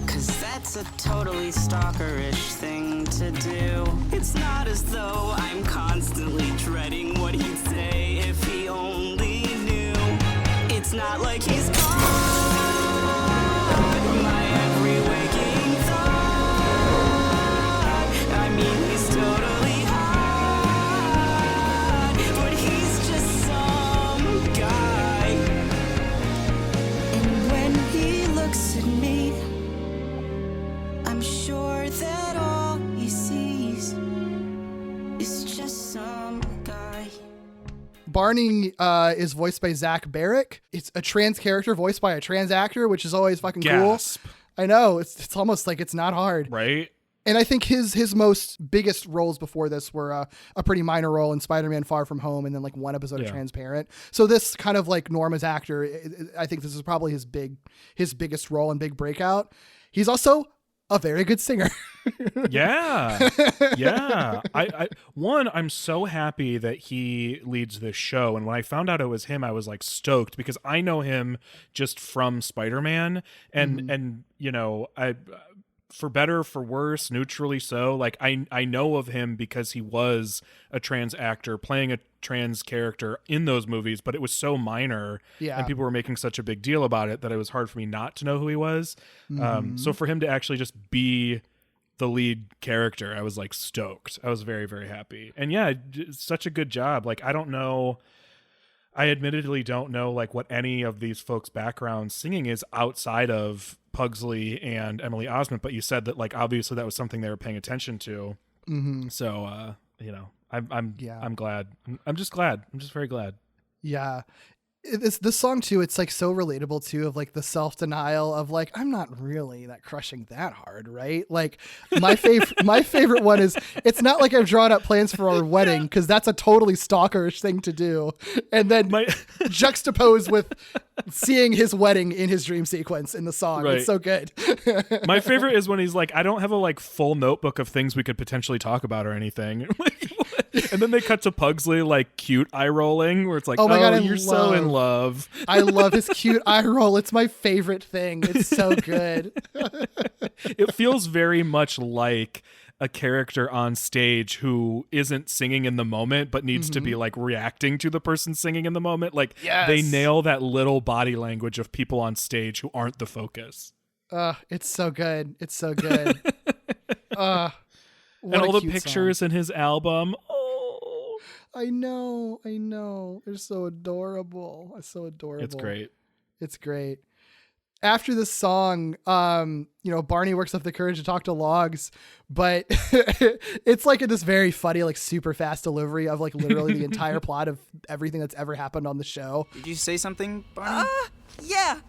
'cause that's a totally stalkerish thing to do. It's not as though I'm constantly dreading what he'd say if he only knew. It's not like he's caught my every waking thought. I mean, he's totally hot, but he's just some guy. And when he looks at me, I'm sure that all he sees is just some guy. Barney is voiced by Zach Barrick. It's a trans character voiced by a trans actor, which is always fucking Gasp. cool. I know. It's almost like it's not hard. Right? And I think his most biggest roles before this were a pretty minor role in Spider-Man Far From Home and then like one episode of Transparent. So this kind of like Norma's actor, I think this is probably his biggest role and big breakout. He's also a very good singer. Yeah. I'm so happy that he leads this show. And when I found out it was him, I was like stoked because I know him just from Spider-Man and you know, for better, for worse, neutrally so, like I know of him because he was a trans actor playing a trans character in those movies, but it was so minor and people were making such a big deal about it that it was hard for me not to know who he was. So for him to actually just be the lead character, I was like stoked. I was very, very happy. And yeah, such a good job. Like, I admittedly don't know like what any of these folks' background singing is outside of Pugsley and Emily Osment, but you said that like obviously that was something they were paying attention to. So you know, I'm glad. I'm just glad. I'm just very glad. Yeah. This song too, it's like so relatable too, of like the self-denial of like, I'm not really that crushing that hard, right? Like my favorite one is, it's not like I've drawn up plans for our wedding, because that's a totally stalkerish thing to do. And then juxtaposed with seeing his wedding in his dream sequence in the song. Right. It's so good. My favorite is when he's like, I don't have a like full notebook of things we could potentially talk about or anything. And then they cut to Pugsley like cute eye rolling, where it's like, oh my God, you're so in love. I love his cute eye roll. It's my favorite thing. It's so good. It feels very much like a character on stage who isn't singing in the moment but needs to be like reacting to the person singing in the moment. Like they nail that little body language of people on stage who aren't the focus. It's so good. It's so good. And all the pictures in his album. Oh, I know. They're so adorable. It's so adorable. It's great. After the song, Barney works up the courage to talk to Logs, but it's like in this very funny, like super fast delivery of like literally the entire plot of everything that's ever happened on the show. Did you say something, Barney? Yeah,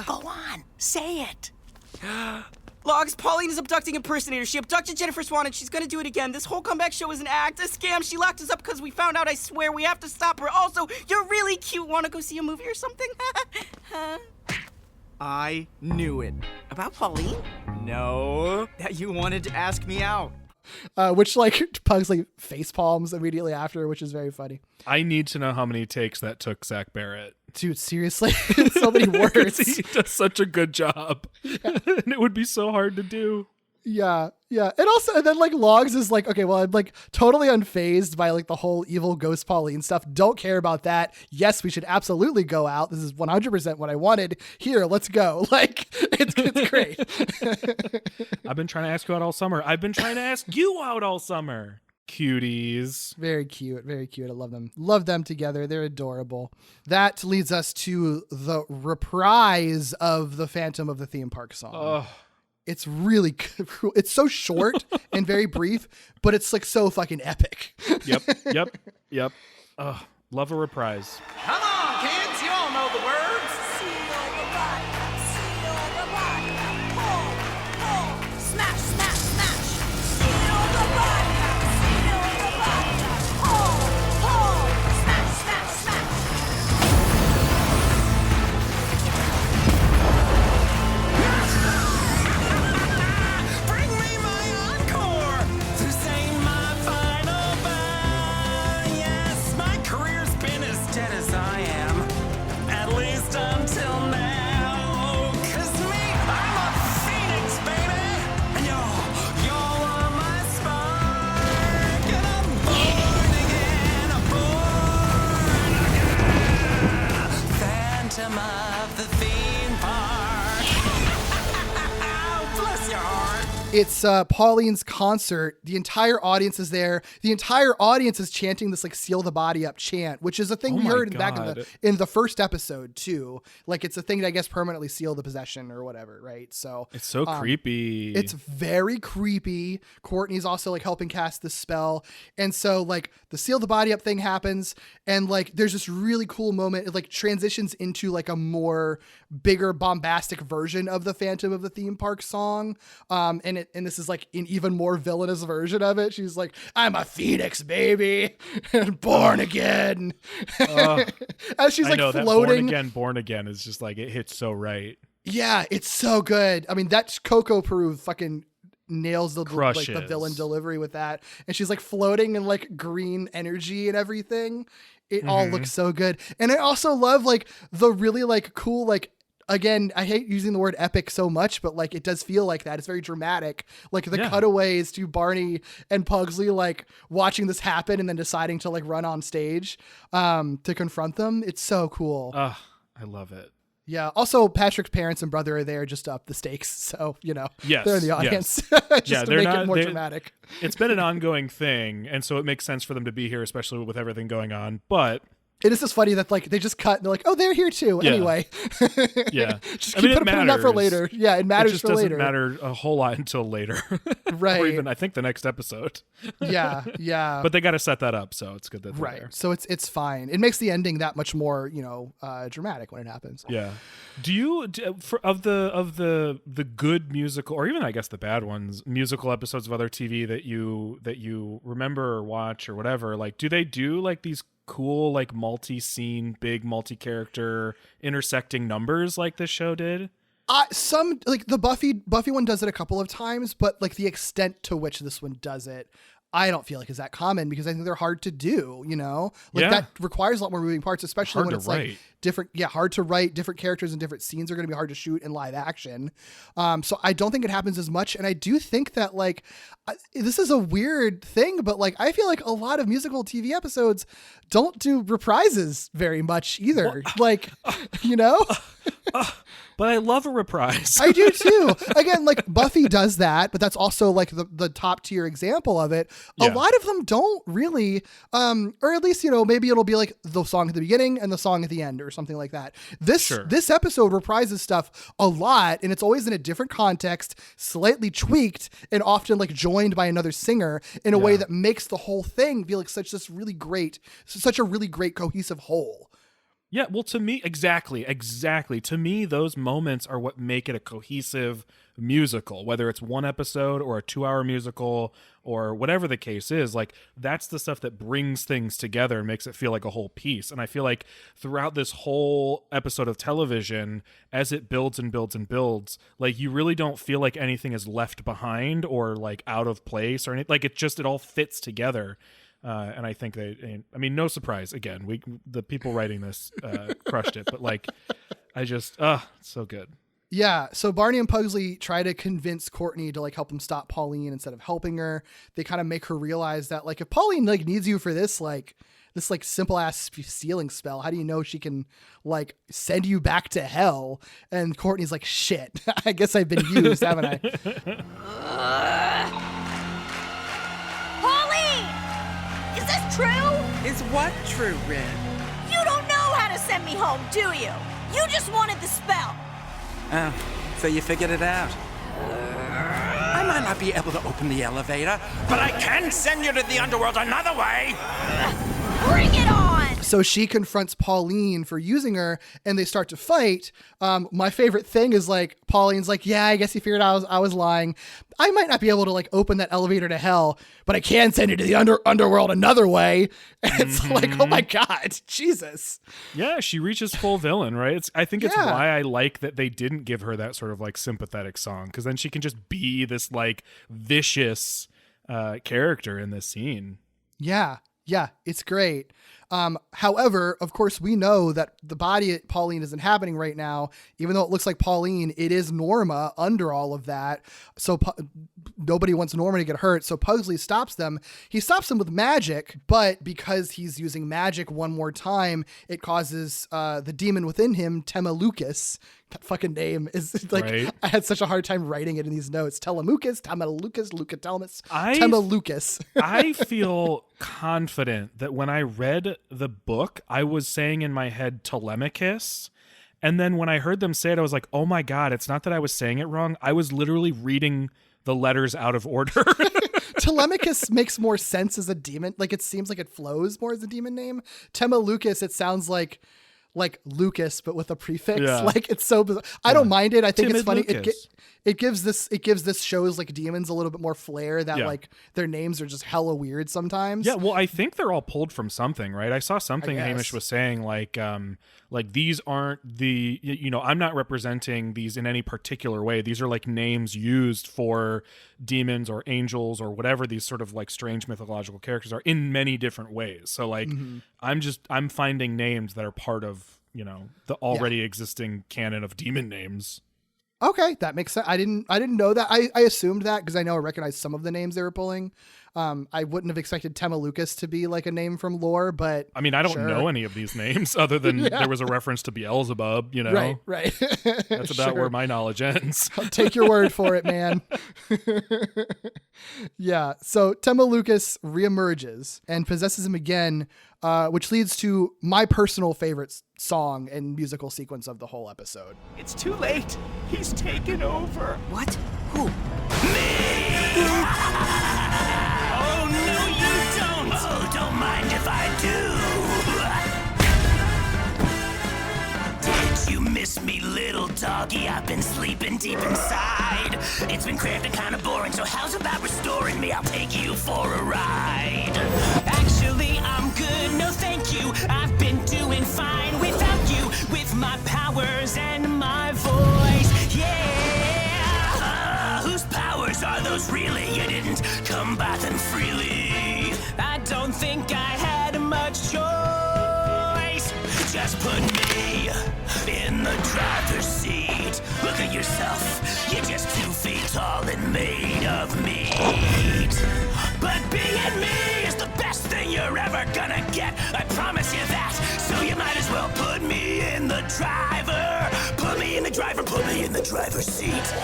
Go on, say it. Logs, Pauline is abducting impersonator. She abducted Jennifer Swan and she's gonna do it again. This whole comeback show is an act, a scam. She locked us up because we found out, I swear. We have to stop her. Also, you're really cute. Wanna go see a movie or something? I knew it. About Pauline? No, that you wanted to ask me out. Which like Pugs like face palms immediately after, which is very funny. I need to know how many takes that took Zach Barrett. Dude, seriously, so many words. He does such a good job, and it would be so hard to do. Yeah. And then like Logs is like, okay, well, I'm like totally unfazed by like the whole evil ghost Pauline stuff. Don't care about that. Yes, we should absolutely go out. This is 100% what I wanted. Here, let's go. Like, it's great. I've been trying to ask you out all summer. I've been trying to ask you out all summer. Cuties. Very cute. Very cute. I love them. Love them together. They're adorable. That leads us to the reprise of the Phantom of the Theme Park song. Oh. It's really cool. It's so short and very brief, but it's like so fucking epic. Yep. Love a reprise. Come on, kids, you all know the words. Smash, smash, smash! Seal the vodka! Seal the vodka! Pull! Smash, smash, smash! Bring me my encore. This ain't my final bow. Yes, my career's been as dead as I am, at least until now. 'Cause me, I'm a phoenix, baby, and y'all are my spark. And I'm born again, Phantom of the theme park. Bless your heart. It's Pauline's concert. The entire audience is there. The entire audience is chanting this like "seal the body up" chant, which is a thing Oh we my heard back God. in the first episode too. Like it's a thing that I guess permanently seal the possession or whatever, right? So It's so creepy. it's very creepy. Courtney's also like helping cast this spell. And so like the seal the body up thing happens and like there's this really cool moment. It like transitions into like a more bigger bombastic version of the Phantom of the Theme Park song. And this is like an even more villainous version of it. She's like, I'm a phoenix, baby, and born again. As she's like that floating. born again is just like, it hits so right. Yeah, it's so good. I mean, that's Coco Peru fucking nails the Crushes. like the villain delivery with that. And she's like floating in like green energy and everything. It all looks so good. And I also love like the really like cool, like, again, I hate using the word epic so much, but like it does feel like that. It's very dramatic. Like the cutaways to Barney and Pugsley like watching this happen and then deciding to like run on stage to confront them. It's so cool. I love it. Yeah. Also, Patrick's parents and brother are there just to up the stakes. So, Yes, they're in the audience yes. just to make it more dramatic. It's been an ongoing thing, and so it makes sense for them to be here, especially with everything going on. But it is just funny that like they just cut and they're like, oh, they're here too. Yeah. Anyway. Yeah. Just keep putting it up for later. Yeah, it matters it just for doesn't later. matter a whole lot until later. Right. Or even, I think, the next episode. Yeah. But they got to set that up, so it's good that they're Right. there. So it's fine. It makes the ending that much more, dramatic when it happens. Yeah. Do you of the good musical, or even I guess the bad ones, musical episodes of other TV that you remember or watch or whatever? Like, do they do like these cool like multi-scene, big multi-character intersecting numbers like this show did? Some like the Buffy one does it a couple of times, but like the extent to which this one does it, I don't feel like is that common because I think they're hard to do, you know? Like Yeah. that requires a lot more moving parts, especially Hard when to it's write. like different, hard to write. Different characters and different scenes are going to be hard to shoot in live action. So I don't think it happens as much. And I do think that like, this is a weird thing, but like, I feel like a lot of musical TV episodes don't do reprises very much either. Like, you know? But I love a reprise. I do too. Again, like Buffy does that, but that's also like the top tier example of it. A Yeah. lot of them don't really, or at least, you know, maybe it'll be like the song at the beginning and the song at the end or something like that. This episode reprises stuff a lot, and it's always in a different context, slightly tweaked, and often like joined by another singer in a way that makes the whole thing feel like such a really great cohesive whole. Yeah, well, to me, exactly. To me, those moments are what make it a cohesive musical, whether it's one episode or a 2-hour musical or whatever the case is. Like, that's the stuff that brings things together and makes it feel like a whole piece. And I feel like throughout this whole episode of television, as it builds and builds and builds, like, you really don't feel like anything is left behind or like out of place or anything. Like, it all fits together. And I think no surprise. Again, the people writing this crushed it, but like, it's so good. Yeah. So Barney and Pugsley try to convince Courtney to like help them stop Pauline instead of helping her. They kind of make her realize that like, if Pauline like needs you for this simple ass stealing spell, how do you know she can like send you back to hell? And Courtney's like, shit, I guess I've been used, haven't I? Pauline! Is this true? Is what true, Red? You don't know how to send me home, do you? You just wanted the spell. Oh, so you figured it out. I might not be able to open the elevator, but I can send you to the underworld another way. Bring it on! So she confronts Pauline for using her, and they start to fight. My favorite thing is like Pauline's like, yeah, I guess you figured I was lying. I might not be able to like open that elevator to hell, but I can send you to the underworld another way. And it's like, oh my God, Jesus. Yeah, she reaches full villain, right? I think it's why I like that they didn't give her that sort of like sympathetic song, because then she can just be this like vicious character in this scene. Yeah, it's great. However, of course, we know that the body Pauline is inhabiting right now, even though it looks like Pauline, it is Norma under all of that. So nobody wants Norma to get hurt. So Pugsley stops them. He stops them with magic, but because he's using magic one more time, it causes the demon within him, Temalucas. That fucking name is like, right. I had such a hard time writing it in these notes. Temalucas, Lucatelmus, Temalucas. I feel confident that when I read the book, I was saying in my head Telemachus. And then when I heard them say it, I was like, oh my God, it's not that I was saying it wrong. I was literally reading the letters out of order. Telemachus makes more sense as a demon. Like, it seems like it flows more as a demon name. Temalucas, it sounds like Lucas, but with a prefix. Yeah. Like, it's so bizarre. I don't mind it. I think Timid it's funny. Lucas. It gives this show's like demons a little bit more flair that like their names are just hella weird sometimes. Yeah, well, I think they're all pulled from something, right? I saw something Hamish was saying like these aren't the, I'm not representing these in any particular way. These are like names used for demons or angels or whatever these sort of like strange mythological characters are in many different ways. So like I'm finding names that are part of, the already existing canon of demon names. Okay, that makes sense. I didn't know that. I assumed that because I recognized some of the names they were pulling. I wouldn't have expected Temalucas to be like a name from lore, but I mean, I don't know any of these names other than there was a reference to Beelzebub, Right. That's about where my knowledge ends. I'll take your word for it, man. Yeah. So Temalucas reemerges and possesses him again, which leads to my personal favorite song and musical sequence of the whole episode. It's too late. He's taken over. What? Who? Oh, no, you don't. Oh, don't mind if I do. Did you miss me, little doggy? I've been sleeping deep inside. It's been cramped and kind of boring, so how's about restoring me? I'll take you for a ride. Actually, I'm good, no thank you. I've been doing fine without you, with my powers and my voice, yeah. Whose powers are those really? You didn't come by them freely. think I had much choice. Just put me in the driver's seat. Look at yourself, you're just 2 feet tall and made of meat. But being me is the best thing you're ever gonna get. I promise you that. So you might as well put me in the driver. Put me in the driver, put me in the driver's seat.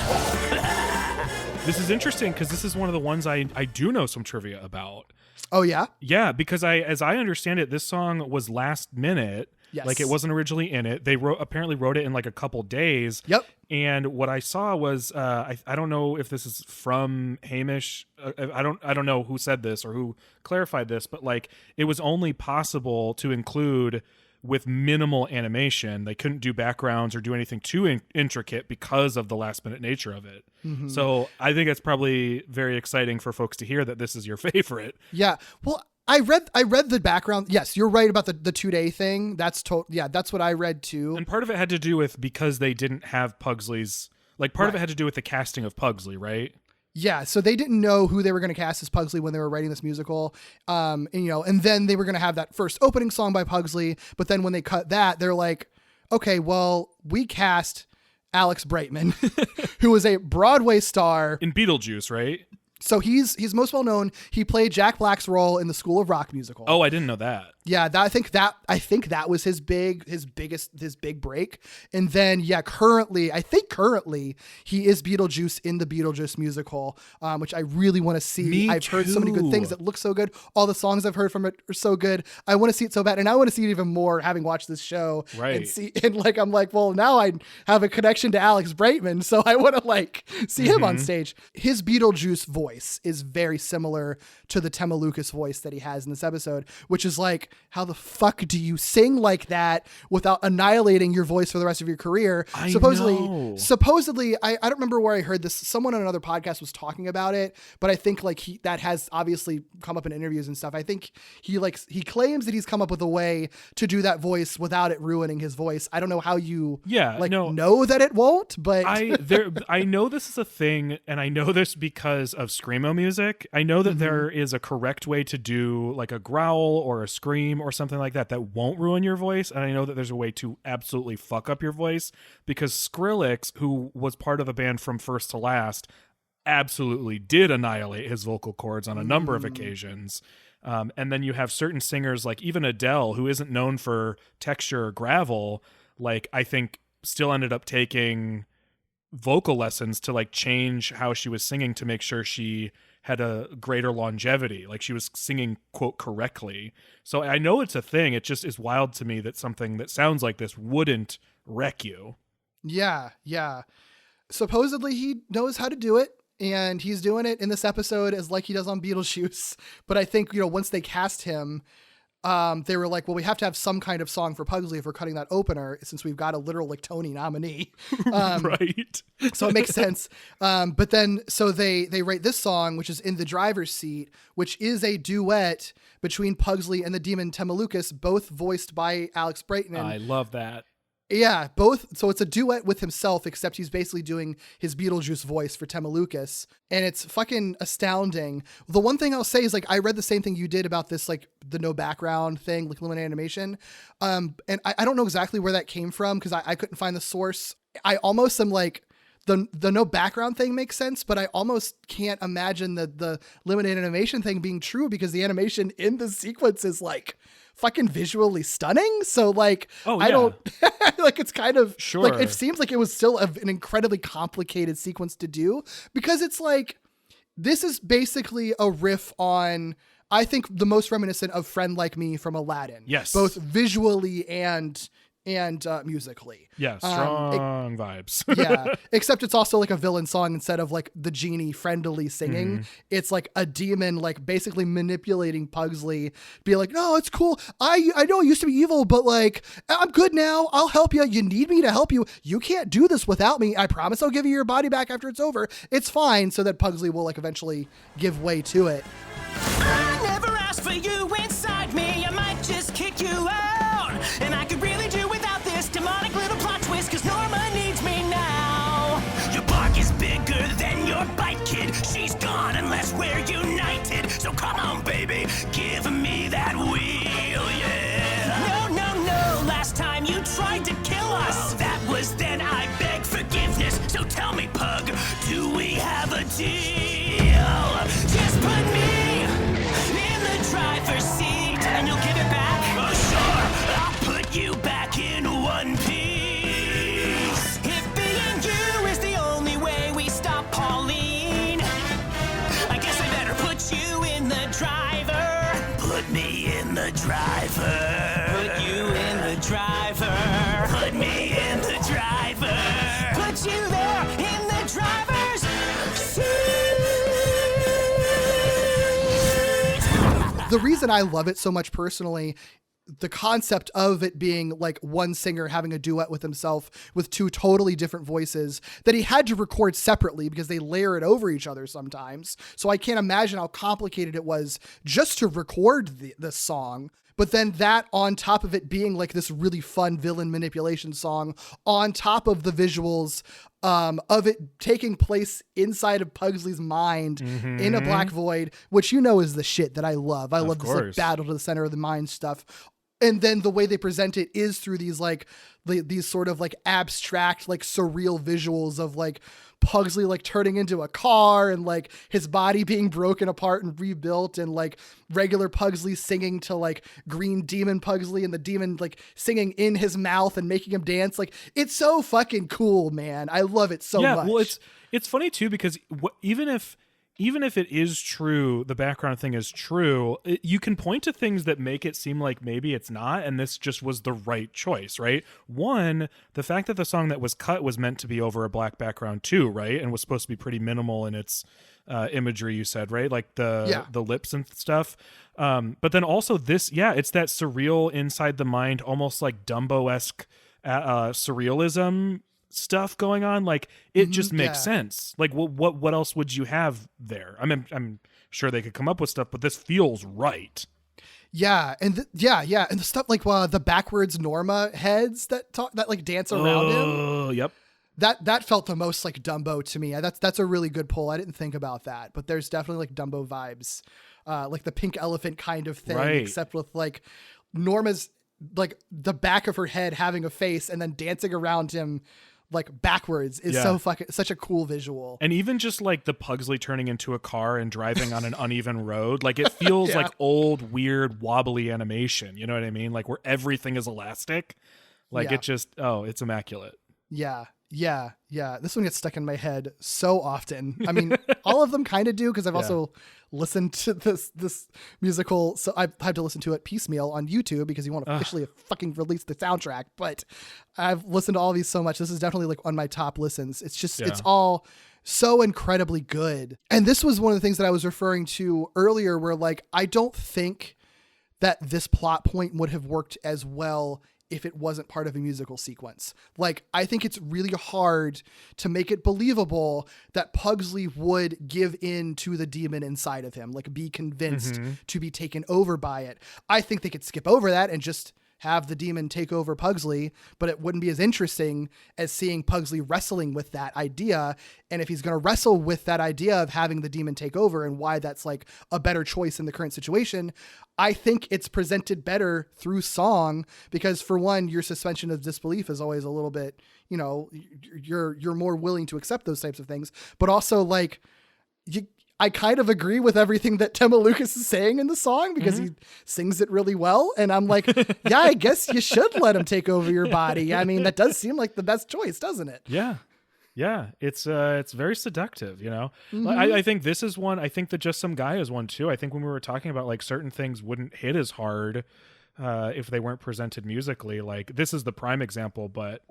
This is interesting because this is one of the ones I do know some trivia about. Oh, yeah? Yeah, because as I understand it, this song was last minute. Yes. Like, it wasn't originally in it. They apparently wrote it in like a couple days. Yep. And what I saw was, I don't know if this is from Hamish. I don't know who said this or who clarified this, but like, it was only possible to include with minimal animation. They couldn't do backgrounds or do anything too intricate because of the last minute nature of it. Mm-hmm. So I think it's probably very exciting for folks to hear that this is your favorite. Yeah. Well, I read the background. Yes, you're right about the 2-day thing. That's that's what I read too. And part of it had to do with because they didn't have Pugsley's, like part of it had to do with the casting of Pugsley, right? Yeah, so they didn't know who they were going to cast as Pugsley when they were writing this musical, and then they were going to have that first opening song by Pugsley. But then when they cut that, they're like, okay, well, we cast Alex Brightman, who was a Broadway star in Beetlejuice, right? So he's most well known. He played Jack Black's role in the School of Rock musical. Oh, I didn't know that. Yeah, I think that was his big break. And then currently he is Beetlejuice in the Beetlejuice musical, which I really want to see. I've heard so many good things that look so good. All the songs I've heard from it are so good. I want to see it so bad, and I want to see it even more having watched this show. Right. I'm like, well, now I have a connection to Alex Brightman, so I want to see him on stage. His Beetlejuice voice is very similar to the Tema Lucas voice that he has in this episode, which is like, how the fuck do you sing like that without annihilating your voice for the rest of your career? Supposedly, I don't remember where I heard this. Someone on another podcast was talking about it, but I think that has obviously come up in interviews and stuff. I think he claims that he's come up with a way to do that voice without it ruining his voice. I don't know how you know that it won't, but I know this is a thing, and I know this because of screamo music. I know that there is a correct way to do like a growl or a scream or something like that won't ruin your voice, and I know that there's a way to absolutely fuck up your voice, because Skrillex, who was part of the band from first to last, absolutely did annihilate his vocal cords on a number of occasions. And then you have certain singers like even Adele, who isn't known for texture or gravel, like I think still ended up taking vocal lessons to like change how she was singing to make sure she had a greater longevity, like she was singing quote correctly. So I know it's a thing. It just is wild to me that something that sounds like this wouldn't wreck you. Yeah. Supposedly he knows how to do it, and he's doing it in this episode as like he does on Beetlejuice. But I think, once they cast him, they were like, well, we have to have some kind of song for Pugsley if we're cutting that opener, since we've got a literal like Tony nominee. Right. So it makes sense. But then, so they write this song, which is In the Driver's Seat, which is a duet between Pugsley and the demon Tema Lucas, both voiced by Alex Brightman. I love that. Yeah, both. So it's a duet with himself, except he's basically doing his Beetlejuice voice for Tema Lucas. And it's fucking astounding. The one thing I'll say is like, I read the same thing you did about this, like the no background thing, like limited animation. And I don't know exactly where that came from, because I couldn't find the source. I almost am like, the no background thing makes sense, but I almost can't imagine the limited animation thing being true, because the animation in the sequence is like fucking visually stunning. So like, I don't like, it's kind of like, it seems like it was still an incredibly complicated sequence to do, because it's like, this is basically a riff on, I think, the most reminiscent of Friend Like Me from Aladdin. Yes. Both visually and musically. Yeah, strong vibes. Yeah, except it's also like a villain song. Instead of like the genie friendly singing, it's like a demon like basically manipulating Pugsley, be like, no, it's cool, I know I used to be evil, but like, I'm good now, I'll help you, you need me to help you, you can't do this without me, I promise I'll give you your body back after it's over, it's fine. So that Pugsley will like eventually give way to it. I never asked for you inside me, I might just kick you out, and I could really do without this demonic little plot twist, cause Norma needs me now. Your bark is bigger than your bite, kid, she's gone unless we're united, so come on baby, give me driver. Put you in the driver. Put me in the driver. Put you there in the driver's seat. The reason I love it so much personally, the concept of it being like one singer having a duet with himself with two totally different voices that he had to record separately because they layer it over each other sometimes. So I can't imagine how complicated it was just to record the song. But then that on top of it being like this really fun villain manipulation song on top of the visuals of it taking place inside of Pugsley's mind in a black void, which you know is the shit that I love. I love this like battle to the center of the mind stuff. And then the way they present it is through these like these sort of like abstract, like surreal visuals of like Pugsley like turning into a car and like his body being broken apart and rebuilt, and like regular Pugsley singing to like green demon Pugsley and the demon like singing in his mouth and making him dance. Like, it's so fucking cool, man. I love it so much. Well, it's funny too, because even if it is true, the background thing is true, you can point to things that make it seem like maybe it's not, and this just was the right choice, right? One, the fact that the song that was cut was meant to be over a black background too, right? And was supposed to be pretty minimal in its imagery, you said, right? Like the lips and stuff. But then also this, it's that surreal inside the mind, almost like Dumbo-esque surrealism stuff going on. Like, it just makes sense. Like, what else would you have there? I'm sure they could come up with stuff, but this feels right. And the stuff like the backwards Norma heads that like dance around him. Yep. That felt the most like Dumbo to me. That's a really good pull. I didn't think about that, but there's definitely like Dumbo vibes, like the pink elephant kind of thing, right, except with like Norma's like the back of her head having a face and then dancing around him like backwards is such a cool visual. And even just like the Pugsley turning into a car and driving on an uneven road, like it feels like old, weird, wobbly animation. You know what I mean? Like where everything is elastic. Like it just, it's immaculate. Yeah. This one gets stuck in my head so often. I mean, all of them kind of do, because I've also listened to this musical. So I've had to listen to it piecemeal on YouTube because you won't officially fucking release the soundtrack. But I've listened to all these so much. This is definitely like on my top listens. It's just, it's all so incredibly good. And this was one of the things that I was referring to earlier where like, I don't think that this plot point would have worked as well if it wasn't part of a musical sequence. Like, I think it's really hard to make it believable that Pugsley would give in to the demon inside of him, like be convinced to be taken over by it. I think they could skip over that and just have the demon take over Pugsley, but it wouldn't be as interesting as seeing Pugsley wrestling with that idea. And if he's going to wrestle with that idea of having the demon take over and why that's like a better choice in the current situation, I think it's presented better through song, because for one, your suspension of disbelief is always a little bit, you know, you're more willing to accept those types of things, but also like I kind of agree with everything that Tema Lucas is saying in the song because he sings it really well. And I'm like, yeah, I guess you should let him take over your body. I mean, that does seem like the best choice, doesn't it? Yeah. It's very seductive, you know. I think this is one. I think that Just Some Guy is one too. I think when we were talking about like certain things wouldn't hit as hard if they weren't presented musically. Like this is the prime example, but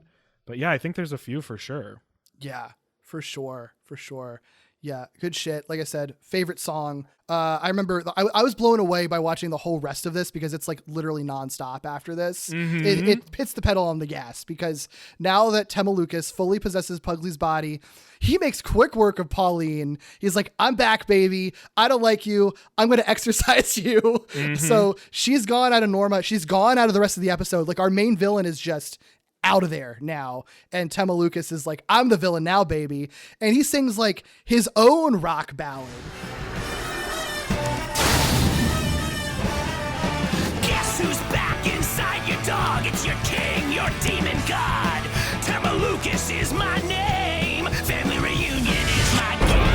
yeah, I think there's a few for sure. Yeah, for sure. Yeah, good shit. Like I said, favorite song. I remember I was blown away by watching the whole rest of this because it's like literally nonstop after this. It hits the pedal on the gas because now that Tema Lucas fully possesses Pugsley's body, he makes quick work of Pauline. He's like, I'm back, baby. I don't like you. I'm going to exercise you. So she's gone out of Norma. She's gone out of the rest of the episode. Like our main villain is just out of there now. And Tema Lucas is like, I'm the villain now, baby. And he sings like his own rock ballad. Guess who's back inside your dog? It's your king, your demon god. Tema Lucas is my name. Family reunion is my game.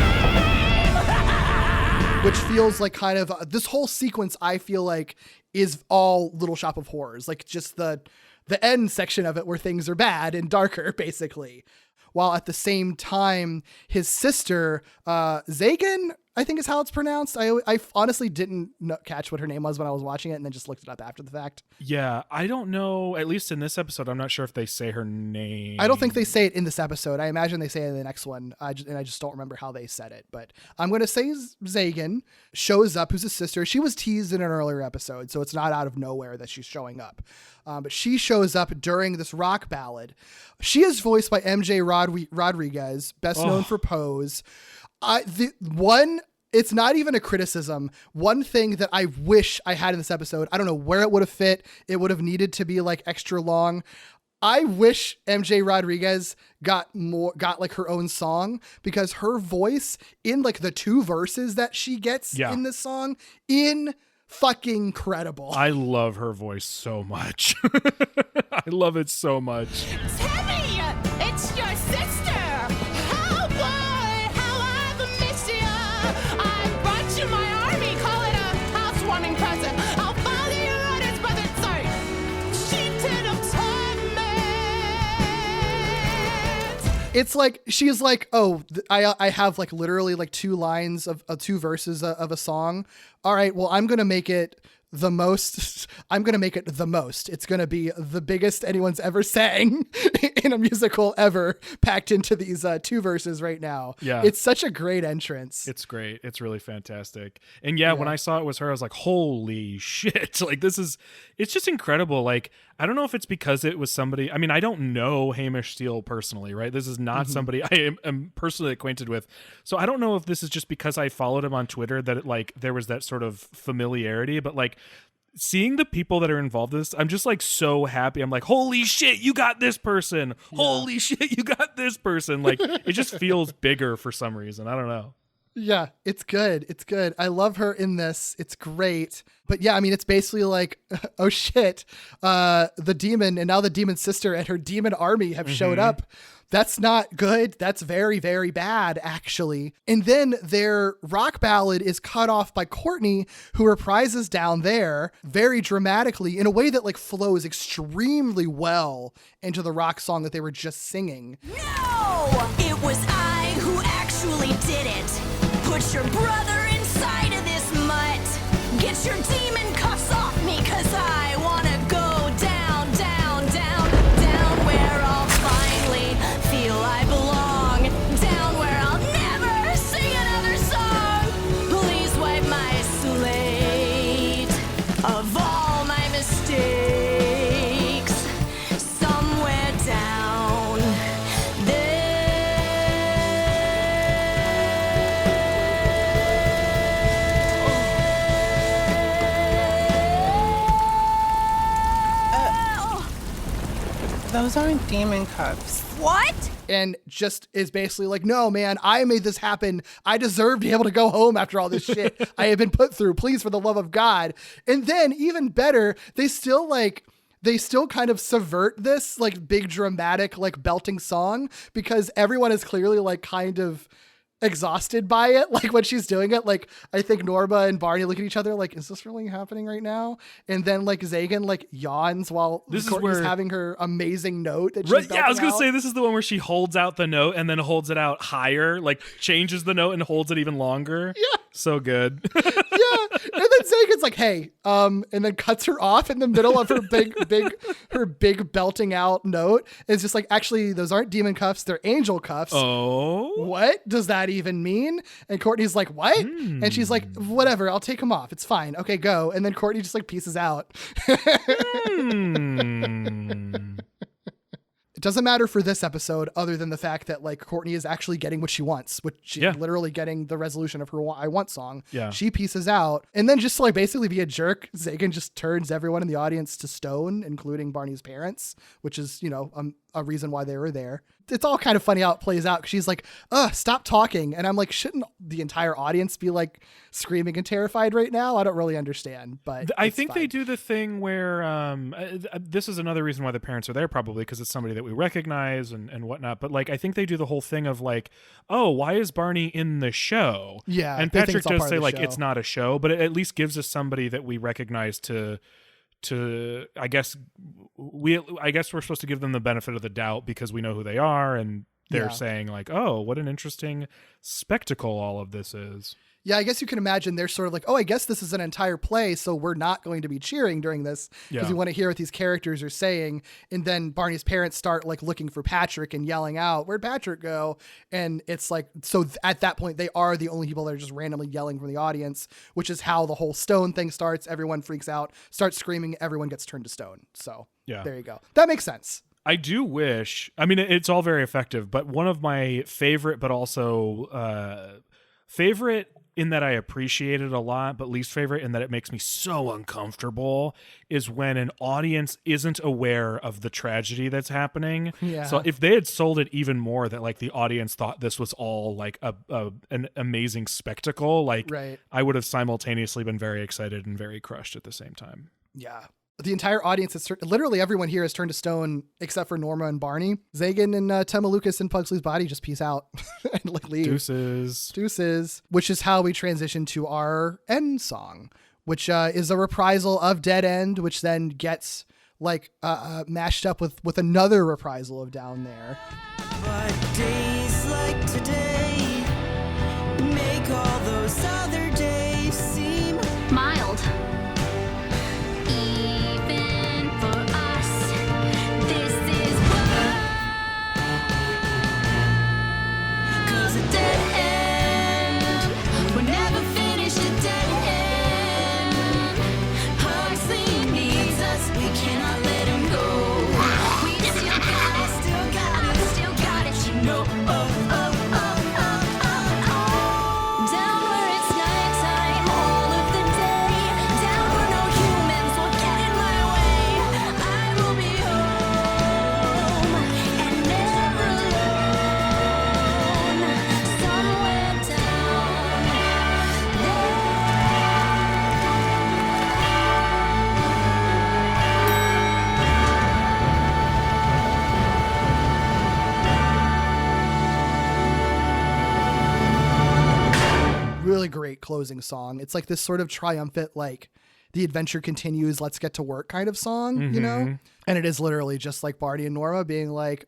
Which feels like kind of this whole sequence, I feel like is all Little Shop of Horrors. Like just the end section of it where things are bad and darker, basically. While at the same time, his sister, Zagan, I think is how it's pronounced. I honestly didn't catch what her name was when I was watching it, and then just looked it up after the fact. Yeah, I don't know. At least in this episode, I'm not sure if they say her name. I don't think they say it in this episode. I imagine they say it in the next one. I just don't remember how they said it. But I'm going to say Zagan shows up, who's a sister. She was teased in an earlier episode, so it's not out of nowhere that she's showing up. But she shows up during this rock ballad. She is voiced by MJ Rodriguez, best known for Pose. It's not even a criticism. One thing that I wish I had in this episode, I don't know where it would have fit. It would have needed to be like extra long. I wish MJ Rodriguez got like her own song, because her voice in like the 2 verses that she gets in this song, fucking incredible. I love her voice so much. I love it so much. Timmy, it's your sister. Oh boy, how I've missed you. I brought you my army. Call it a housewarming present. I'll follow your orders, brother. Sorry, she did a torment. It's like she's like, I have like literally like 2 lines of 2 verses of a song. All right, well, I'm gonna make it the most. It's gonna be the biggest anyone's ever sang in a musical ever, packed into these 2 verses right now. Yeah, it's such a great entrance. It's great. It's really fantastic. And yeah, when I saw it was her, I was like, holy shit! Like it's just incredible. Like, I don't know if it's because it was somebody. I mean, I don't know Hamish Steele personally, right? This is not somebody I am personally acquainted with. So I don't know if this is just because I followed him on Twitter that there was that sort of familiarity. But like, seeing the people that are involved in this, I'm just like so happy. I'm like, holy shit, you got this person. Yeah. Holy shit, you got this person. Like, it just feels bigger for some reason. I don't know. Yeah, it's good. It's good. I love her in this. It's great. But yeah, I mean, it's basically like, oh shit, the demon and now the demon's sister and her demon army have showed up. That's not good. That's very, very bad, actually. And then their rock ballad is cut off by Courtney, who reprises Down There very dramatically in a way that like flows extremely well into the rock song that they were just singing. No! It was I who actually did it. Put your brother inside of this mutt. Get your demon cuffs off me, 'cause I wanna go down, down, down, down where I'll finally feel I belong. Down where I'll never sing another song. Please wipe my slate of all my mistakes. Somewhere down there. Those aren't demon cuffs. What? And just is basically like, no, man, I made this happen. I deserve to be able to go home after all this shit I have been put through. Please, for the love of God. And then even better, they still kind of subvert this like big dramatic, like belting song, because everyone is clearly like kind of exhausted by it. Like when she's doing it, like I think Norma and Barney look at each other like, is this really happening right now? And then like Zagan like yawns while Courtney's having her amazing note that she's I was gonna out. say this is the one where she holds out the note and then holds it out higher, like changes the note and holds it even longer. Yeah, so good. Yeah, and then Zagan's like, hey, and then cuts her off in the middle of her big belting out note. It's just like, actually, those aren't demon cuffs, they're angel cuffs. Oh, what does that even mean? And Courtney's like, what? And she's like, whatever, I'll take them off, it's fine, okay, go. And then Courtney just like pieces out. It doesn't matter for this episode other than the fact that like Courtney is actually getting what she wants, which she's literally getting the resolution of her I Want song. Yeah. She pieces out, and then just to like basically be a jerk, Zagan just turns everyone in the audience to stone, including Barney's parents, which is, you know, a reason why they were there. It's all kind of funny how it plays out, because she's like, stop talking. And I'm like, shouldn't the entire audience be like screaming and terrified right now? I don't really understand, but I think they do the thing where this is another reason why the parents are there, probably because it's somebody that we recognize and whatnot. But like, I think they do the whole thing of like, oh, why is Barney in the show? Yeah. And Patrick does say like, it's not a show, but it at least gives us somebody that we recognize to I guess we're supposed to give them the benefit of the doubt because we know who they are, and they're saying like, oh, what an interesting spectacle all of this is. Yeah, I guess you can imagine they're sort of like, oh, I guess this is an entire play, so we're not going to be cheering during this because we want to hear what these characters are saying. And then Barney's parents start like looking for Patrick and yelling out, "Where'd Patrick go?" And it's like, so at that point, they are the only people that are just randomly yelling from the audience, which is how the whole stone thing starts. Everyone freaks out, starts screaming, everyone gets turned to stone. So there you go. That makes sense. I do wish, I mean, it's all very effective, but one of my favorite, but also favorite in that I appreciate it a lot, but least favorite in that it makes me so uncomfortable is when an audience isn't aware of the tragedy that's happening. Yeah. So if they had sold it even more that like the audience thought this was all like an amazing spectacle, like I would have simultaneously been very excited and very crushed at the same time. Yeah. The entire audience is literally everyone here has turned to stone except for Norma and Barney. Zagan and Temalukas and Pugsley's body just peace out and like leave. Deuces. Which is how we transition to our end song, which is a reprisal of Dead End, which then gets like mashed up with another reprisal of Down There. But days like today make all those other days seem mild. Even for us, this is what. 'Cause a dead end, we're never finished a dead end. Huxley needs us, we cannot let him go. We still got it, I still got it, you know. Down where it's nighttime all of the day. Down where no humans will get in my way. I will be home and never alone. Somewhere down Really great closing song. It's like this sort of triumphant, like the adventure continues, let's get to work kind of song, you know? And it is literally just like Barney and Norma being like,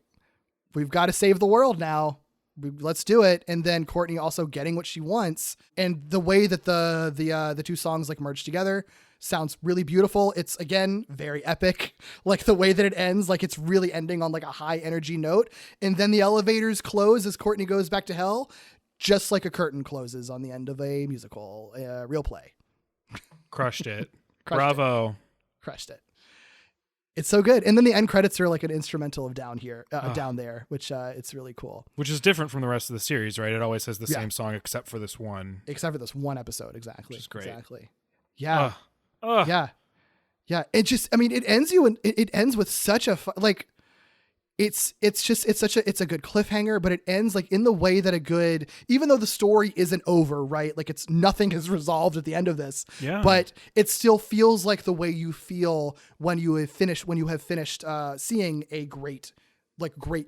we've got to save the world now. Let's do it. And then Courtney also getting what she wants. And the way that the two songs like merge together sounds really beautiful. It's again, very epic. Like the way that it ends, like it's really ending on like a high energy note. And then the elevators close as Courtney goes back to hell, just like a curtain closes on the end of a musical, real play. Crushed it. Bravo. Crushed it. It's so good. And then the end credits are like an instrumental of Down There, which it's really cool. Which is different from the rest of the series, right? It always has the same song except for this one. Except for this one episode, exactly. Which is great. Exactly. Yeah. Yeah. Yeah. It just, I mean, it ends you and it ends with such a like. It's a good cliffhanger, but it ends like in the way that even though the story isn't over, right? Like nothing is resolved at the end of this, but it still feels like the way you feel when you have finished seeing a great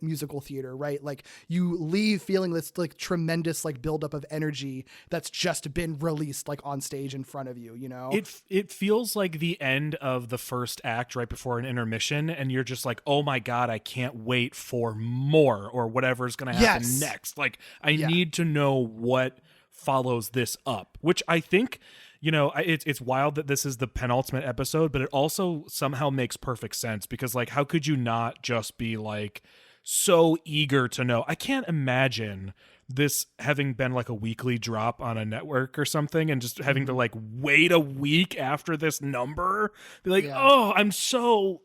musical theater, right? Like you leave feeling this like tremendous like buildup of energy that's just been released like on stage in front of you, you know? It feels like the end of the first act right before an intermission, and you're just like, oh my God, I can't wait for more or whatever's going to happen next. Like I need to know what follows this up, which I think, you know, it's wild that this is the penultimate episode, but it also somehow makes perfect sense because, like, how could you not just be like so eager to know? I can't imagine this having been like a weekly drop on a network or something and just having to like wait a week after this number. Be like, oh, I'm so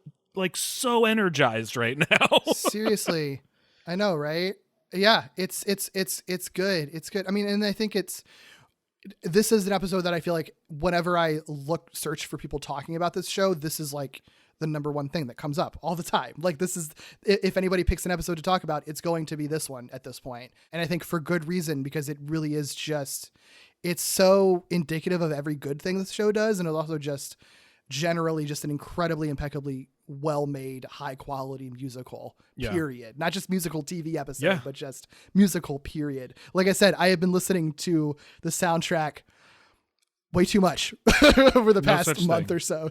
energized right now. Seriously. I know, right? Yeah, it's good. It's good. I mean, and I think this is an episode that I feel like whenever I search for people talking about this show, this is like the number one thing that comes up all the time. Like this is, if anybody picks an episode to talk about, it's going to be this one at this point. And I think for good reason, because it really is it's so indicative of every good thing this show does. And it's also just generally just an incredibly impeccably well-made, high-quality musical, period. Not just musical TV episode, but just musical, period. Like I said, I have been listening to the soundtrack way too much over the past month or so.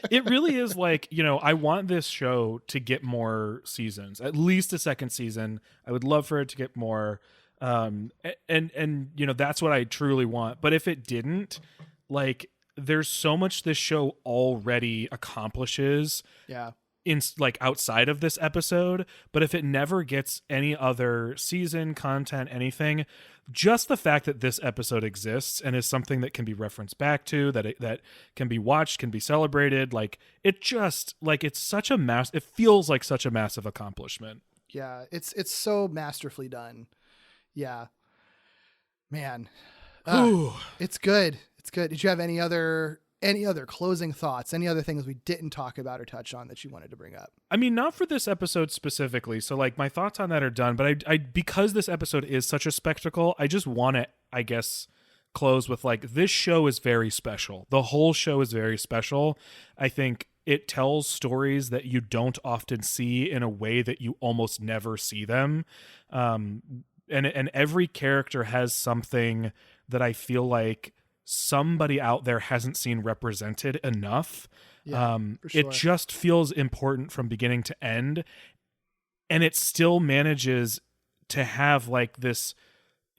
It really is like, you know, I want this show to get more seasons, at least a second season. I would love for it to get more. And you know, that's what I truly want. But if it didn't, like, there's so much this show already accomplishes. Yeah. In like outside of this episode, but if it never gets any other season, content, anything, just the fact that this episode exists and is something that can be referenced back to, that can be watched, can be celebrated, like, it just, like, it's such a it feels like such a massive accomplishment. Yeah, it's so masterfully done. Yeah, man, it's good. It's good. Did you have any other closing thoughts? Any other things we didn't talk about or touch on that you wanted to bring up? I mean, not for this episode specifically. So, like, my thoughts on that are done. But I because this episode is such a spectacle, I just want to, I guess, close with, like, this show is very special. The whole show is very special. I think it tells stories that you don't often see in a way that you almost never see them. And every character has something that I feel like somebody out there hasn't seen represented enough. Yeah, for sure. It just feels important from beginning to end, and it still manages to have, like, this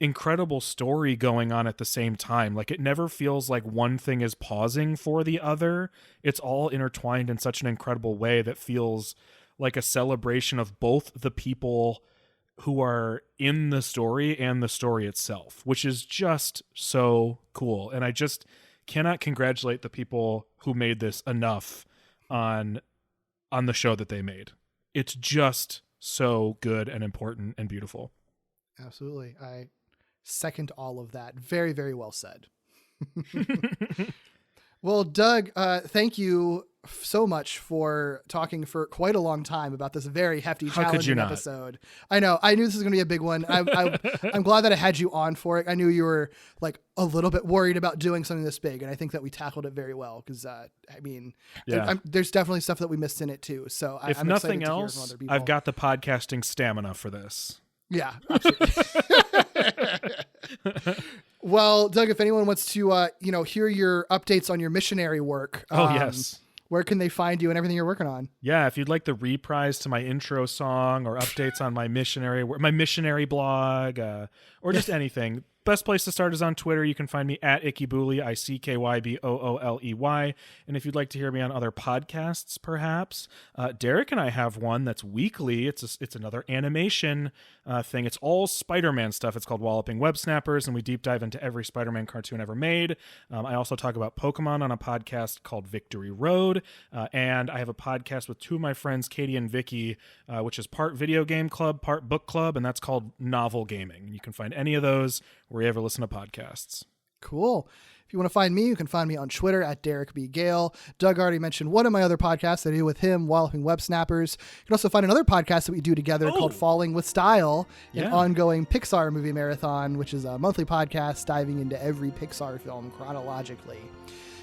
incredible story going on at the same time. Like, it never feels like one thing is pausing for the other. It's all intertwined in such an incredible way that feels like a celebration of both the people who are in the story and the story itself, which is just so cool. And I just cannot congratulate the people who made this enough on the show that they made. It's just so good and important and beautiful. Absolutely. I second all of that. Very, very well said. Well, Doug, thank you so much for talking for quite a long time about this very hefty, challenging episode. I know. I knew this was going to be a big one. I'm glad that I had you on for it. I knew you were, like, a little bit worried about doing something this big, and I think that we tackled it very well because, I mean, there's definitely stuff that we missed in it too. So if nothing else, I've got the podcasting stamina for this. Yeah, absolutely. Well, Doug, if anyone wants to, hear your updates on your missionary work, yes, where can they find you and everything you're working on? Yeah, if you'd like the reprise to my intro song or updates on my missionary blog, or just anything, best place to start is on Twitter. You can find me at Ickybooley, ICKYBOOLEY. And if you'd like to hear me on other podcasts, perhaps, Derek and I have one that's weekly. It's another animation thing. It's all Spider-Man stuff. It's called Walloping Web Snappers, and we deep dive into every Spider-Man cartoon ever made. I also talk about Pokemon on a podcast called Victory Road, and I have a podcast with two of my friends, Katie and Vicky, which is part video game club, part book club, and that's called Novel Gaming. You can find any of those where you ever listen to podcasts. Cool. If you want to find me, you can find me on Twitter at Derek B. Gale. Doug already mentioned one of my other podcasts that I do with him, Walloping Web Snappers. You can also find another podcast that we do together called Falling with Style, an ongoing Pixar movie marathon, which is a monthly podcast diving into every Pixar film chronologically.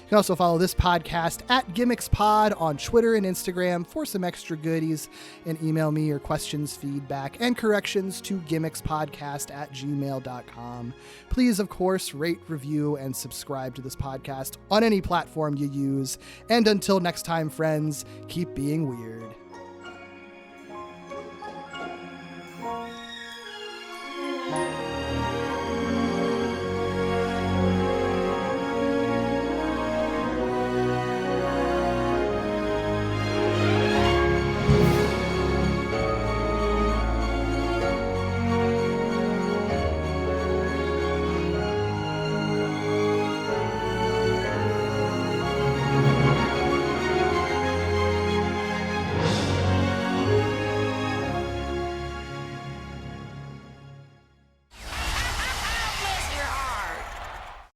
You can also follow this podcast at Gimmicks Pod on Twitter and Instagram for some extra goodies, and email me your questions, feedback, and corrections to gimmicspodcast@gmail.com. Please, of course, rate, review, and subscribe to this podcast on any platform you use. And until next time, friends, keep being weird.